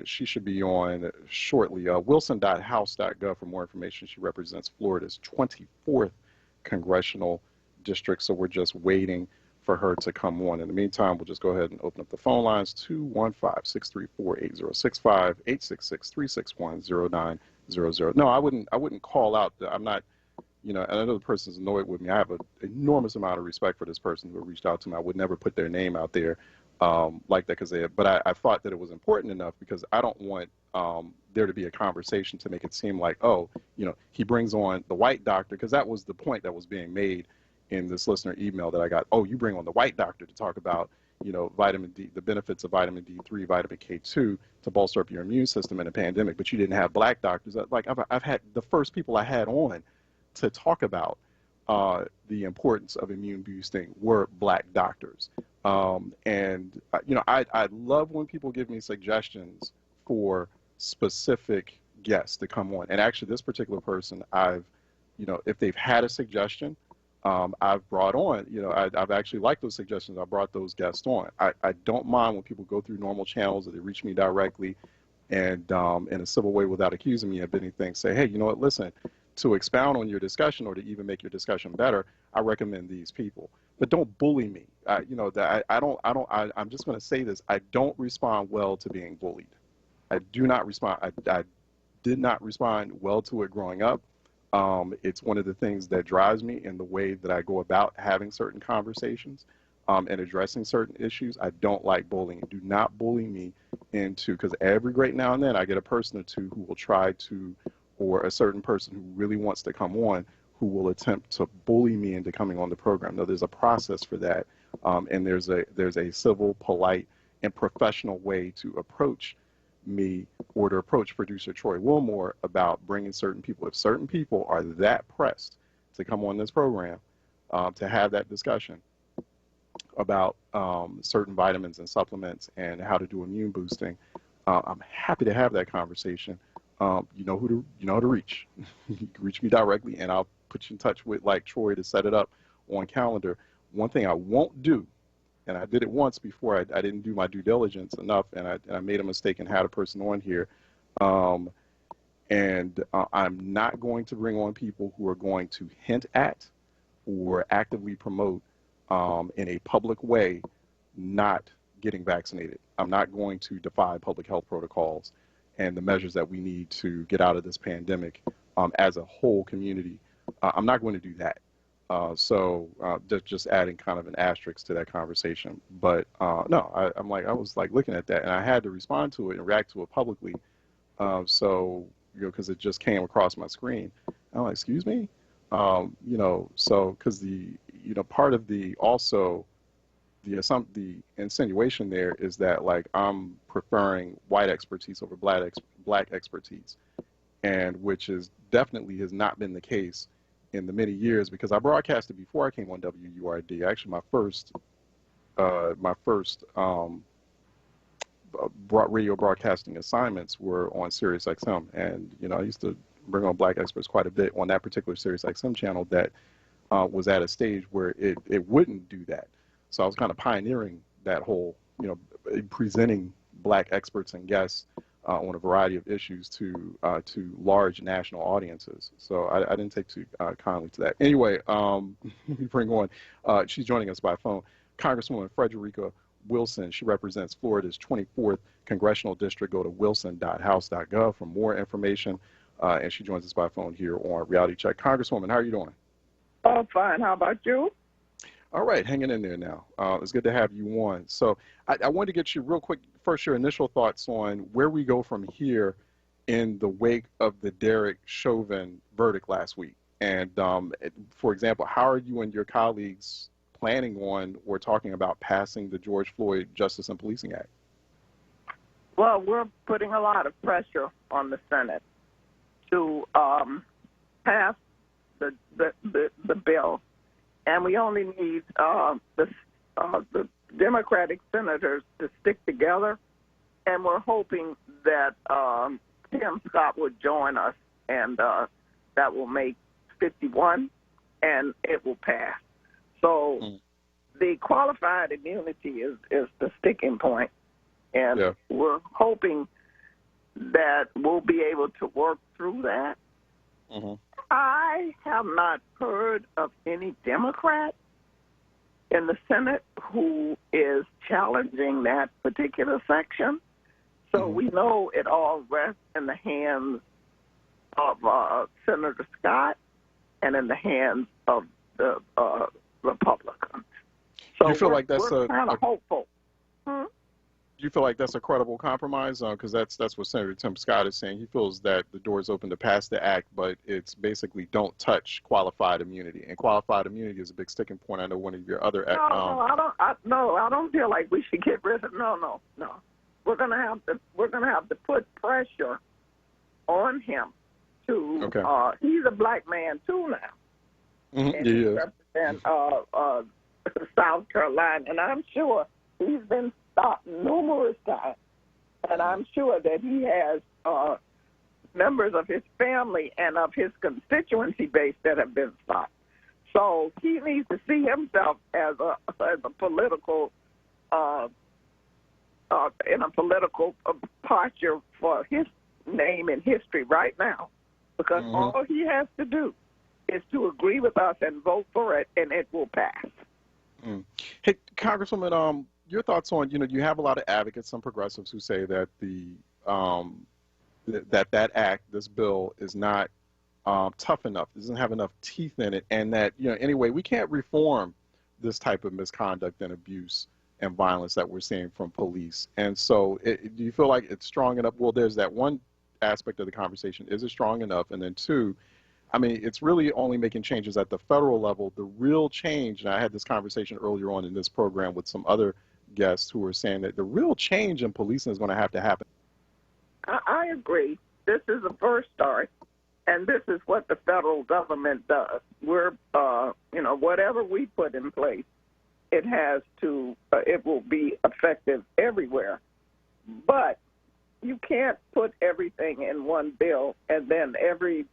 [SPEAKER 1] She should be on shortly. Wilson.house.gov for more information. She represents Florida's 24th congressional district, so we're just waiting for her to come on. In the meantime, we'll just go ahead and open up the phone lines, 215-634-8065, 866-361-0900. No, I wouldn't call out. I'm not, and I know the person's annoyed with me. I have an enormous amount of respect for this person who reached out to me. I would never put their name out there like that, but I thought that it was important enough because I don't want there to be a conversation to make it seem like, he brings on the white doctor, because that was the point that was being made in this listener email that I got. Oh, you bring on the white doctor to talk about, vitamin D, the benefits of vitamin D3, vitamin K2 to bolster up your immune system in a pandemic, but you didn't have black doctors. Like I've had the first people I had on to talk about the importance of immune boosting were black doctors. I love when people give me suggestions for specific guests to come on. And actually, this particular person, if they've had a suggestion, I've brought on, I've actually liked those suggestions. I brought those guests on. I don't mind when people go through normal channels or they reach me directly and in a civil way without accusing me of anything, say, hey, you know what, listen, to expound on your discussion or to even make your discussion better, I recommend these people. But don't bully me. I'm just going to say this. I don't respond well to being bullied. I do not respond. I did not respond well to it growing up. It's one of the things that drives me in the way that I go about having certain conversations and addressing certain issues. I don't like bullying. Do not bully me because every great now and then I get a person or two who will try to, or a certain person who really wants to come on who will attempt to bully me into coming on the program. No, there's a process for that, and there's a civil, polite, and professional way to approach me or to approach producer Troy Wilmore about bringing certain people. If certain people are that pressed to come on this program, to have that discussion about certain vitamins and supplements and how to do immune boosting, I'm happy to have that conversation. You know who to reach. You can reach me directly, and I'll put you in touch with like Troy to set it up on calendar. One thing I won't do, and I did it once before, I didn't do my due diligence enough, and I made a mistake and had a person on here. I'm not going to bring on people who are going to hint at or actively promote in a public way not getting vaccinated. I'm not going to defy public health protocols and the measures that we need to get out of this pandemic as a whole community. I'm not going to do that. So just adding kind of an asterisk to that conversation. But no, I was looking at that, and I had to respond to it and react to it publicly. Because it just came across my screen. I'm like, excuse me? Because part of the insinuation there is that I'm preferring white expertise over black expertise, and which is definitely has not been the case in the many years, because I broadcasted before I came on WURD. Actually, my first radio broadcasting assignments were on Sirius XM, and I used to bring on black experts quite a bit on that particular Sirius XM channel that was at a stage where it wouldn't do that. So I was kind of pioneering that whole, presenting black experts and guests on a variety of issues to large national audiences. So I didn't take too kindly to that. Anyway, bring on, she's joining us by phone, Congresswoman Frederica Wilson. She represents Florida's 24th Congressional District. Go to wilson.house.gov for more information. And she joins us by phone here on Reality Check. Congresswoman, how are you doing?
[SPEAKER 10] Oh, fine. How about you?
[SPEAKER 1] All right, hanging in there now. It's good to have you on. So I wanted to get you real quick, first, your initial thoughts on where we go from here in the wake of the Derek Chauvin verdict last week. And, for example, how are you and your colleagues planning on or talking about passing the George Floyd Justice and Policing Act?
[SPEAKER 10] Well, we're putting a lot of pressure on the Senate to pass the bill, and we only need the Democratic senators to stick together, and we're hoping that Tim Scott would join us, and that will make 51, and it will pass. So the qualified immunity is the sticking point, and we're hoping that we'll be able to work through that. Mm-hmm. I have not heard of any Democrat in the Senate who is challenging that particular section. So we know it all rests in the hands of Senator Scott and in the hands of the Republicans. So
[SPEAKER 1] you feel like that's
[SPEAKER 10] we're kind of hopeful.
[SPEAKER 1] Do you feel like that's a credible compromise? Because that's what Senator Tim Scott is saying. He feels that the door is open to pass the act, but it's basically don't touch qualified immunity. And qualified immunity is a big sticking point. I know one of your other...
[SPEAKER 10] I don't feel like we should get rid of... No. We're gonna have to put pressure on him to... he's a black man, too, now.
[SPEAKER 1] Mm-hmm.
[SPEAKER 10] And he represents South Carolina. And I'm sure he's been stopped numerous times, and I'm sure that he has members of his family and of his constituency base that have been stopped. So he needs to see himself as a political in a political posture for his name in history right now, because all he has to do is to agree with us and vote for it, and it will pass.
[SPEAKER 1] Hey, Congresswoman, your thoughts on, you have a lot of advocates, some progressives, who say that that act, this bill, is not tough enough, doesn't have enough teeth in it, and that, anyway, we can't reform this type of misconduct and abuse and violence that we're seeing from police. And so do you feel like it's strong enough? Well, there's that one aspect of the conversation. Is it strong enough? And then two, I mean, it's really only making changes at the federal level. The real change, and I had this conversation earlier on in this program with some other guests who were saying that the real change in policing is going to have to happen.
[SPEAKER 10] I agree. This is a first start, and this is what the federal government does. We're, whatever we put in place, it will be effective everywhere. But you can't put everything in one bill and then everything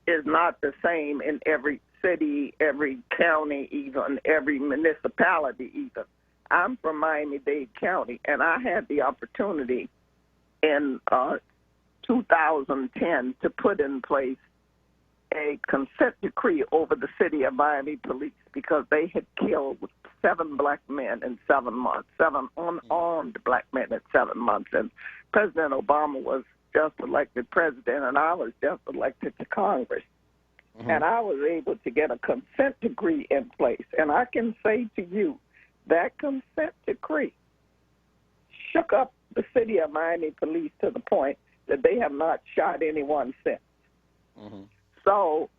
[SPEAKER 10] is not the same in every city, every county, even every municipality even. I'm from Miami-Dade County, and I had the opportunity in 2010 to put in place a consent decree over the city of Miami police because they had killed 7 black men in 7 months, 7 unarmed black men in 7 months. And President Obama was just elected president, and I was just elected to Congress. Mm-hmm. And I was able to get a consent decree in place. And I can say to you, that consent decree shook up the city of Miami police to the point that they have not shot anyone since. Mm-hmm. So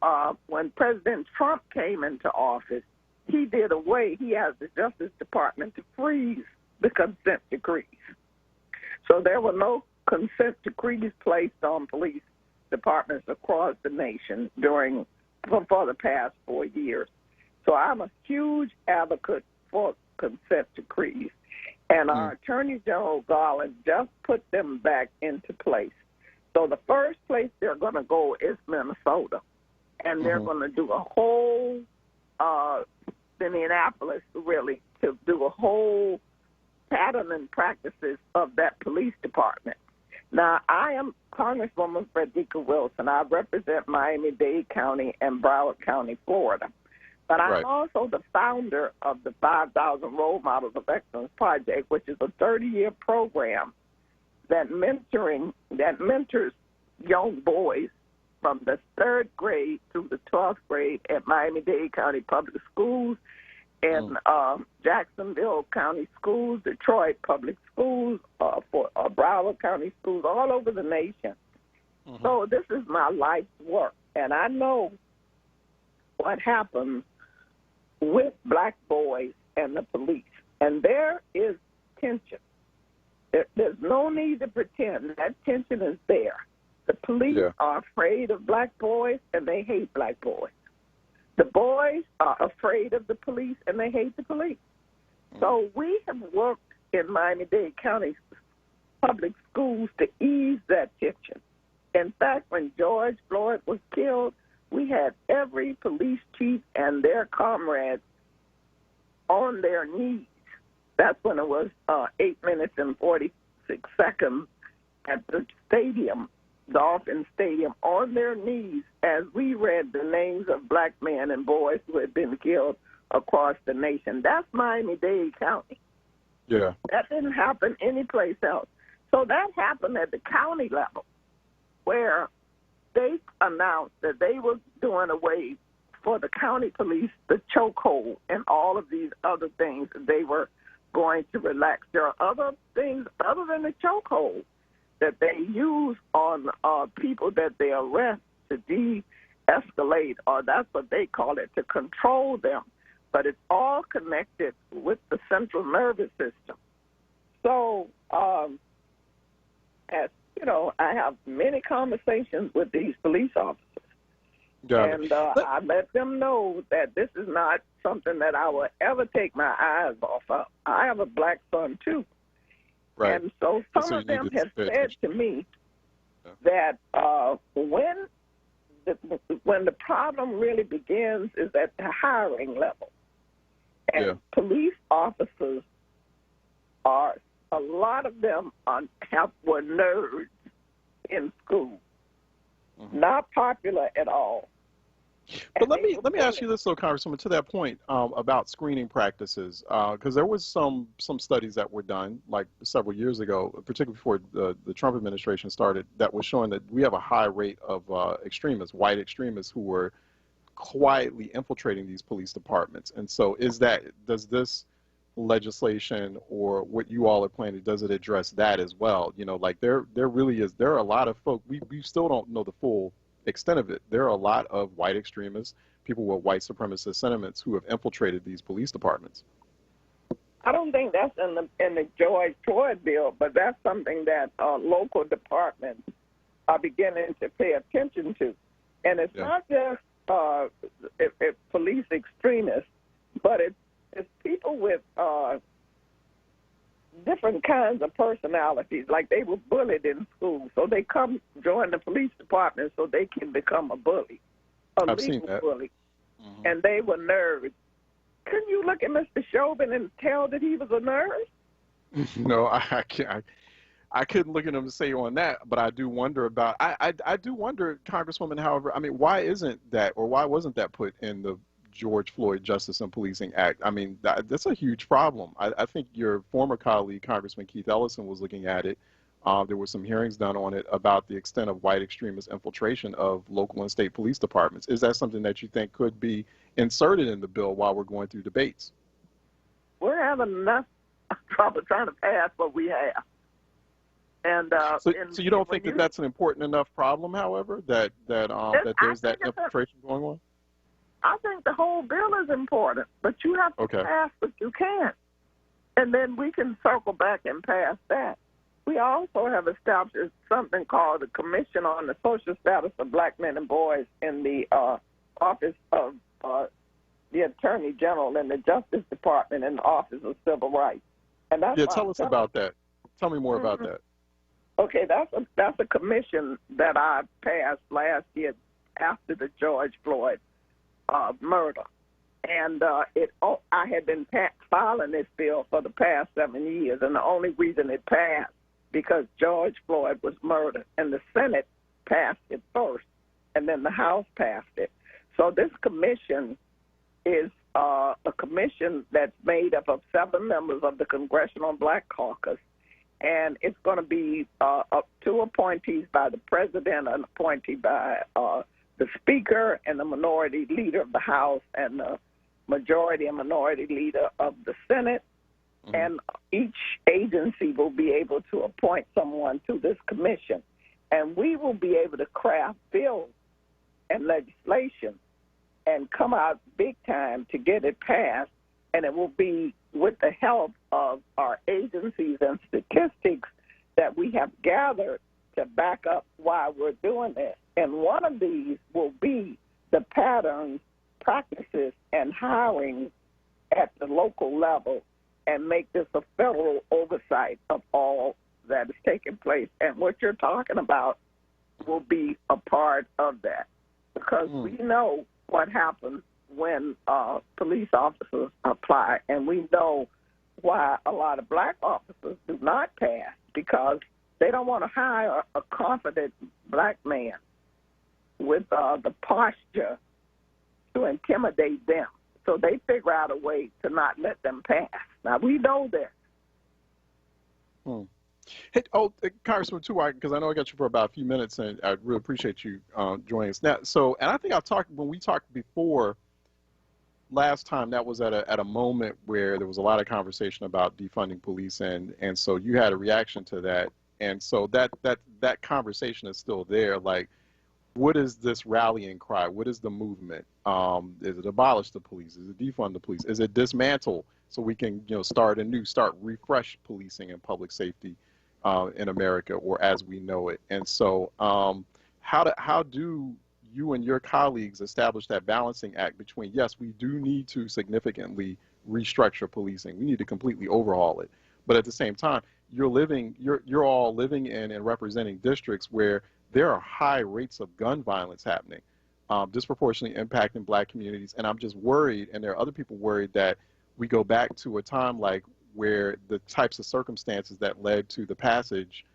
[SPEAKER 10] when President Trump came into office, he has the Justice Department to freeze the consent decrees. So there were no consent decrees placed on police departments across the nation for the past 4 years. So I'm a huge advocate for consent decrees. And our Attorney General Garland just put them back into place. So the first place they're going to go is Minnesota. And they're going to do a whole, Minneapolis, really, to do a whole pattern and practices of that police department. Now, I am Congresswoman Frederica Wilson. I represent Miami-Dade County and Broward County, Florida. But I'm also the founder of the 5,000 Role Models of Excellence Project, which is a 30-year program that mentors young boys from the 3rd grade through the 12th grade at Miami-Dade County Public Schools, in Jacksonville County Schools, Detroit Public Schools, Broward County Schools, all over the nation. So this is my life's work, and I know what happens with black boys and the police. And there is tension. There's no need to pretend. That tension is there. The police are afraid of black boys, and they hate black boys. The boys are afraid of the police, and they hate the police. So we have worked in Miami-Dade County public schools to ease that tension. In fact, when George Floyd was killed, we had every police chief and their comrades on their knees. That's when it was 8 minutes and 46 seconds at the stadium, Dolphin Stadium, on their knees as we read the names of black men and boys who had been killed across the nation. That's Miami-Dade County.
[SPEAKER 1] Yeah.
[SPEAKER 10] That didn't happen anyplace else. So that happened at the county level, where they announced that they were doing away for the county police the chokehold and all of these other things that they were going to relax. There are other things other than the chokehold that they use on people that they arrest to de-escalate, or that's what they call it, to control them. But it's all connected with the central nervous system. So, as you know, I have many conversations with these police officers. And I let them know that this is not something that I will ever take my eyes off of. I have a black son, too.
[SPEAKER 1] Right.
[SPEAKER 10] And so some of them have said to me that when the problem really begins is at the hiring level. And police officers are, a lot of them were nerds in school. Not popular at all.
[SPEAKER 1] But let me ask you this, though, Congresswoman, to that point about screening practices, because there was some studies that were done like several years ago, particularly before the Trump administration started, that was showing that we have a high rate of extremists, white extremists, who were quietly infiltrating these police departments. And so, does this legislation or what you all are planning, does it address that as well? You know, like there are a lot of folk, we still don't know the full extent of it. There are a lot of white extremists, people with white supremacist sentiments who have infiltrated these police departments.
[SPEAKER 10] I don't think that's in the George Floyd bill, but that's something that local departments are beginning to pay attention to. And it's not just police extremists, but it's people with different kinds of personalities. Like they were bullied in school, so they come join the police department so they can become a bully, a legal bully. And they were nerds. Couldn't you look at Mr. Chauvin and tell that he was a nerd?
[SPEAKER 1] No, I can't. I couldn't look at him and say on that, but I do wonder about. I do wonder, Congresswoman. However, I mean, why isn't that, or why wasn't that put in the George Floyd Justice and Policing Act? I mean, that's a huge problem. I think your former colleague, Congressman Keith Ellison, was looking at it. There were some hearings done on it about the extent of white extremist infiltration of local and state police departments. Is that something that you think could be inserted in the bill while we're going through debates?
[SPEAKER 10] We're having enough trouble trying to pass what we have. And
[SPEAKER 1] so you don't think that that's an important enough problem, however, that there's that infiltration going on? I
[SPEAKER 10] think the whole bill is important, but you have to pass what you can. And then we can circle back and pass that. We also have established something called the Commission on the Social Status of Black Men and Boys in the Office of the Attorney General and the Justice Department and the Office of Civil Rights. And that's
[SPEAKER 1] tell us about that. Tell me more about that.
[SPEAKER 10] Okay, that's a commission that I passed last year after the George Floyd murder. And I had been filing this bill for the past 7 years, and the only reason it passed because George Floyd was murdered, and the Senate passed it first, and then the House passed it. So this commission is a commission that's made up of 7 members of the Congressional Black Caucus, and it's going to be 2 appointees by the president, an appointee by the Speaker and the Minority Leader of the House, and the Majority and Minority Leader of the Senate. Mm-hmm. And each agency will be able to appoint someone to this commission. And we will be able to craft bills and legislation and come out big time to get it passed. And it will be with the help of our agencies and statistics that we have gathered to back up why we're doing this. And one of these will be the patterns, practices, and hiring at the local level, and make this a federal oversight of all that is taking place. And what you're talking about will be a part of that, because we know what happens when police officers apply, and we know why a lot of black officers do not pass, because they don't want to hire a confident black man with the posture to intimidate them. So they figure out a way to not let them pass. Now, we know this.
[SPEAKER 1] Hey, Congressman, too, because I know I got you for about a few minutes, and I really appreciate you joining us now. So, and I think when we talked before last time, that was at a moment where there was a lot of conversation about defunding police, and so you had a reaction to that, and so that conversation is still there. Like, what is this rallying cry? What is the movement? Is it abolish the police? Is it defund the police? Is it dismantle so we can, start refresh policing and public safety in America, or as we know it? And so, how do you and your colleagues establish that balancing act between, yes, we do need to significantly restructure policing, we need to completely overhaul it, but at the same time, you're all living in and representing districts where there are high rates of gun violence happening, disproportionately impacting black communities. And I'm just worried, and there are other people worried, that we go back to a time like where the types of circumstances that led to the passage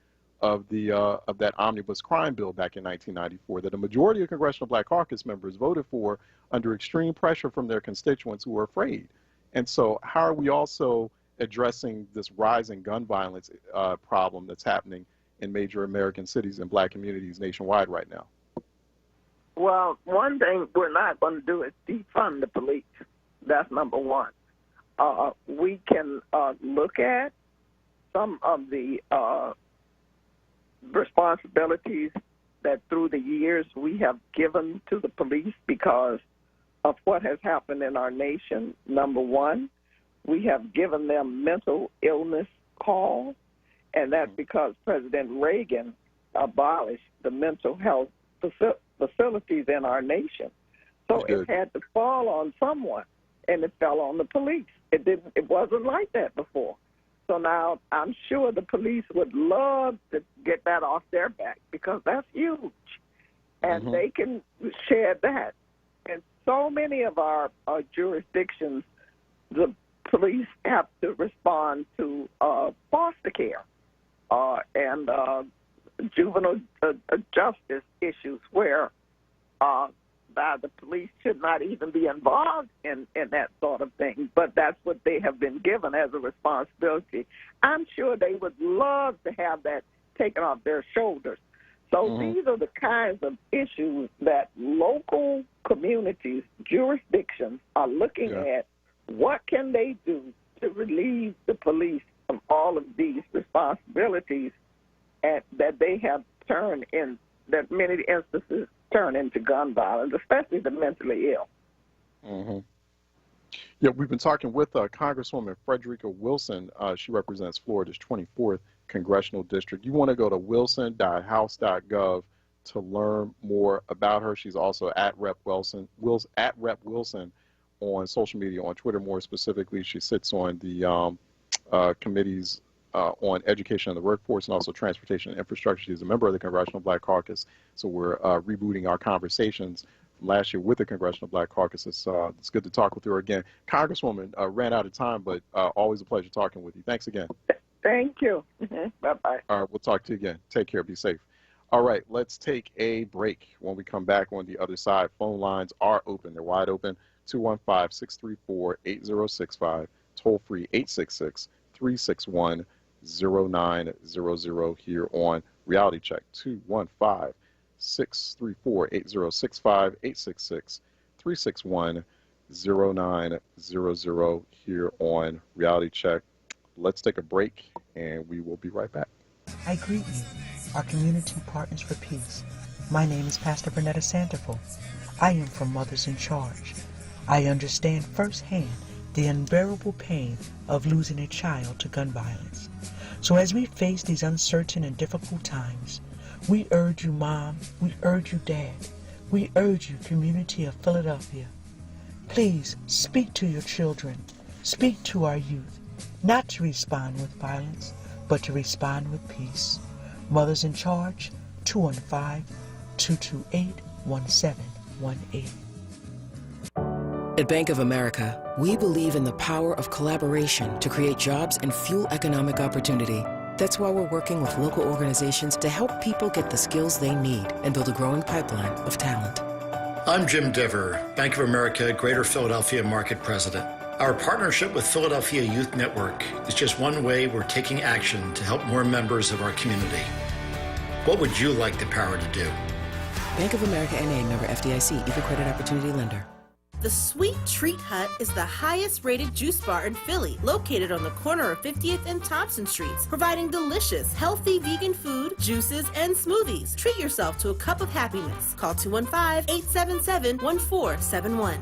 [SPEAKER 1] of that omnibus crime bill back in 1994, that a majority of Congressional Black Caucus members voted for under extreme pressure from their constituents who were afraid. And so how are we also addressing this rising gun violence problem that's happening in major American cities and black communities nationwide right now?
[SPEAKER 10] Well, one thing we're not going to do is defund the police. That's number one. We can look at some of the responsibilities that through the years we have given to the police because of what has happened in our nation. Number one, we have given them mental illness calls, and that's because President Reagan abolished the mental health facilities in our nation. So it had to fall on someone, and it fell on the police. It wasn't like that before. So now I'm sure the police would love to get that off their back, because that's huge, and they can share that. And so many of our jurisdictions, the police have to respond to foster care and juvenile justice issues where the police should not even be involved in that sort of thing, but that's what they have been given as a responsibility. I'm sure they would love to have that taken off their shoulders. So these are the kinds of issues that local communities, jurisdictions are looking at. What can they do to relieve the police of all of these responsibilities that they have turned in, that many instances turn into gun violence, especially the mentally ill?
[SPEAKER 1] Yeah, we've been talking with Congresswoman Frederica Wilson. She represents Florida's 24th Congressional District. You want to go to wilson.house.gov to learn more about her. She's also at Rep Wilson, on social media, on Twitter more specifically. She sits on the committees on education and the workforce and also transportation and infrastructure. She's a member of the Congressional Black Caucus. So we're rebooting our conversations from last year with the Congressional Black Caucus. It's good to talk with her again. Congresswoman, ran out of time, but always a pleasure talking with you. Thanks again.
[SPEAKER 10] Thank you. Bye-bye.
[SPEAKER 1] All right, we'll talk to you again. Take care. Be safe. All right, let's take a break. When we come back on the other side, phone lines are open. They're wide open. 215-634-8065. Toll free 866-361-0900 here on Reality Check. 215-634-8065. 866-361-0900 here on Reality Check. Let's take a break, and we will be right back.
[SPEAKER 13] I greet you, our community partners for peace. My name is Pastor Bernetta Santerful. I am from Mothers in Charge. I understand firsthand the unbearable pain of losing a child to gun violence. So as we face these uncertain and difficult times, we urge you, Mom, we urge you, Dad, we urge you, community of Philadelphia, please speak to your children, speak to our youth, not to respond with violence, but to respond with peace. Mothers in Charge, 215-228-1718.
[SPEAKER 14] At Bank of America, we believe in the power of collaboration to create jobs and fuel economic opportunity. That's why we're working with local organizations to help people get the skills they need and build a growing pipeline of talent.
[SPEAKER 15] I'm Jim Diver, Bank of America Greater Philadelphia Market President. Our partnership with Philadelphia Youth Network is just one way we're taking action to help more members of our community. What would you like the power to do?
[SPEAKER 14] Bank of America N.A., member FDIC, equal credit opportunity lender.
[SPEAKER 9] The Sweet Treat Hut is the highest rated juice bar in Philly, located on the corner of 50th and Thompson Streets, providing delicious, healthy vegan food, juices, and smoothies. Treat yourself to a cup of happiness. Call 215-877-1471.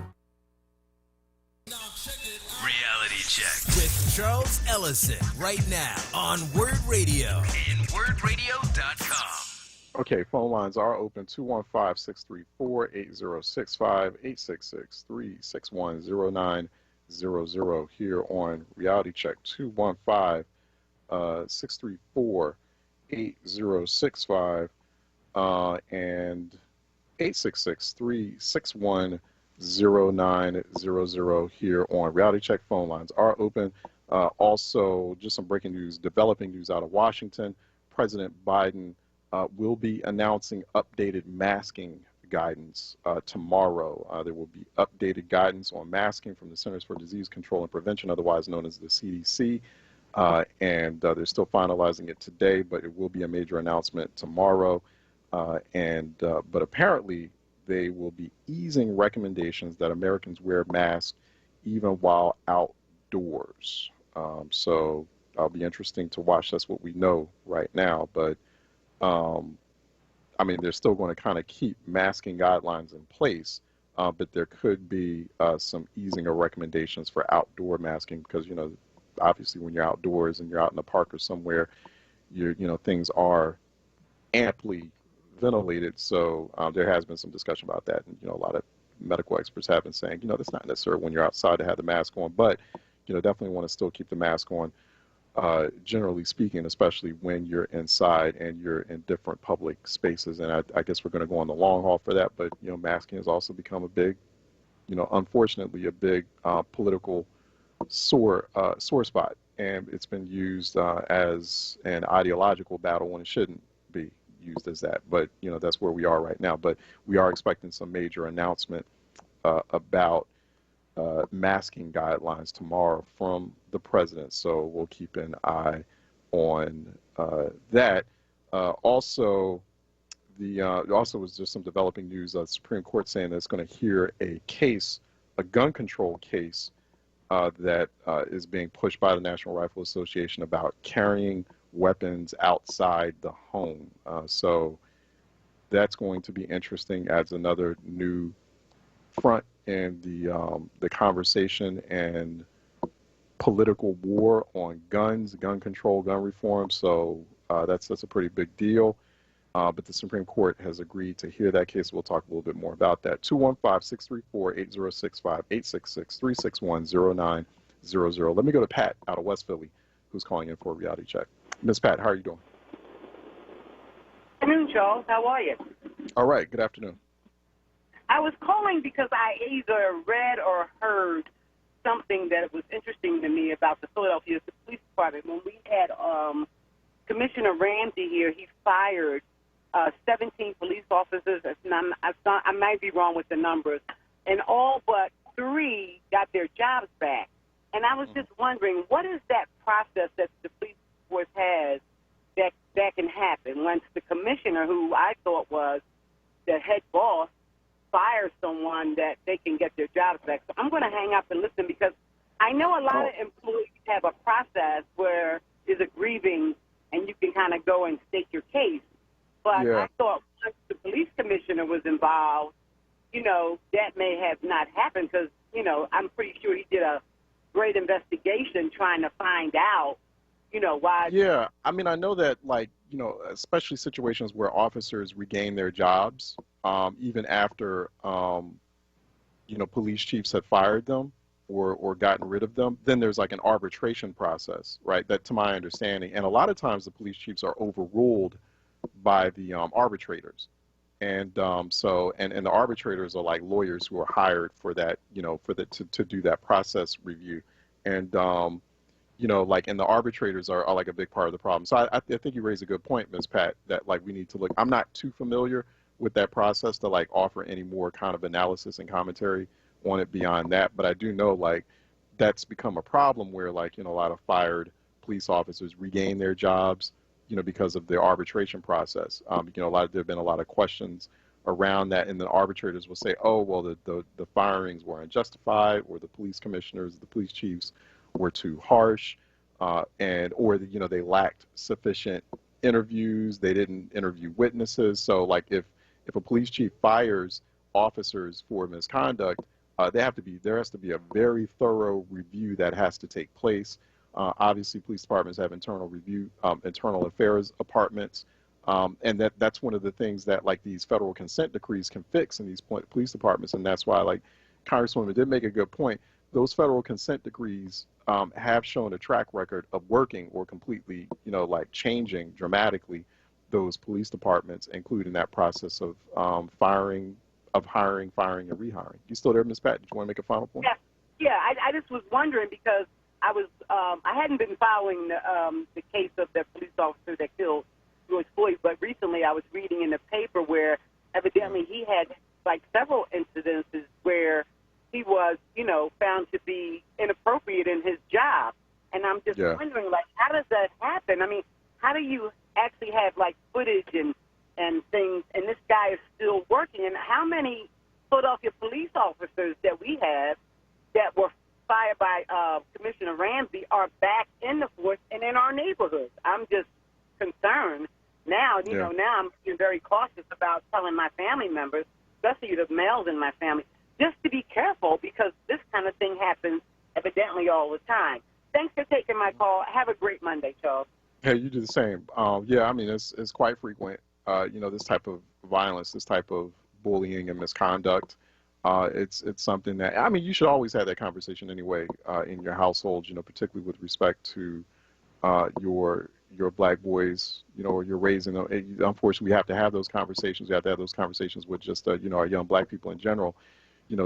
[SPEAKER 8] Reality Check with Charles Ellison right now on WURD Radio and WURDRadio.com.
[SPEAKER 1] Okay, phone lines are open, 215-634-8065, 866-361-0900 here on Reality Check, 215-634-8065, and 866-361-0900 here on Reality Check. Phone lines are open. Also, just some breaking news, developing news out of Washington. President Biden will be announcing updated masking guidance tomorrow. There will be updated guidance on masking from the Centers for Disease Control and Prevention, otherwise known as the CDC, and they're still finalizing it today, but it will be a major announcement tomorrow. But apparently they will be easing recommendations that Americans wear masks even while outdoors. So it'll be interesting to watch. That's what we know right now, but I mean, they're still going to kind of keep masking guidelines in place, but there could be some easing of recommendations for outdoor masking because, you know, obviously when you're outdoors and you're out in a park or somewhere, things are amply ventilated. So there has been some discussion about that. And, a lot of medical experts have been saying, that's not necessary when you're outside to have the mask on, but, definitely want to still keep the mask on. Generally speaking, especially when you're inside and you're in different public spaces. And I guess we're going to go on the long haul for that. But, masking has also become a big, unfortunately, a big political sore spot. And it's been used as an ideological battle when it shouldn't be used as that. But, that's where we are right now. But we are expecting some major announcement about masking guidelines tomorrow from the president, so we'll keep an eye on that. Also was just some developing news. The Supreme Court saying that it's going to hear a gun control case that is being pushed by the National Rifle Association about carrying weapons outside the home. So that's going to be interesting. Adds another new front in the conversation and political war on guns, gun control, gun reform. So that's a pretty big deal. But the Supreme Court has agreed to hear that case. We'll talk a little bit more about that. 215-634-8065, 866-361-0900. Let me go to Pat out of West Philly, who's calling in for a reality check. Miss Pat, how are you doing?
[SPEAKER 11] Good afternoon, Charles. How are you?
[SPEAKER 1] All right. Good afternoon.
[SPEAKER 11] I was calling because I either read or heard something that was interesting to me about the Philadelphia Police Department. When we had Commissioner Ramsey here, he fired 17 police officers. I might be wrong with the numbers. And all but 3 got their jobs back. And I was just wondering, what is that process that the police force has that can happen once the commissioner, who I thought was the head boss, fires someone, that they can get their jobs back? So I'm going to hang up and listen, because I know a lot of employees have a process where there's a grieving and you can kind of go and state your case. But I thought once the police commissioner was involved, that may have not happened, because, I'm pretty sure he did a great investigation trying to find out, why.
[SPEAKER 1] Yeah, I mean, I know that, especially situations where officers regain their jobs, even after, police chiefs have fired them or gotten rid of them, then there's like an arbitration process, right? That, to my understanding, and a lot of times the police chiefs are overruled by the arbitrators. And the arbitrators are like lawyers who are hired for that, to do that process review. And, and the arbitrators are like a big part of the problem. So I think you raise a good point, Ms. Pat, that we need to look. I'm not too familiar with that process to offer any more kind of analysis and commentary on it beyond that. But I do know that's become a problem where a lot of fired police officers regain their jobs, because of the arbitration process. There have been a lot of questions around that, and the arbitrators will say, oh, well, the firings were unjustified, or the police commissioners, the police chiefs were too harsh, or they lacked sufficient interviews, they didn't interview witnesses. So if a police chief fires officers for misconduct, there has to be a very thorough review that has to take place. Obviously, police departments have internal affairs departments, and that's one of the things that these federal consent decrees can fix in these police departments. And that's why, Congresswoman did make a good point. Those federal consent decrees have shown a track record of working or completely, changing dramatically those police departments, including that process of hiring, firing, and rehiring. You still there, Ms. Pat? Did you want to make a final point?
[SPEAKER 11] Yeah. I just was wondering, because I hadn't been following the case of the police officer that killed George Floyd, but recently I was reading in the paper where evidently he had several incidences where he was, found to be inappropriate in his job. And I'm just wondering, how does that happen? I mean, how do you actually have footage and things, and this guy is still working? And how many Philadelphia police officers that we have that were fired by Commissioner Ramsey are back in the force and in our neighborhoods? I'm just concerned now. Now I'm being very cautious about telling my family members, especially the males in my family, just to be careful, because this kind of thing happens evidently all the time. Thanks for taking my call. Have a great Monday, Charles.
[SPEAKER 1] Hey, you do the same. I mean, it's quite frequent, this type of violence, this type of bullying and misconduct. It's something that, I mean, you should always have that conversation anyway in your household, particularly with respect to your black boys, or you're raising them. Unfortunately, we have to have those conversations. We have to have those conversations with just, our young black people in general,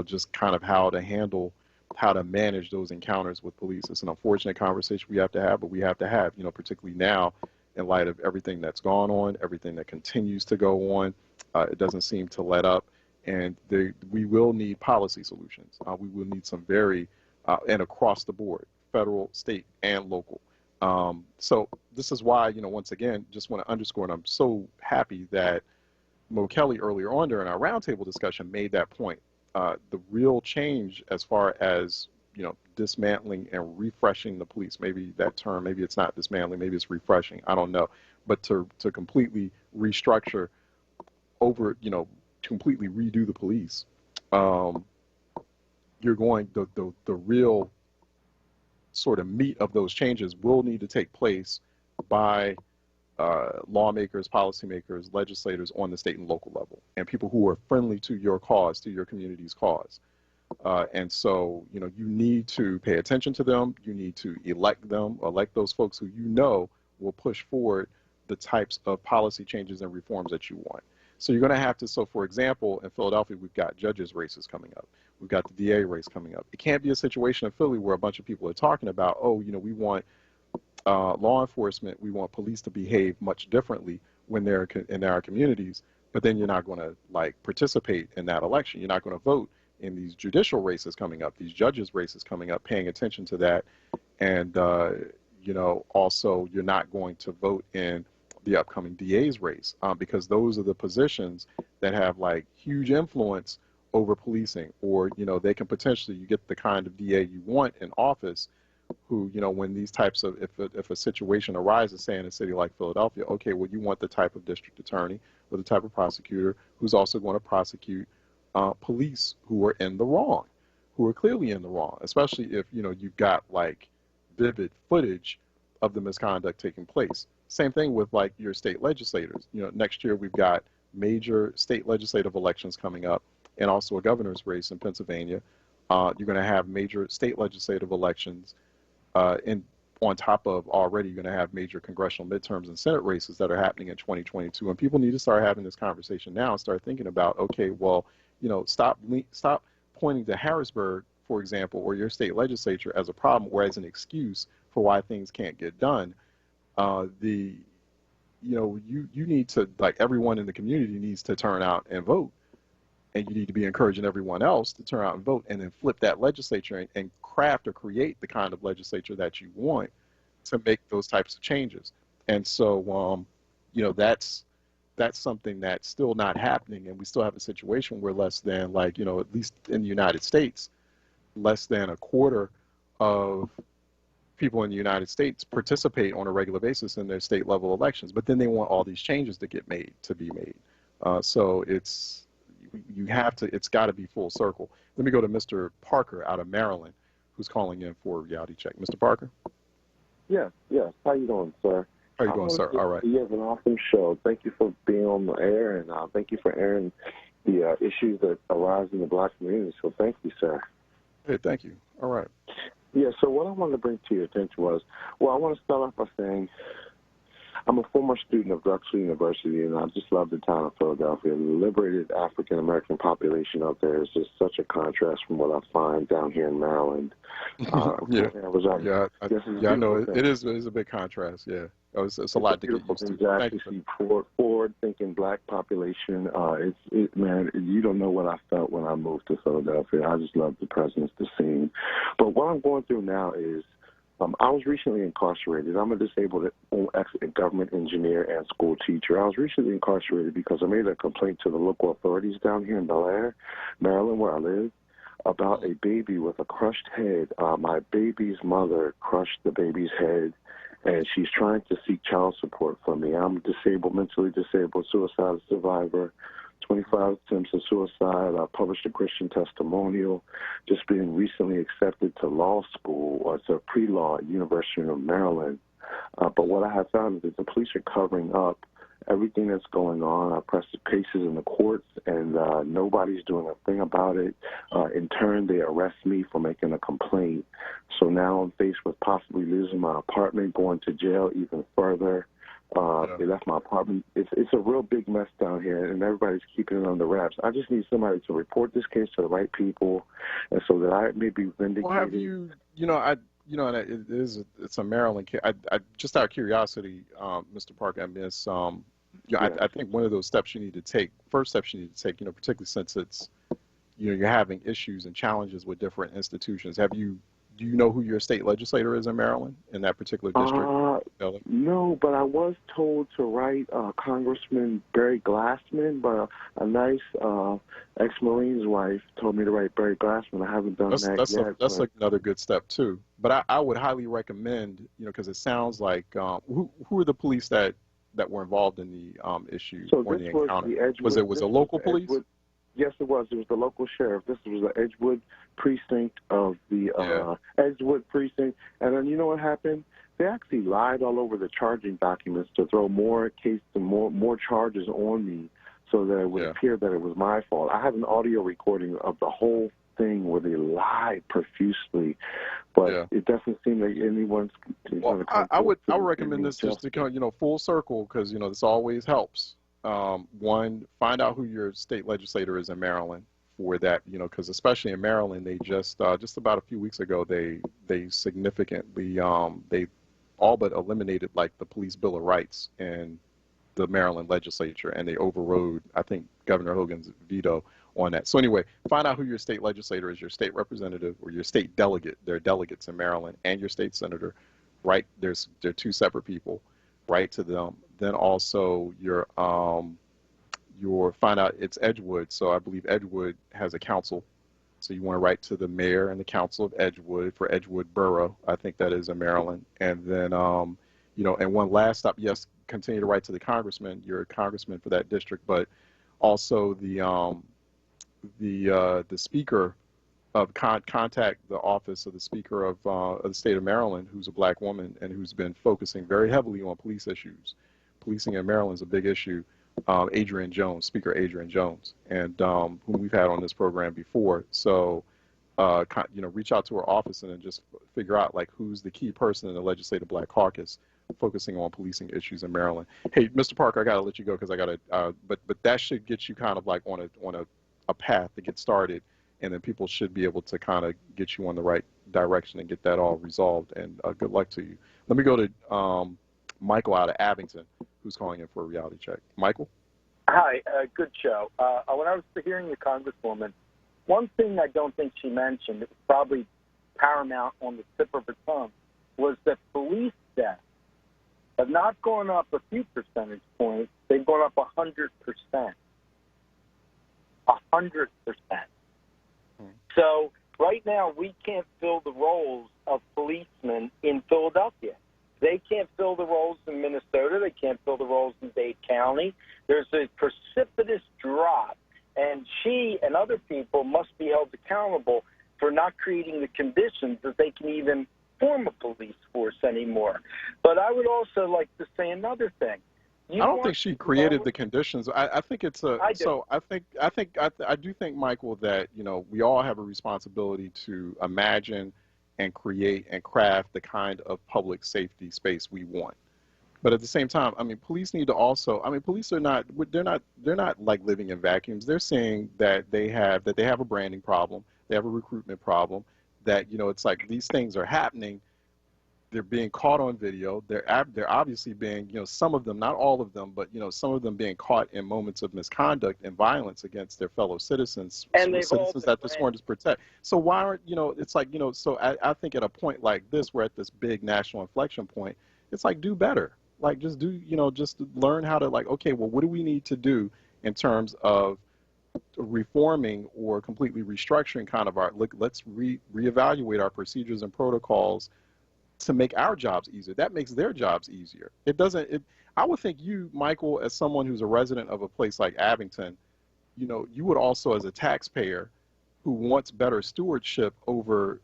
[SPEAKER 1] just kind of how to manage those encounters with police. It's an unfortunate conversation we have to have, but we have to have, particularly now in light of everything that's gone on, everything that continues to go on. It doesn't seem to let up. And we will need policy solutions. We will need some and across the board, federal, state, and local. So this is why, once again, just want to underscore, and I'm so happy that Mo Kelly earlier on during our roundtable discussion made that point. The real change as far as, dismantling and refreshing the police, maybe that term, maybe it's not dismantling, maybe it's refreshing, I don't know, but to completely restructure completely redo the police, you're going, the real sort of meat of those changes will need to take place by lawmakers, policymakers, legislators on the state and local level, and people who are friendly to your cause, to your community's cause. And so, you know, you need to pay attention to them. You need to elect them, elect those folks who you know will push forward the types of policy changes and reforms that you want. So you're going to have to, so for example, in Philadelphia, we've got judges' races coming up. We've got the DA race coming up. It can't be a situation in Philly where a bunch of people are talking about, oh, you know, we want law enforcement, we want police to behave much differently when they're in our communities, but then you're not going to, like, participate in that election. You're not going to vote in these judicial races coming up, these judges' races coming up, paying attention to that. And, you know, also you're not going to vote in the upcoming DA's race because those are the positions that have, like, huge influence over policing, or, you know, they can potentially, you get the kind of DA you want in office who, you know, when these types of, if a situation arises, say in a city like Philadelphia, okay, well, you want the type of district attorney or the type of prosecutor who's also going to prosecute police who are in the wrong, who are clearly in the wrong, especially if, you know, you've got, like, vivid footage of the misconduct taking place. Same thing with, like, your state legislators. You know, next year we've got major state legislative elections coming up and also a governor's race in Pennsylvania. You're going to have major state legislative elections and on top of already you're going to have major congressional midterms and Senate races that are happening in 2022. And people need to start having this conversation now and start thinking about, okay, well, you know, stop pointing to Harrisburg, for example, or your state legislature as a problem or as an excuse for why things can't get done. You know, you need to, like, everyone in the community needs to turn out and vote. And you need to be encouraging everyone else to turn out and vote, and then flip that legislature and craft or create the kind of legislature that you want to make those types of changes. And so, you know, that's something that's still not happening, and we still have a situation where less than, like, you know, at least in the United States, less than a quarter of people in the United States participate on a regular basis in their state level elections, but then they want all these changes to be made. So it's got to be full circle. Let me go to Mr. Parker out of Maryland, who's calling in for a reality check. Mr. Parker?
[SPEAKER 12] Yes. How you doing, sir?
[SPEAKER 1] How you doing, sir? All right.
[SPEAKER 12] You have an awesome show. Thank you for being on the air, and thank you for airing the issues that arise in the Black community. So thank you, sir.
[SPEAKER 1] Hey, thank you. All right.
[SPEAKER 12] Yeah, so what I wanted to bring to your attention was, well, I want to start off by saying I'm a former student of Drexel University, and I just love the town of Philadelphia. The liberated African-American population out there is just such a contrast from what I find down here in Maryland.
[SPEAKER 1] I know. It is a big contrast, yeah. It's a lot to get used to.
[SPEAKER 12] Thank you. See forward-thinking Black population. Man, you don't know what I felt when I moved to Philadelphia. I just love the presence, the scene. But what I'm going through now is I was recently incarcerated. I'm a disabled government engineer and school teacher. I was recently incarcerated because I made a complaint to the local authorities down here in Bel Air, Maryland, where I live, about a baby with a crushed head. My baby's mother crushed the baby's head, and she's trying to seek child support from me. I'm disabled, mentally disabled, suicide survivor, 25 attempts of suicide. I published a Christian testimonial, just being recently accepted to law school, or to pre-law at University of Maryland. But what I have found is that the police are covering up everything that's going on. I pressed cases in the courts, and nobody's doing a thing about it. In turn, they arrest me for making a complaint. So now I'm faced with possibly losing my apartment, going to jail even further. They left my apartment. It's a real big mess down here, and everybody's keeping it under wraps. I just need somebody to report this case to the right people, and so that I may be vindicated.
[SPEAKER 1] Well, have you, it's a Maryland case. I just out of curiosity, Mr. Parker, I think one of those steps you need to take, first steps you need to take, particularly since it's, you're having issues and challenges with different institutions. Do you know who your state legislator is in Maryland, in that particular district?
[SPEAKER 12] No, but I was told to write Congressman Barry Glassman, but a nice ex-Marine's wife told me to write Barry Glassman. I haven't done that yet.
[SPEAKER 1] That's like another good step, too. But I would highly recommend, because it sounds like, who are the police that were involved in the issue or the encounter? Was it local police?
[SPEAKER 12] Yes, it was. It was the local sheriff. This was the Edgewood precinct of the Edgewood precinct. And then you know what happened? They actually lied all over the charging documents to throw more charges on me so that it would appear that it was my fault. I have an audio recording of the whole thing where they lied profusely, but it doesn't seem like anyone's going to come.
[SPEAKER 1] I would recommend this just to kind of, full circle, because, this always helps. One, find out who your state legislator is in Maryland for that, because especially in Maryland, they just about a few weeks ago, they significantly, they all but eliminated like the police bill of rights in the Maryland legislature, and they overrode, I think, Governor Hogan's veto on that. So anyway, find out who your state legislator is, your state representative or your state delegate. They're delegates in Maryland, and your state senator. Right? They're two separate people. Write to them. Then also your find out it's Edgewood. So I believe Edgewood has a council. So you want to write to the mayor and the council of Edgewood for Edgewood Borough. I think that is in Maryland. And then and one last stop. Yes, continue to write to the congressman. You're a congressman for that district, but also the speaker of contact the office of the speaker of the state of Maryland, who's a black woman and who's been focusing very heavily on police issues. Policing in Maryland is a big issue. Adrian Jones, Speaker Adrian Jones, and whom we've had on this program before. So, reach out to her office and then just figure out like who's the key person in the Legislative Black Caucus focusing on policing issues in Maryland. Hey, Mr. Parker, I got to let you go because I got to. But that should get you kind of like on a path to get started, and then people should be able to kind of get you on the right direction and get that all resolved. And good luck to you. Let me go to Michael out of Abington, who's calling in for a reality check. Michael?
[SPEAKER 16] Hi, good show. When I was hearing the Congresswoman, one thing I don't think she mentioned, it was probably paramount on the tip of her tongue, was that police deaths have not gone up a few percentage points, they've gone up 100%. 100%. So right now we can't fill the roles of policemen in Philadelphia. They can't fill the roles in Minnesota. They can't fill the roles in Dade County. There's a precipitous drop, and she and other people must be held accountable for not creating the conditions that they can even form a police force anymore. But I would also like to say another thing.
[SPEAKER 1] I don't think she created the conditions. I think it's a. I do think, Michael, that we all have a responsibility to imagine and create and craft the kind of public safety space we want. But at the same time, I mean, police need to also. I mean, police are not. They're not like living in vacuums. They're saying that they have a branding problem. They have a recruitment problem. That it's like these things are happening. They're being caught on video. They're obviously being, some of them, not all of them, but some of them being caught in moments of misconduct and violence against their fellow citizens,
[SPEAKER 16] and
[SPEAKER 1] citizens that they're sworn to protect. So why aren't it's like so I think at a point like this, we're at this big national inflection point. It's like do better. Like just do just learn how to okay, well, what do we need to do in terms of reforming or completely restructuring kind of let's reevaluate our procedures and protocols to make our jobs easier. That makes their jobs easier. I would think you, Michael, as someone who's a resident of a place like Abington, you would also, as a taxpayer who wants better stewardship over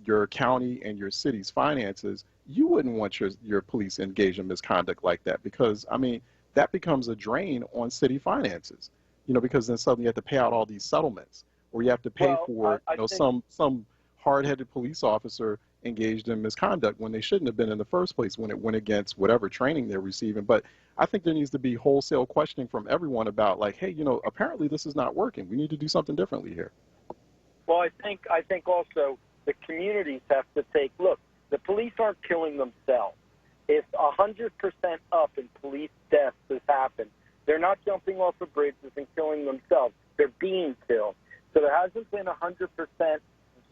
[SPEAKER 1] your county and your city's finances, you wouldn't want your police engaged in misconduct like that, because, I mean, that becomes a drain on city finances, because then suddenly you have to pay out all these settlements, or you have to pay for some hard-headed police officer engaged in misconduct when they shouldn't have been in the first place, when it went against whatever training they're receiving. But I think there needs to be wholesale questioning from everyone about hey, apparently this is not working. We need to do something differently here.
[SPEAKER 16] Well, I think also the communities have to take, look, the police aren't killing themselves. If 100% up in police deaths has happened, they're not jumping off of bridges and killing themselves. They're being killed. So there hasn't been 100%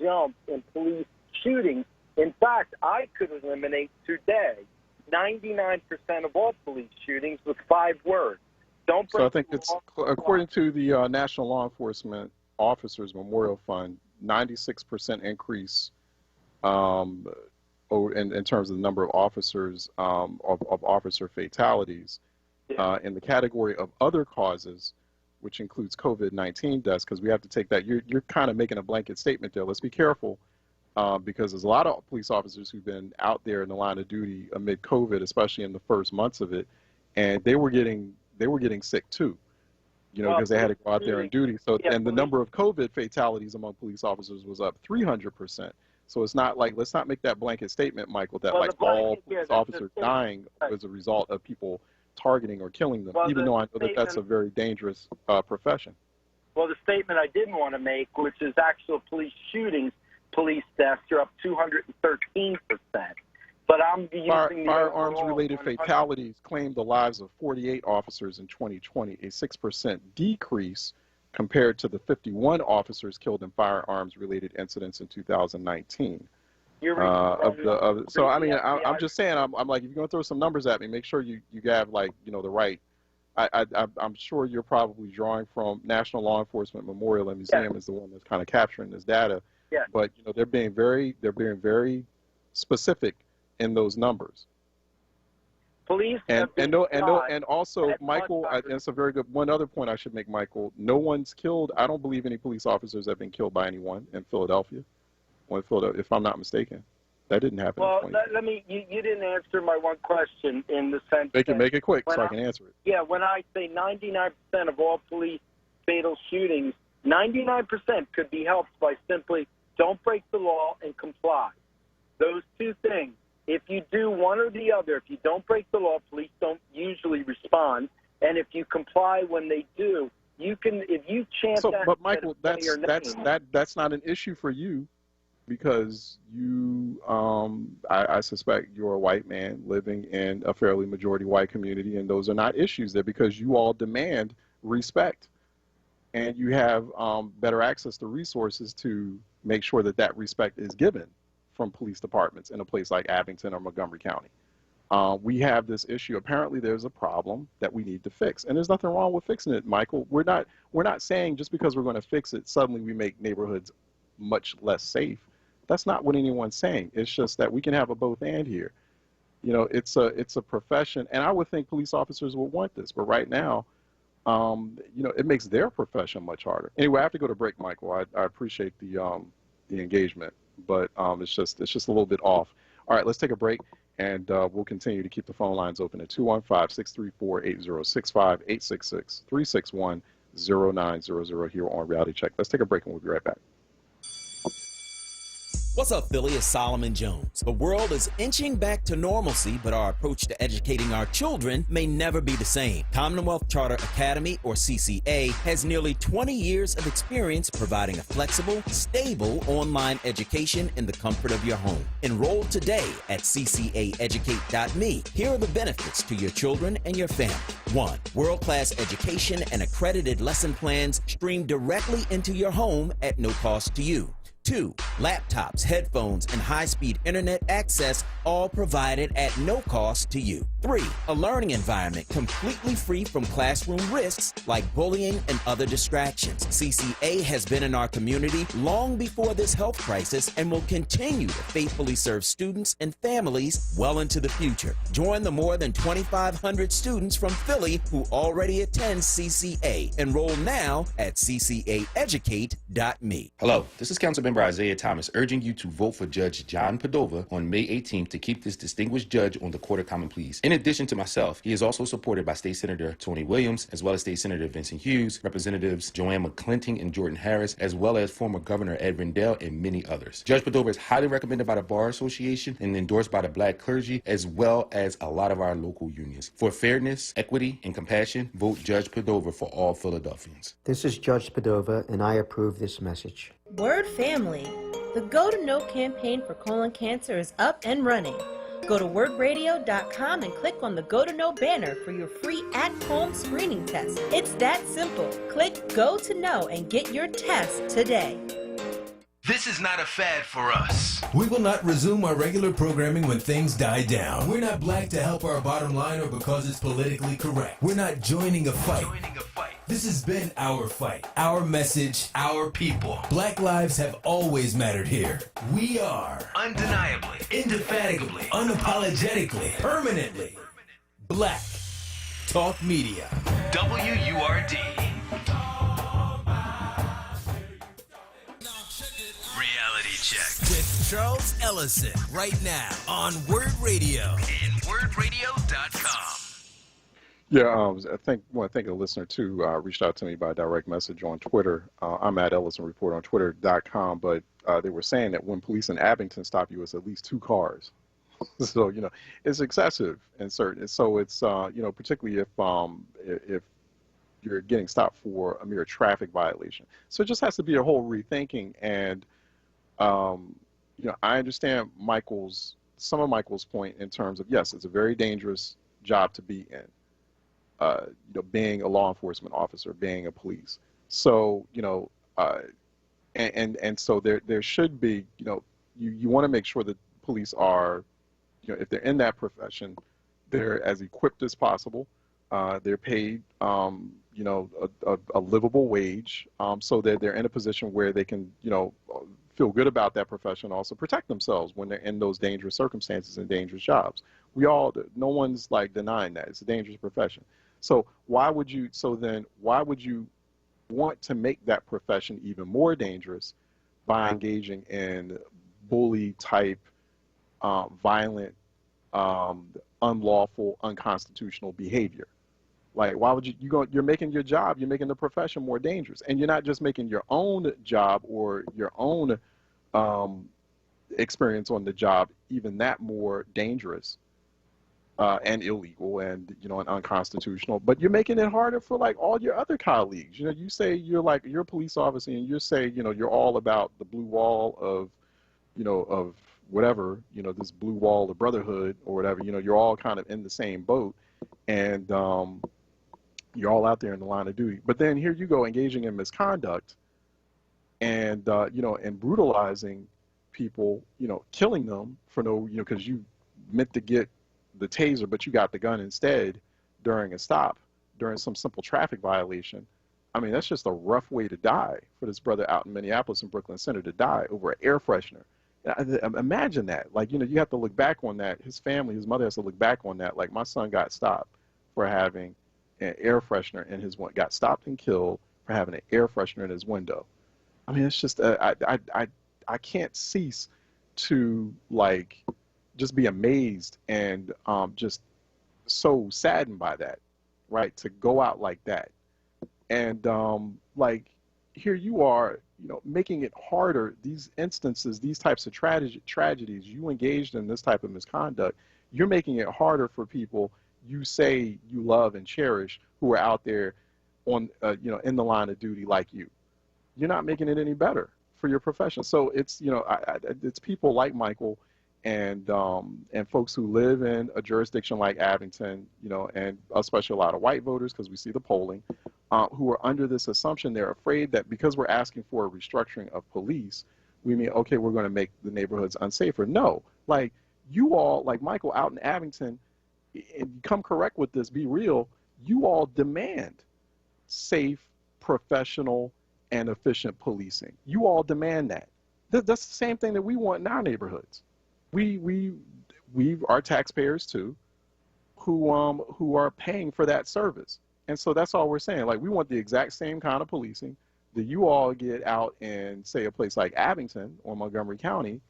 [SPEAKER 16] jump in police shootings. In fact, I could eliminate today 99% of all police shootings with 5 words. Don't break
[SPEAKER 1] So I think it's, according to the National Law Enforcement Officers Memorial Fund, 96% increase in terms of the number of officers, of officer fatalities. In the category of other causes, which includes COVID-19 deaths, because we have to take that. You're kind of making a blanket statement there. Let's be careful, because there's a lot of police officers who've been out there in the line of duty amid COVID, especially in the first months of it, and they were getting sick too, because they had to go out there and duty. So, and the number of COVID fatalities among police officers was up 300%. So it's not like, let's not make that blanket statement, Michael, that like all police officers dying as a result of people targeting or killing them, even though I know that that's a very dangerous profession.
[SPEAKER 16] Well, the statement I didn't want to make, which is actual police shootings, police deaths are up 213%. But I'm using
[SPEAKER 1] firearms-related fatalities claimed the lives of 48 officers in 2020, a 6% decrease compared to the 51 officers killed in firearms-related incidents in 2019. So I mean, I'm just saying, I'm like, if you're gonna throw some numbers at me, make sure you have like the right. I'm sure you're probably drawing from National Law Enforcement Memorial and Museum is the one that's kind of capturing this data.
[SPEAKER 16] Yeah.
[SPEAKER 1] But they're being very specific in those numbers.
[SPEAKER 16] Police
[SPEAKER 1] and also, Michael, and it's a very good one other point I should make, Michael. No one's killed. I don't believe any police officers have been killed by anyone in Philadelphia. If I'm not mistaken, that didn't happen.
[SPEAKER 16] Well, let me. You didn't answer my one question in the sense.
[SPEAKER 1] Make it quick so I can answer it.
[SPEAKER 16] Yeah, when I say 99% of all police fatal shootings, 99% could be helped by simply don't break the law and comply. Those two things. If you do one or the other, if you don't break the law, police don't usually respond, and if you comply when they do, you can. If you chant that.
[SPEAKER 1] But Michael, that's not an issue for you, because you, I suspect you're a white man living in a fairly majority white community, and those are not issues there because you all demand respect, and you have better access to resources to make sure that respect is given from police departments in a place like Abington or Montgomery County. We have this issue. Apparently there's a problem that we need to fix, and there's nothing wrong with fixing it, Michael. We're not saying just because we're going to fix it suddenly we make neighborhoods much less safe. That's not what anyone's saying. It's just that we can have a both and here. It's a profession, and I would think police officers will want this, but right now, it makes their profession much harder. Anyway, I have to go to break, Michael. I appreciate the engagement, but it's just a little bit off. All right, let's take a break, and we'll continue to keep the phone lines open at 215-634-8065, 866-361-0900 here on Reality Check. Let's take a break, and we'll be right back.
[SPEAKER 17] What's up, Philly? It's Solomon Jones. The world is inching back to normalcy, but our approach to educating our children may never be the same. Commonwealth Charter Academy, or CCA, has nearly 20 years of experience providing a flexible, stable online education in the comfort of your home. Enroll today at ccaeducate.me. Here are the benefits to your children and your family. 1. World-class education and accredited lesson plans streamed directly into your home at no cost to you. 2. Laptops, headphones, and high-speed internet access, all provided at no cost to you. 3. A learning environment completely free from classroom risks like bullying and other distractions. CCA has been in our community long before this health crisis and will continue to faithfully serve students and families well into the future. Join the more than 2,500 students from Philly who already attend CCA. Enroll now at ccaeducate.me.
[SPEAKER 18] Hello, this is Councilmember Isaiah Thomas urging you to vote for Judge John Padova on May 18th to keep this distinguished judge on the Court of Common Pleas. In addition to myself, he is also supported by State Senator Tony Williams, as well as State Senator Vincent Hughes, Representatives Joanne McClinton and Jordan Harris, as well as former Governor Ed Rendell and many others. Judge Padova is highly recommended by the Bar Association and endorsed by the Black clergy, as well as a lot of our local unions. For fairness, equity, and compassion, vote Judge Padova for all Philadelphians.
[SPEAKER 19] This is Judge Padova, and I approve this message.
[SPEAKER 9] WURD family. The Go to Know campaign for colon cancer is up and running. Go to WURDradio.com and click on the Go to Know banner for your free at-home screening test. It's that simple. Click Go to Know and get your test today.
[SPEAKER 8] This is not a fad for us.
[SPEAKER 20] We will not resume our regular programming when things die down. We're not black to help our bottom line or because it's politically correct. We're not joining a fight. This has been our fight, our message, our people. Black lives have always mattered here. We are
[SPEAKER 8] undeniably,
[SPEAKER 20] indefatigably, unapologetically, permanently Black Talk Media.
[SPEAKER 8] WURD. Reality Check with Charles Ellison right now on WURD Radio and WURDRadio.com.
[SPEAKER 1] Yeah, I want to thank a listener too. Reached out to me by direct message on Twitter. I'm at Ellison Report on Twitter.com. But they were saying that when police in Abington stop you, it's at least 2 cars. So it's excessive and certain. So it's particularly if you're getting stopped for a mere traffic violation. So it just has to be a whole rethinking. And I understand some of Michael's point in terms of, yes, it's a very dangerous job to be in. Being a law enforcement officer, being a police. So, and so there should be, you want to make sure that police are, if they're in that profession, they're as equipped as possible. They're paid, a livable wage, so that they're in a position where they can, feel good about that profession, also protect themselves when they're in those dangerous circumstances and dangerous jobs. No one's like denying that. It's a dangerous profession. So why would you want to make that profession even more dangerous by engaging in bully type, violent, unlawful, unconstitutional behavior? Like, why would you're making your job, you're making the profession more dangerous. And you're not just making your own job or your own experience on the job even that more dangerous and illegal and, and unconstitutional, but you're making it harder for like all your other colleagues. You say you're a police officer and you say, you're all about the blue wall of, of whatever, this blue wall of brotherhood or whatever, you're all kind of in the same boat and you're all out there in the line of duty. But then here you go engaging in misconduct and, and brutalizing people, killing them for no, because you meant to get the taser, but you got the gun instead during a stop, during some simple traffic violation. I mean, that's just a rough way to die for this brother out in Minneapolis and Brooklyn Center to die over an air freshener. Imagine that. Like, you have to look back on that. His mother has to look back on that. Like, my son got stopped for having an air freshener in his got stopped and killed for having an air freshener in his window. I mean, it's just, I can't cease to, like, just be amazed and just so saddened by that, right? To go out like that. And like, here you are, making it harder, these instances, these types of tragedies, you engaged in this type of misconduct, you're making it harder for people you say you love and cherish who are out there on, in the line of duty like you. You're not making it any better for your profession. So it's, it's people like Michael and folks who live in a jurisdiction like Abington, and especially a lot of white voters, because we see the polling, who are under this assumption, they're afraid that because we're asking for a restructuring of police, we mean, okay, we're going to make the neighborhoods unsafer. No, like you all, like Michael out in Abington, and come correct with this, be real, you all demand safe, professional, and efficient policing. You all demand that. That's the same thing that we want in our neighborhoods. We are taxpayers too, who are paying for that service. And so that's all we're saying. Like, we want the exact same kind of policing that you all get out in, say, a place like Abington or Montgomery County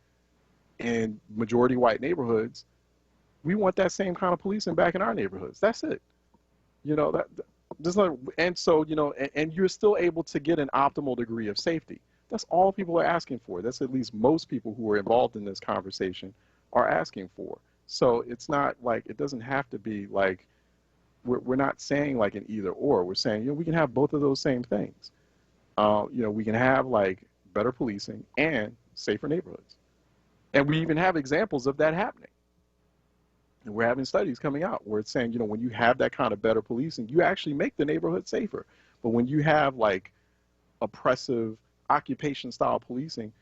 [SPEAKER 1] in majority white neighborhoods. We want that same kind of policing back in our neighborhoods. That's it. And so, and you're still able to get an optimal degree of safety. That's all people are asking for. That's at least most people who are involved in this conversation are asking for. So it's not like, it doesn't have to be like, we're not saying like an either or. We're saying, we can have both of those same things. We can have like better policing and safer neighborhoods. And we even have examples of that happening. And we're having studies coming out where it's saying, when you have that kind of better policing, you actually make the neighborhood safer. But when you have like oppressive occupation style policing,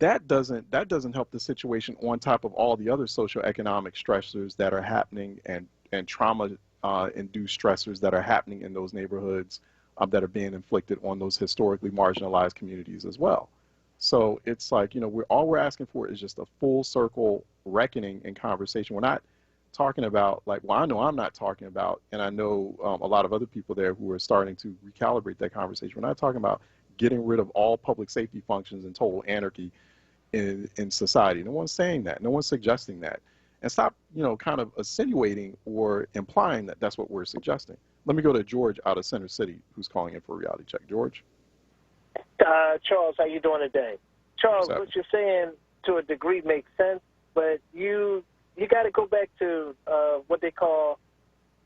[SPEAKER 1] that doesn't help the situation on top of all the other socioeconomic stressors that are happening and trauma induced stressors that are happening in those neighborhoods that are being inflicted on those historically marginalized communities as well. So it's like, all we're asking for is just a full circle reckoning and conversation. We're not talking about, like, well, I know I'm not talking about, and I know a lot of other people there who are starting to recalibrate that conversation. We're not talking about getting rid of all public safety functions and total anarchy in society. No one's saying that. No one's suggesting that. And stop, kind of insinuating or implying that that's what we're suggesting. Let me go to George out of Center City, who's calling in for a reality check. George?
[SPEAKER 2] Charles, how you doing today? Charles, what you're saying to a degree makes sense, but you got to go back to what they call,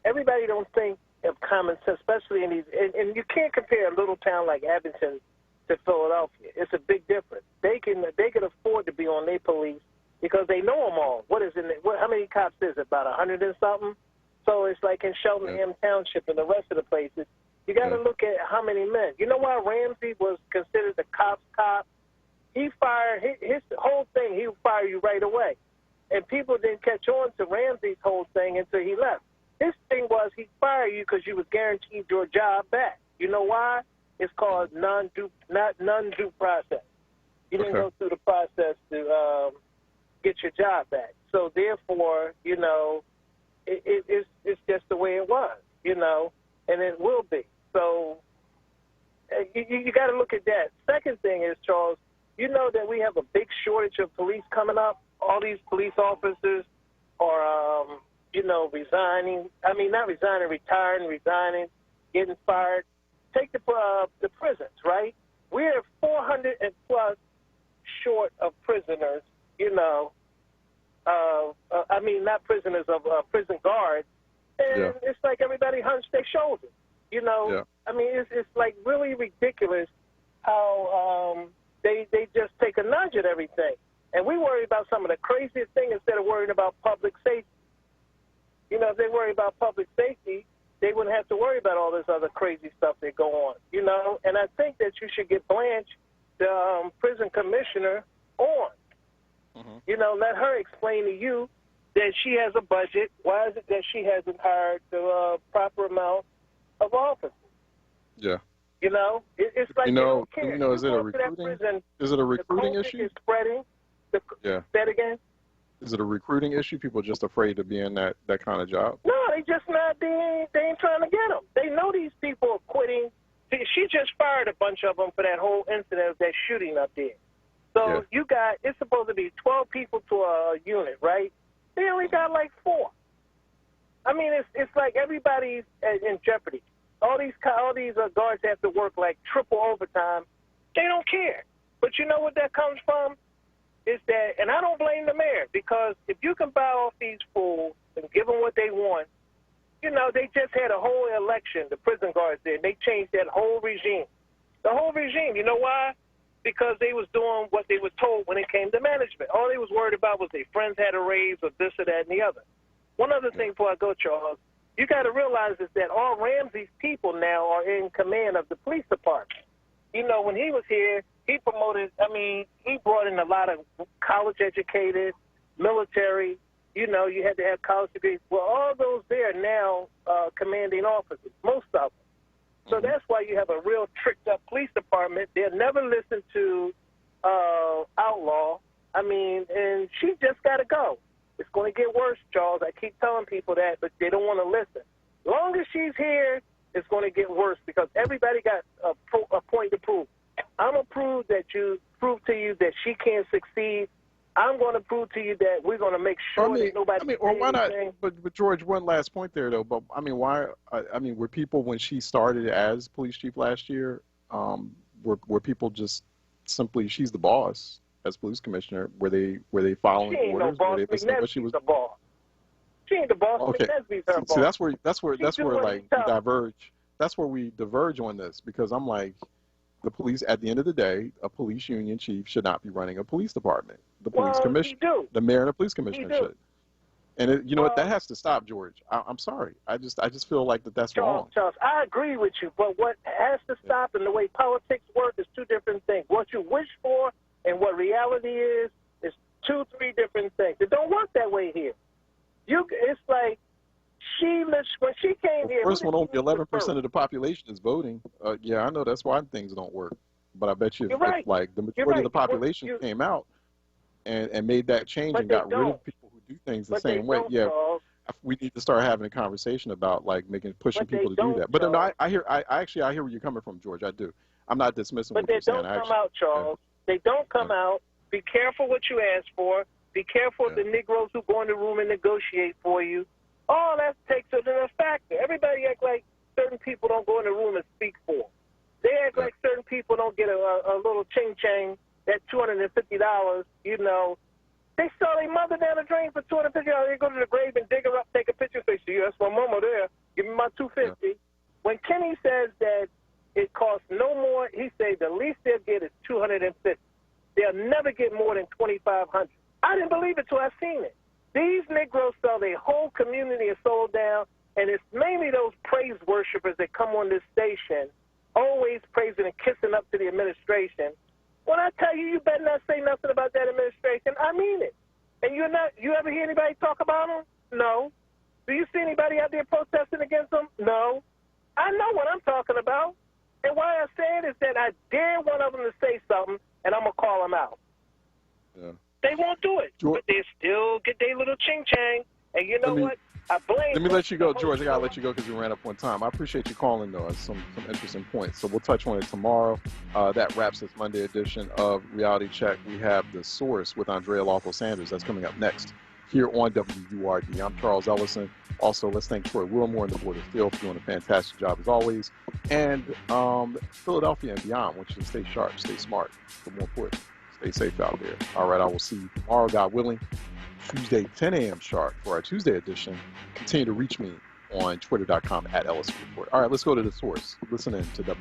[SPEAKER 2] everybody don't think of common sense, especially in these, and you can't compare a little town like Abington to Philadelphia. It's a big difference. They can afford to be on their police because they know them all. What is in it? How many cops is it? About 100 and something? So it's like in Cheltenham Township and the rest of the places. You got to look at how many men. You know why Ramsey was considered the cop's cop? He fired, his whole thing, he would fire you right away. And people didn't catch on to Ramsey's whole thing until he left. His thing was he fired you because you was guaranteed your job back. You know why? It's called non-due process. You didn't go through the process to get your job back. So therefore, it's just the way it was, and it will be. So you got to look at that. Second thing is, Charles, you know that we have a big shortage of police coming up. All these police officers are, resigning. I mean, not resigning, retiring, resigning, getting fired. Take the prisons, right? We're 400 and plus short of prisoners, not prisoners, of prison guards. And it's like everybody hunched their shoulders, I mean, it's like really ridiculous how they just take a nudge at everything. And we worry about some of the craziest things instead of worrying about public safety. If they worry about public safety, they wouldn't have to worry about all this other crazy stuff that go on, And I think that you should get Blanche, the prison commissioner, on. Let her explain to you that she has a budget. Why is it that she hasn't hired the proper amount of officers?
[SPEAKER 1] Yeah.
[SPEAKER 2] It's like they don't care.
[SPEAKER 1] Is it a recruiting issue?
[SPEAKER 2] Is spreading. Say it again.
[SPEAKER 1] Is it a recruiting issue? People just afraid to be in that kind of job?
[SPEAKER 2] No, they just not. They ain't trying to get them. They know these people are quitting. She just fired a bunch of them for that whole incident of that shooting up there. So it's supposed to be 12 people to a unit, right? They only got like 4. I mean, it's like everybody's in jeopardy. All these guards have to work like triple overtime. They don't care. But you know what that comes from? Is that, and I don't blame the mayor, because if you can buy off these fools and give them what they want, they just had a whole election, the prison guards did. They changed that whole regime. The whole regime. You know why? Because they was doing what they were told when it came to management. All they was worried about was their friends had a raise or this or that and the other. One other thing before I go, Charles, you got to realize is that all Ramsey's people now are in command of the police department. When he was here, he brought in a lot of college-educated, military, you had to have college degrees. Well, all those there are now commanding officers, most of them. So that's why you have a real tricked-up police department. They'll never listen to Outlaw. And she just got to go. It's going to get worse, Charles. I keep telling people that, but they don't want to listen. As long as she's here, it's going to get worse because everybody got a point to prove. I'm going to prove to you that she can't succeed. I'm going to prove to you that we're going to make sure that nobody.
[SPEAKER 1] Or why not? But George, one last point there though. But why? Were people when she started as police chief last year? Were people just simply she's the boss as police commissioner? Were they following
[SPEAKER 2] she ain't
[SPEAKER 1] orders?
[SPEAKER 2] No boss.
[SPEAKER 1] Were they listening to what she was?
[SPEAKER 2] The boss. She ain't the boss.
[SPEAKER 1] Okay.
[SPEAKER 2] McNesby's her boss.
[SPEAKER 1] See, that's where like we diverge. That's where we diverge on this because I'm like. The police, at the end of the day, a police union chief should not be running a police department. The police commissioner, the mayor and the police commissioner should. And what? That has to stop, George. I'm sorry. I just feel like that's wrong.
[SPEAKER 2] Charles, I agree with you, but what has to stop and the way politics work is 2 different things. What you wish for and what reality is 2, 3 different things. It don't work that way here. It's like. When she came here.
[SPEAKER 1] First one, only 11% of the population is voting. Yeah, I know that's why things don't work. But I bet you, if like the majority of the population came out and made that change and got rid of people who do things the same way. Yeah, we need to start having a conversation about like pushing people to do that. But no, I hear where you're coming from, George. I do. I'm not dismissing what you're saying.
[SPEAKER 2] But they don't come out, Charles. They don't come out. Be careful what you ask for. Be careful of the Negroes who go in the room and negotiate for you. All that takes it in a factor. Everybody act like certain people don't go in the room and speak for them. They act like certain people don't get a little ching-chang, that $250, you know. They saw their mother down the drain for $250. They go to the grave and dig her up, take a picture, say, see, that's my mama there. Give me my $250. When Kenny says that it costs no more, he says the least they'll get is $250. They'll never get more than $2,500. I didn't believe it till I seen it. These Negroes sell their whole community and sold down, and it's mainly those praise worshipers that come on this station, always praising and kissing up to the administration. When I tell you, you better not say nothing about that administration, I mean it. And you ever hear anybody talk about them? No. Do you see anybody out there protesting against them? No. I know what I'm talking about. And why I say it is that I dare one of them to say something, and I'm going to call them out.
[SPEAKER 1] Yeah.
[SPEAKER 2] They won't do it, but they still get their little ching-chang. And you know what? I blame
[SPEAKER 1] Let me let you go, George. I got to let you go because you ran up on time. I appreciate you calling, though. It's some interesting points. So we'll touch on it tomorrow. That wraps this Monday edition of Reality Check. We have The Source with Andrea Lawful Sanders. That's coming up next here on WURD. I'm Charles Ellison. Also, let's thank Troy Wilmore and the Board of Steel for doing a fantastic job as always. And Philadelphia and beyond. I want you to stay sharp, stay smart. But more important, stay safe out there. All right, I will see you tomorrow, God willing. Tuesday, 10 a.m. sharp for our Tuesday edition. Continue to reach me on twitter.com @LSReport. All right, let's go to The Source. Listen in to WURD.